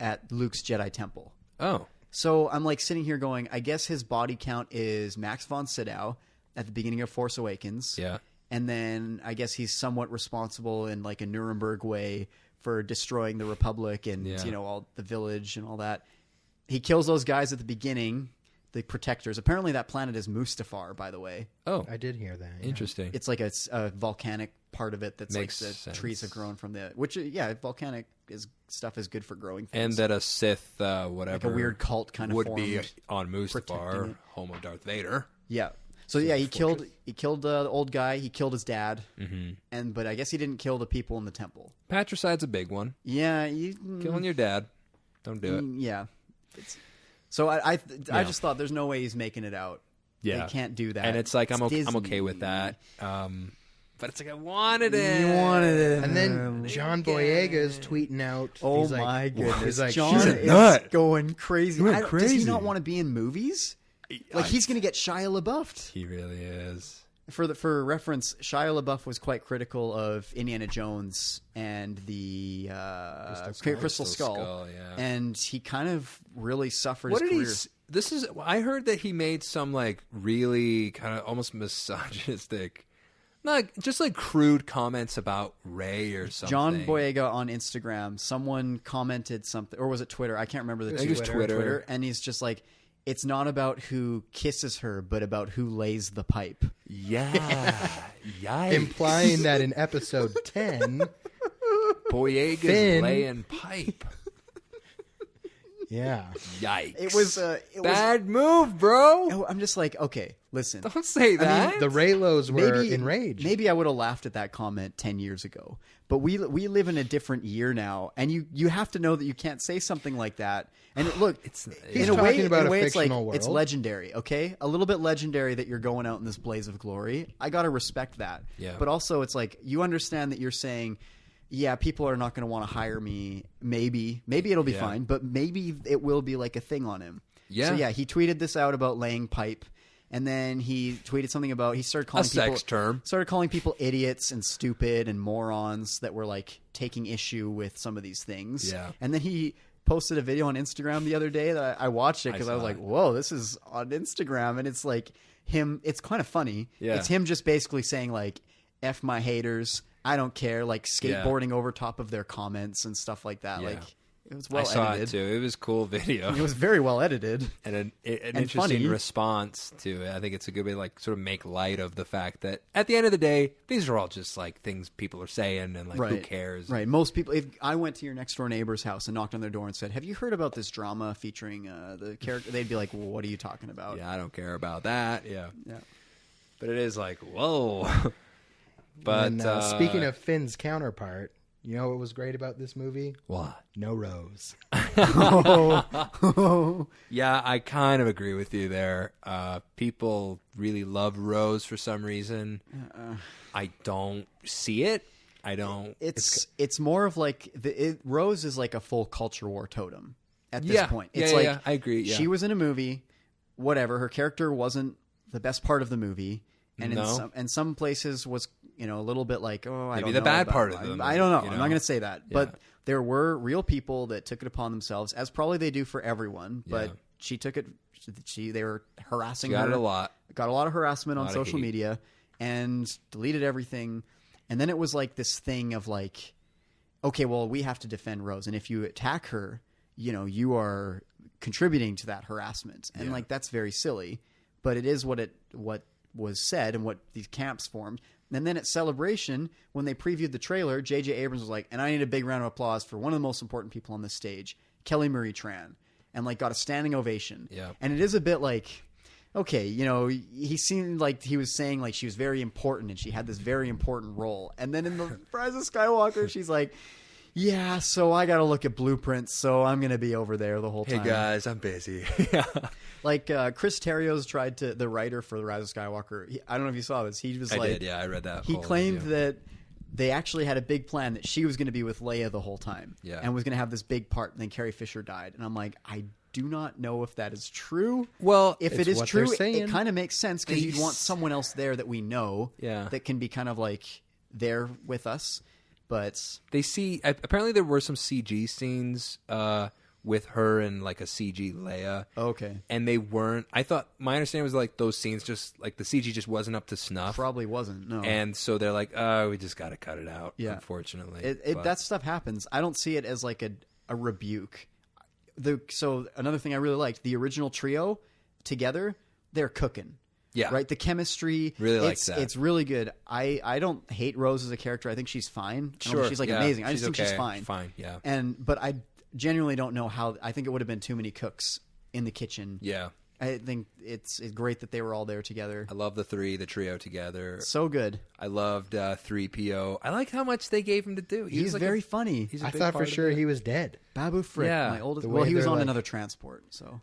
at Luke's Jedi Temple. Oh. So I'm like sitting here going, I guess his body count is Max von Sydow at the beginning of Force Awakens. Yeah. And then I guess he's somewhat responsible in like a Nuremberg way for destroying the Republic and, all the village and all that. He kills those guys at the beginning, the protectors. Apparently that planet is Mustafar, by the way. Oh. I did hear that. Yeah. Interesting. It's like a volcanic part of it that's Makes like the sense. trees have grown from the... Which, volcanic stuff is good for growing things. And that a Sith, whatever... Like a weird cult kind of would formed, be on protecting Mustafar, it. home of Darth Vader. Yeah. So yeah, he killed the old guy. He killed his dad, but I guess he didn't kill the people in the temple. Patricide's a big one. Yeah, Killing your dad, don't do it. Yeah. So I just thought there's no way he's making it out. Yeah, they can't do that. And it's like I'm okay with that. But it's like I wanted it. You wanted it, and then John Boyega is tweeting out. Oh he's my like, goodness, he's like, John is going crazy. Does he not want to be in movies? Like he's going to get Shia LaBeoufed. He really is. For reference, Shia LaBeouf was quite critical of Indiana Jones and the Crystal Skull, and he kind of really suffered his career. I heard that he made some like really kind of almost misogynistic, just like crude comments about Rey or something. John Boyega on Instagram, someone commented something, or was it Twitter? I can't remember the two. I think it was Twitter, and he's just like, it's not about who kisses her, but about who lays the pipe. Yeah. Yikes. Implying that in episode 10, Boyega's laying pipe. Yeah. Yikes. It was bad move, bro. I'm just like, okay, listen. Don't say that. I mean, the Raylos were enraged. Maybe I would have laughed at that comment 10 years ago. But we live in a different year now, and you have to know that you can't say something like that. And look, he's talking about a fictional world. It's legendary, okay? A little bit legendary that you're going out in this blaze of glory. I got to respect that. Yeah. But also, it's like you understand that you're saying, yeah, people are not going to want to hire me. Maybe it'll be fine, but maybe it will be like a thing on him. Yeah. So yeah, he tweeted this out about laying pipe. And then he tweeted something about, he started calling started calling people idiots and stupid and morons that were like taking issue with some of these things. Yeah. And then he posted a video on Instagram the other day that I watched it because I was like, whoa, this is on Instagram. And it's like him, it's kind of funny. Yeah. It's him just basically saying like, F my haters, I don't care, like skateboarding over top of their comments and stuff like that. Yeah. Like, it was well edited. I saw it too. It was a cool video. It was very well edited. And an interesting funny. response to it. I think it's a good way to like sort of make light of the fact that at the end of the day, these are all just like things people are saying and like who cares? Right. Most people, if I went to your next door neighbor's house and knocked on their door and said, have you heard about this drama featuring the character? They'd be like, well, what are you talking about? Yeah, I don't care about that. Yeah. Yeah. But it is like, whoa. But and, speaking of Finn's counterpart, you know what was great about this movie? What? No Rose. Yeah, I kind of agree with you there. People really love Rose for some reason. I don't see it. I don't. It's more of like Rose is like a full culture war totem at this point. It's I agree. Yeah. She was in a movie, whatever. Her character wasn't the best part of the movie, and in some places was a little bit like, oh, I maybe don't the know bad about, part of the movie. I don't know. You know? I'm not going to say that, Yeah. but there were real people that took it upon themselves, as probably they do for everyone. But she took it. They were harassing her. Got it a lot. Got a lot of harassment on social hate. media, and deleted everything. And then it was like this thing of like, okay, well, we have to defend Rose, and if you attack her, you are contributing to that harassment, and like that's very silly. But it is what was said and what these camps formed. And then at Celebration, when they previewed the trailer, J.J. Abrams was like, and I need a big round of applause for one of the most important people on this stage, Kelly Marie Tran, and like got a standing ovation. Yeah. And it is a bit like, okay, he seemed like he was saying like she was very important and she had this very important role. And then in the Rise of Skywalker, she's like, yeah, so I got to look at blueprints, so I'm going to be over there the whole time. Hey guys, I'm busy. Like Chris Terrio the writer for the Rise of Skywalker. I don't know if you saw this. He was I did, yeah, I read that. He claimed that they actually had a big plan that she was going to be with Leia the whole time, and was going to have this big part. And then Carrie Fisher died, and I'm like, I do not know if that is true. Well, if it is true, it kind of makes sense because you'd want someone else there that we know, that can be kind of like there with us. But they apparently there were some CG scenes with her and like a CG Leia. Okay. And they weren't. I thought my understanding was like those scenes just like the CG just wasn't up to snuff. Probably wasn't. No. And so they're like, oh, we just got to cut it out. Yeah. Unfortunately, that stuff happens. I don't see it as like a rebuke. So another thing I really liked, the original trio together, they're cooking. Yeah. Right? The chemistry. Really like that. It's really good. I don't hate Rose as a character. I think she's fine. Sure. She's like amazing. I just think okay. she's fine. Fine, yeah. But I genuinely don't know how. I think it would have been too many cooks in the kitchen. Yeah. I think it's great that they were all there together. I love the trio together. So good. I loved 3PO. I like how much they gave him to do. He's like very funny. He's a I big thought part for of sure it. he was dead. Babu Frick, Yeah. my oldest. The Well, way he was they're on like- another transport, so.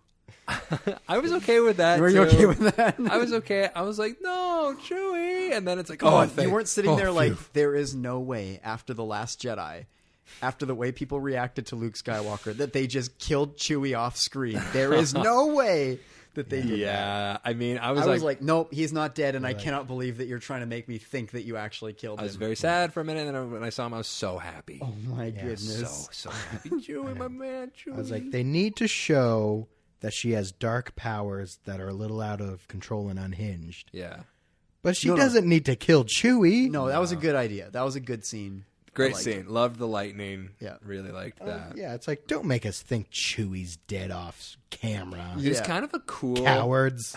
I was okay with that. Were you too. okay with that? I was okay. I was like, no, Chewie. And then it's like, You weren't sitting there like, there is no way after The Last Jedi, after the way people reacted to Luke Skywalker, that they just killed Chewie off screen. There is no way that they did that. Yeah. I mean, I was like, nope, he's not dead, and I cannot believe that you're trying to make me think that you actually killed him. I was very sad for a minute, and then when I saw him, I was so happy. Oh my goodness. So happy. Chewie, my man, Chewie. I was like, they need to show that she has dark powers that are a little out of control and unhinged. yeah. But she No. doesn't need to kill Chewie. No, that was a good idea. That was a good scene. Great I liked scene. it. Loved the lightning. Yeah. Really liked that. Yeah, it's like, don't make us think Chewie's dead off camera. It's Yeah. kind of a cool Cowards.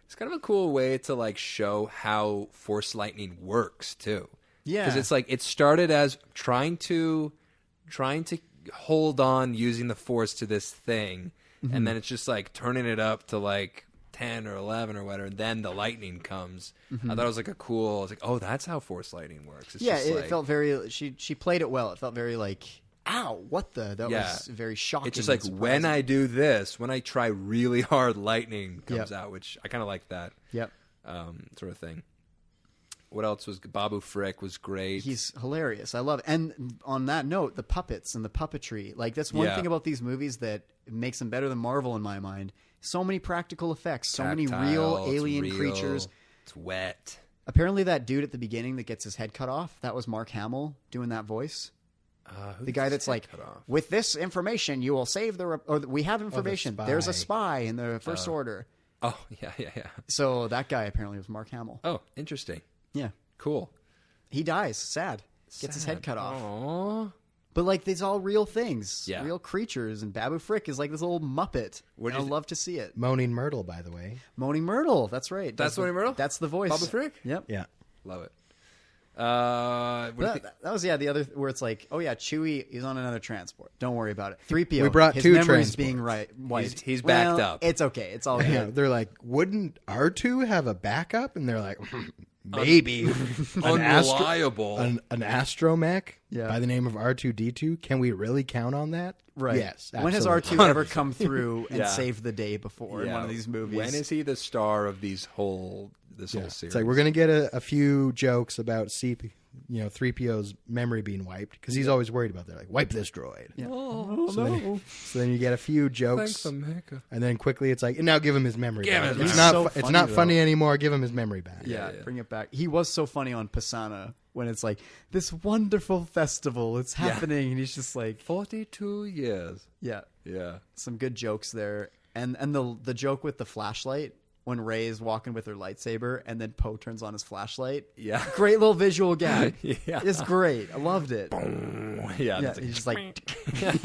It's kind of a cool way to like show how Force lightning works too. Yeah. Because it's like it started as trying to hold on using the Force to this thing, and then it's just like turning it up to like 10 or 11 or whatever. And then the lightning comes. I thought it was like a cool. I was like, oh, that's how Force lightning works. It's Yeah, just it like, felt very. She played it well. It felt very like, ow, what the? That Yeah. was very shocking. It's just like and when surprising. I do this, when I try really hard, lightning comes Yep. out, which I kind of like that Yep. sort of thing. What else was Babu Frick was great. He's hilarious. I love it. And on that note, the puppets and the puppetry. Like, that's one Yeah. thing about these movies that makes them better than Marvel in my mind. So many practical effects, so many Tactile, real it's alien real, creatures. It's wet. Apparently, that dude at the beginning that gets his head cut off, that was Mark Hamill doing that voice. The guy that's like, with this information, you will save or we have information. spy. There's a spy in the First Order. Oh, yeah. So that guy apparently was Mark Hamill. Oh, interesting. Yeah. Cool. He dies. Sad. Gets his head cut off. Aww. But like, these all real things. Yeah. Real creatures. And Babu Frick is like this little Muppet. What do And you I'd love to see it. Moaning Myrtle, by the way. Moaning Myrtle. That's right. That's Moaning Myrtle? That's the voice. Babu Frick? Yep. Yeah. Love it. What do you think? That was, the other, where it's like, oh yeah, Chewie is on another transport. Don't worry about it. 3PO. We brought his two memory's transports. being wiped. He's backed Well, up. It's okay. It's all Yeah, good. they're like, wouldn't R2 have a backup? And they're like, maybe. Unreliable. An astromech Yeah. by the name of R2D2. Can we really count on that? Right. Yes. When has absolutely. R2 ever come through and Yeah. saved the day before in one of these movies? When is he the star of this whole Yeah. series? It's like we're gonna get a few jokes about 3PO's memory being wiped because he's always worried about that. Like, wipe this droid. Yeah. So then you get a few jokes, Thanks, America. and then quickly it's like, and now give him his memory Give back. him It's his- not. So It's funny, not though. funny anymore. Give him his memory back. Yeah, Yeah. bring it back. He was so funny on Pisana when it's like, this wonderful festival, it's happening, and he's just like, 42 years. yeah, Yeah. some good jokes there. And the joke with the flashlight, when Rey is walking with her lightsaber, and then Poe turns on his flashlight. Yeah. Great little visual gag. Yeah. It's great. I loved it. Yeah. Yeah, That's he's just like, yeah,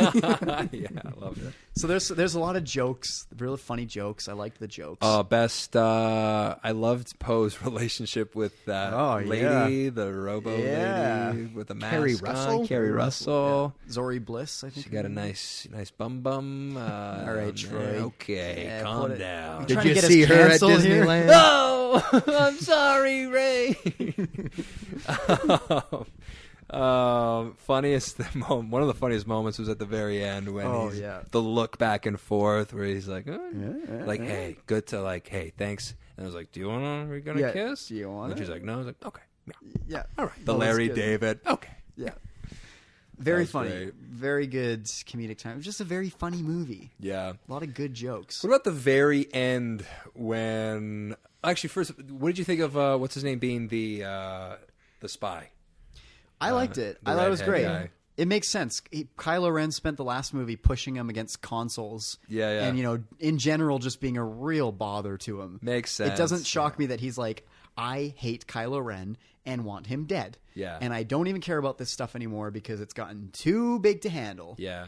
I love it. so there's a lot of jokes, really funny jokes. I liked the jokes. Best. I loved Poe's relationship with that lady, the Robo lady with the mask. Carrie on. Russell? Carrie Russell. Zori Bliss, I think. She got a nice bum. All right, Troy. Okay, Yeah, calm put it- down. I'm Did trying you to get see us her at canceled here. Disneyland? No, I'm sorry, Ray. Funniest one of the funniest moments was at the very end when the look back and forth where he's like, hey, good to like, hey, thanks. And I was like, do you wanna? We're gonna kiss? Do you want? And she's like, no. I was like, okay, yeah. all right. The Well, that's Larry good. David, okay. Yeah. Very was funny. great. Very good comedic time. It was just a very funny movie. Yeah. A lot of good jokes. What about the very end when? Actually, first, what did you think of what's his name being the spy? I liked it. The I thought it was redhead great. guy. It makes sense. Kylo Ren spent the last movie pushing him against consoles. Yeah. And, in general, just being a real bother to him. Makes sense. It doesn't shock me that he's like, I hate Kylo Ren and want him dead. Yeah. And I don't even care about this stuff anymore because it's gotten too big to handle. Yeah.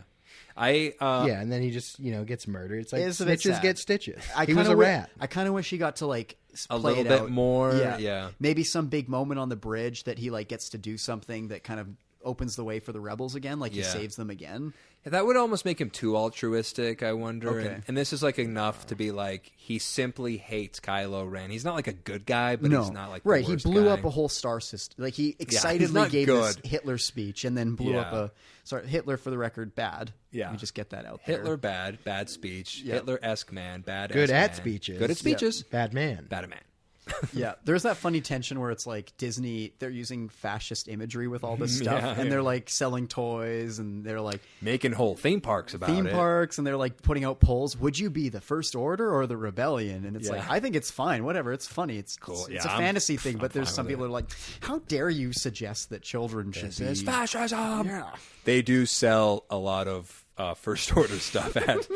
And then he just, gets murdered. It's like snitches get stitches. He was a rat. I kind of wish he got to like a play little it bit out. more. Yeah. Maybe some big moment on the bridge that he like gets to do something that kind of opens the way for the rebels again. Like he saves them again. Yeah, that would almost make him too altruistic, I wonder. Okay. And this is like enough to be like, he simply hates Kylo Ren. He's not like a good guy, but he's not like the He worst blew guy. up a whole star system. Like he he's excitedly not gave good. this Hitler speech and then blew up Hitler, for the record, bad. Yeah. We just get that out there. Hitler bad speech. Yep. Hitler-esque man, bad Good at man. speeches. Good at speeches. Bad man. Bad man. Yeah, there's that funny tension where it's like Disney, they're using fascist imagery with all this stuff, and they're like selling toys, and they're like making whole theme parks about theme it. parks, and they're like putting out polls. Would you be the First Order or the Rebellion? And it's like, I think it's fine, whatever. It's funny. It's cool. It's a fantasy thing, but there's some people who are like, how dare you suggest that children should be fascism? Yeah, they do sell a lot of First Order stuff at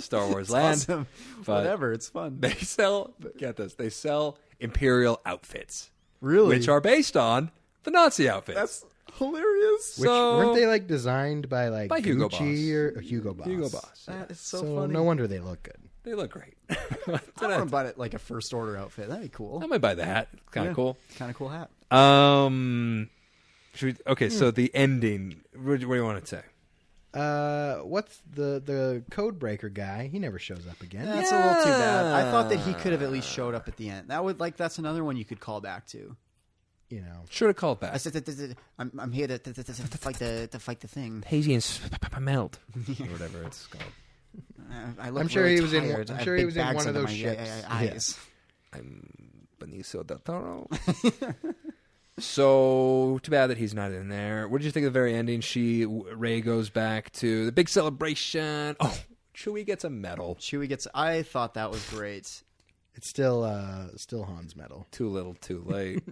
Star Wars Land. awesome. But Whatever, it's fun. They sell, get this, they sell Imperial outfits. Really? Which are based on the Nazi outfits. That's hilarious. Which weren't they like designed by Hugo Gucci or Hugo Boss? Hugo Boss. That is so, So funny. no wonder they look good. They look great. I want to buy it like a First Order outfit. That'd be cool. I might buy the hat. Kind of cool. Kind of cool hat. So the ending. What do you want to say? What's the code breaker guy? He never shows up again. That's a little too bad. I thought that he could have at least showed up at the end. That's another one you could call back to. Should have called back. I said, I'm here to fight the thing. Hazy and melt, or whatever it's called. I'm sure he was in bags one of under those my ships. eyes. I'm Benicio del Toro. So too bad that he's not in there. What did you think of the very ending? Rey goes back to the big celebration. Oh, Chewie gets a medal. I thought that was great. It's still Han's medal. Too little, too late.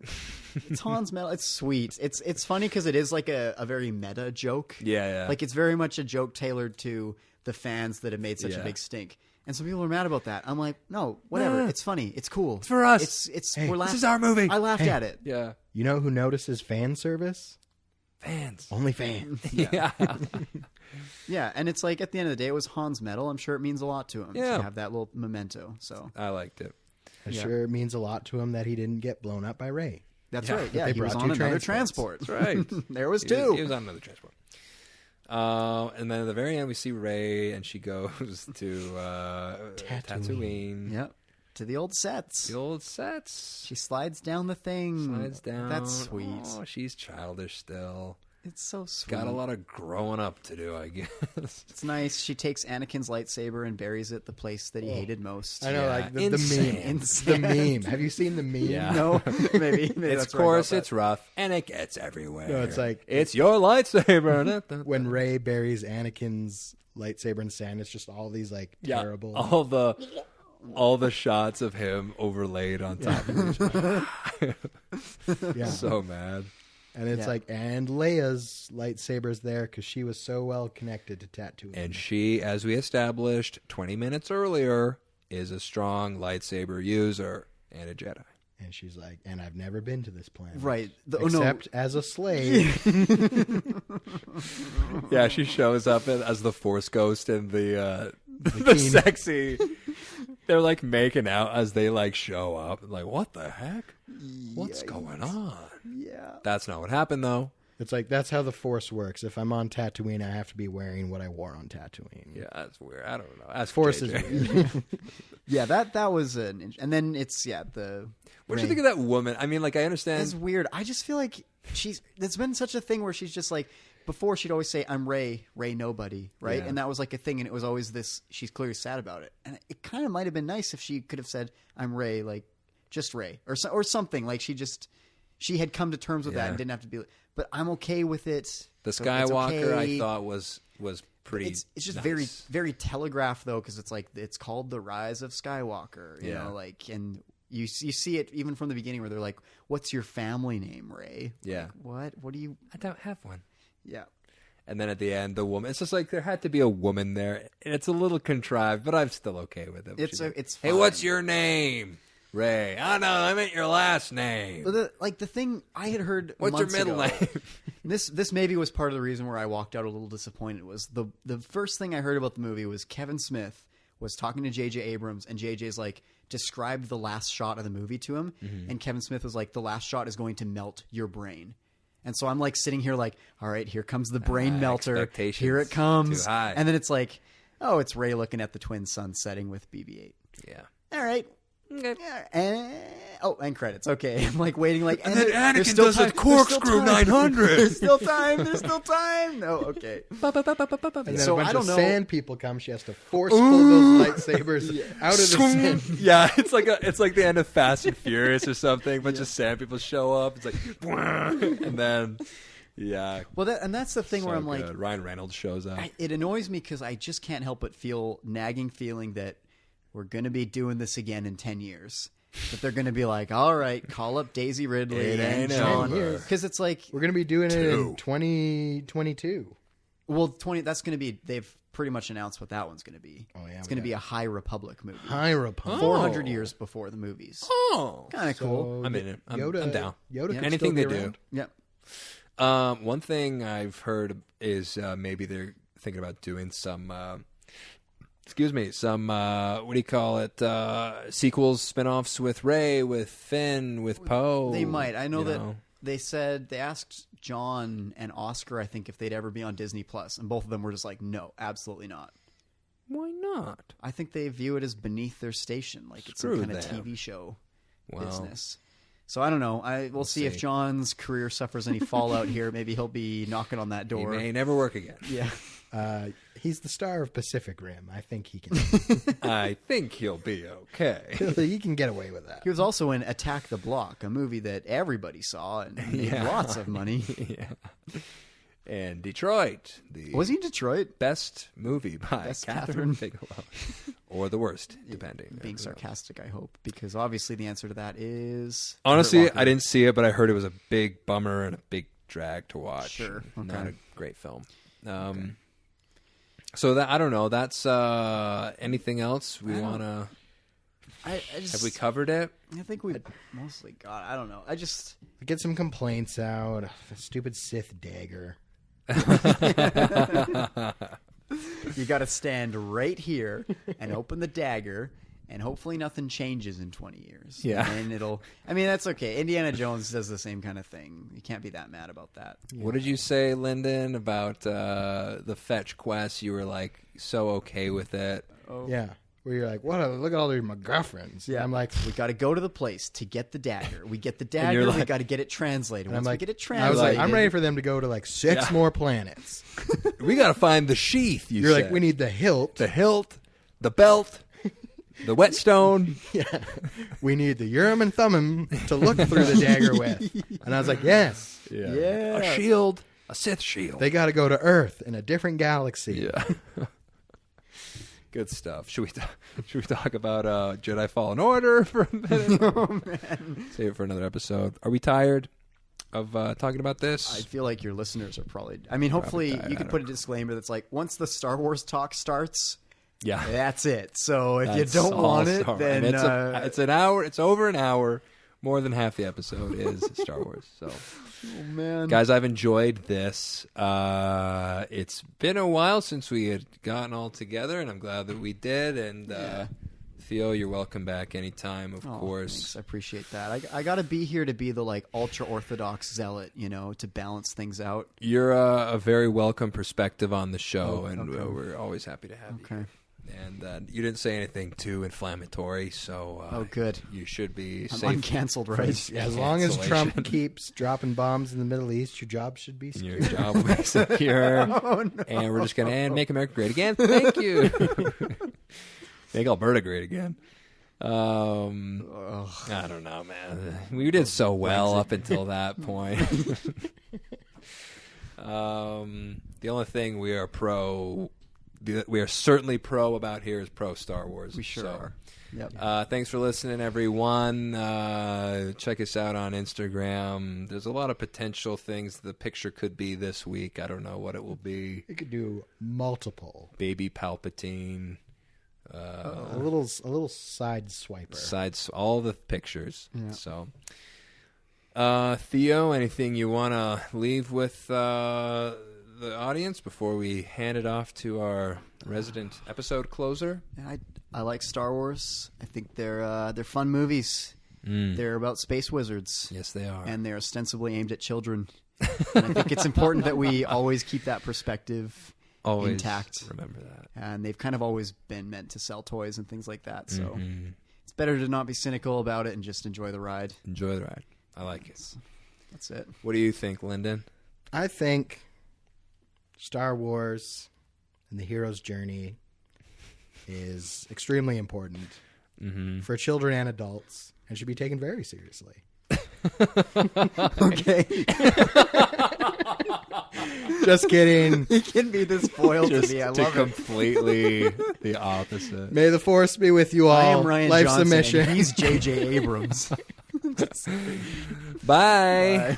It's Han's medal. It's sweet. It's funny because it is like a very meta joke. Yeah. Like it's very much a joke tailored to the fans that have made such a big stink. And some people are mad about that. I'm like, no, whatever. It's funny. It's cool. It's for us. We're laughing. This is our movie. I laughed at it. Yeah. You know who notices fan service? Fans. Only fans. Yeah. Yeah, and it's like at the end of the day, it was Han's medal. I'm sure it means a lot to him to have that little memento. So I liked it. I'm sure it means a lot to him that he didn't get blown up by Rey. that's right. Yeah, They he was brought on two another transports. transport. That's right. There was two. He was on another transport. And then at the very end, we see Rey, and she goes to Tatooine. Yep. To the old sets. The old sets. She slides down the thing. Slides down. That's sweet. Oh, she's childish still. It's so sweet. Got a lot of growing up to do, I guess. It's nice. She takes Anakin's lightsaber and buries it the place that he hated most. I know, Yeah. like the Insane. meme. Insane. The meme. Have you seen the meme? Yeah. No, maybe It's that's coarse, right about it's rough, and it gets everywhere. No, it's like it's your lightsaber. when Rey buries Anakin's lightsaber in the sand. It's just all these like terrible. All the shots of him overlaid on top of each other. Yeah. So mad. And it's like, and Leia's lightsaber's there because she was so well connected to Tatooine. And she, as we established 20 minutes earlier, is a strong lightsaber user and a Jedi. And she's like, and I've never been to this planet. Right. Except as a slave. Yeah, she shows up as the Force Ghost and the Bikini. sexy. They're like making out as they like show up. Like, what the heck? What's going on? Yeah. That's not what happened, though. It's like, that's how the Force works. If I'm on Tatooine, I have to be wearing what I wore on Tatooine. Yeah, that's weird. I don't know. That's Force is JJ. Yeah, that was an... And then it's, the... What do you think of that woman? I mean, like, I understand. It's weird. I just feel like there's been such a thing where she's just like... Before, she'd always say, I'm Rey nobody, right? Yeah. And that was like a thing, and it was always this... She's clearly sad about it. And it kind of might have been nice if she could have said, I'm Rey, like, just Rey. Or something. Like, she had come to terms with that and didn't have to be... But I'm okay with it. The So Skywalker, okay. I thought, was pretty It's just nice. very, very telegraphed, though, because it's like, it's called The Rise of Skywalker, you know, like, and... You see it even from the beginning where they're like, what's your family name, Rey? Yeah. Like, what? What do you... I don't have one. Yeah. And then at the end, the woman. It's just like there had to be a woman there. It's a little contrived, but I'm still okay with it. It's Hey, fine. what's your name? Ray. Oh no, I meant your last name. But the thing I had heard. What's your months middle ago, name? This maybe was part of the reason where I walked out a little disappointed. Was the first thing I heard about the movie was Kevin Smith was talking to J.J. Abrams, and J.J.'s like described the last shot of the movie to him, and Kevin Smith was like, the last shot is going to melt your brain. And so I'm like sitting here like, all right, here comes the brain melter. Here it comes. Too high. And then it's like, oh, it's Ray looking at the twin sun setting with BB-8. Yeah. All right. Okay. Yeah, and credits. Okay, I'm like waiting, like, And then there's Anakin still does time, a corkscrew 900. There's still time. There's still time. No, okay. And then So a bunch I don't of know. sand people come. She has to force pull those lightsabers out of the sand. Yeah, it's like the end of Fast and Furious or something. But just sand people show up. It's like, and then, yeah. Well, that's the thing where I'm like, Ryan Reynolds shows up. it annoys me because I just can't help but feel nagging feeling that we're going to be doing this again in 10 years. That they're going to be like, all right, call up Daisy Ridley It and ain't John. over. Because it's like, We're going to be doing it in 2022. well, 20. That's going to be. They've pretty much announced what that one's going to be. Oh, yeah, it's we going to got be a High Republic movie. High Republic. 400 years before the movies. Oh, Kind of cool. I'm in it. I'm Yoda, down. Yoda can Anything still they be do. around. Yep. One thing I've heard is maybe they're thinking about doing some, what do you call it? Sequels, spinoffs with Rey, with Finn, with Poe. They might. I know that they said they asked John and Oscar, I think, if they'd ever be on Disney Plus, and both of them were just like, no, absolutely not. Why not? I think they view it as beneath their station, like it's Screw some kind of them. TV show Well, business. So I don't know. We'll see if John's career suffers any fallout here. Maybe he'll be knocking on that he door. may never work again. Yeah. He's the star of Pacific Rim. I think he can. I think he'll be okay. He can get away with that. He was also in Attack the Block, a movie that everybody saw and made lots of money. Yeah. And Detroit, the Was he in Detroit? best movie by Best Catherine Bigelow, or the worst, depending. Being sarcastic, I hope, because obviously the answer to that is Honestly, Hurt Locker. I didn't see it, but I heard it was a big bummer and a big drag to watch. Sure. Not Okay. a great film. So that I don't know. That's anything else we want to. I just, Have we covered it? I think we mostly got. I don't know. I just Get some complaints out. The stupid Sith dagger. you got to stand right here and open the dagger, and hopefully nothing changes in 20 years. Yeah. and it'll. I mean, that's okay. Indiana Jones does the same kind of thing. You can't be that mad about that. What did you say, Lyndon, about the fetch quest? You were like so okay with it. Oh. Yeah. Where you're like, what? Look at all these MacGuffins. Yeah, I'm like, we got to go to the place to get the dagger. We get the you're dagger. We like- got to get it translated. and Once I'm like, we get it I was translated, like, I'm ready for them to go to like 6 more planets. We got to find the sheath. You're said. like, we need the hilt. the hilt, the belt, the whetstone. Yeah. We need the Urim and Thummim to look through the dagger with. And I was like, yes. Yeah. A shield, a Sith shield. They got to go to Earth in a different galaxy. Yeah. Good stuff. Should we talk about Jedi Fallen Order for a minute? Oh man, Save it for another episode. Are we tired of talking about this? I feel like your listeners are probably. I mean, hopefully tired. you could put a disclaimer that's like, once the Star Wars talk starts, yeah. that's it. So if That's you don't all want it, Star Wars. then And it's an hour. It's over an hour. More than half the episode is Star Wars. So. oh man, Guys, I've enjoyed this. It's been a while since we had gotten all together, and I'm glad that we did. And Theo, you're welcome back anytime, of course. Thanks. I appreciate that. I got to be here to be the like ultra orthodox zealot, to balance things out. You're a very welcome perspective on the show, and we're always happy to have you. Okay. And you didn't say anything too inflammatory, so good. You should be I'm safe. uncanceled, right? Yeah, as long as Trump Cancellation. keeps dropping bombs in the Middle East, your job should be And secure. your job will be secure. Oh, no. And we're just going to make America great again. Thank you. Make Alberta great again. I don't know, man. We did so well up until that point. The only thing we are pro we are certainly pro about here is pro Star Wars. We sure are. Yep. Thanks for listening, everyone. Check us out on Instagram. There's a lot of potential things the picture could be this week. I don't know what it will be. It could do multiple. Baby Palpatine. A little side swiper. All the pictures. Yeah. So, Theo, anything you want to leave with the audience before we hand it off to our resident episode closer? I like Star Wars. I think they're fun movies. They're about space wizards. Yes, they are. And they're ostensibly aimed at children. And I think it's important that we always keep that perspective intact. Remember that. And they've kind of always been meant to sell toys and things like that. So it's better to not be cynical about it and just enjoy the ride. Enjoy the ride. I like it. That's it. What do you think, Lyndon? I think Star Wars and the hero's journey is extremely important for children and adults and should be taken very seriously. Okay. Just kidding. He can be this spoiled to me. I love it. Completely the opposite. May the Force be with you all. I am Ryan Life's Johnson, a mission. and he's J.J. Abrams. Bye. Bye.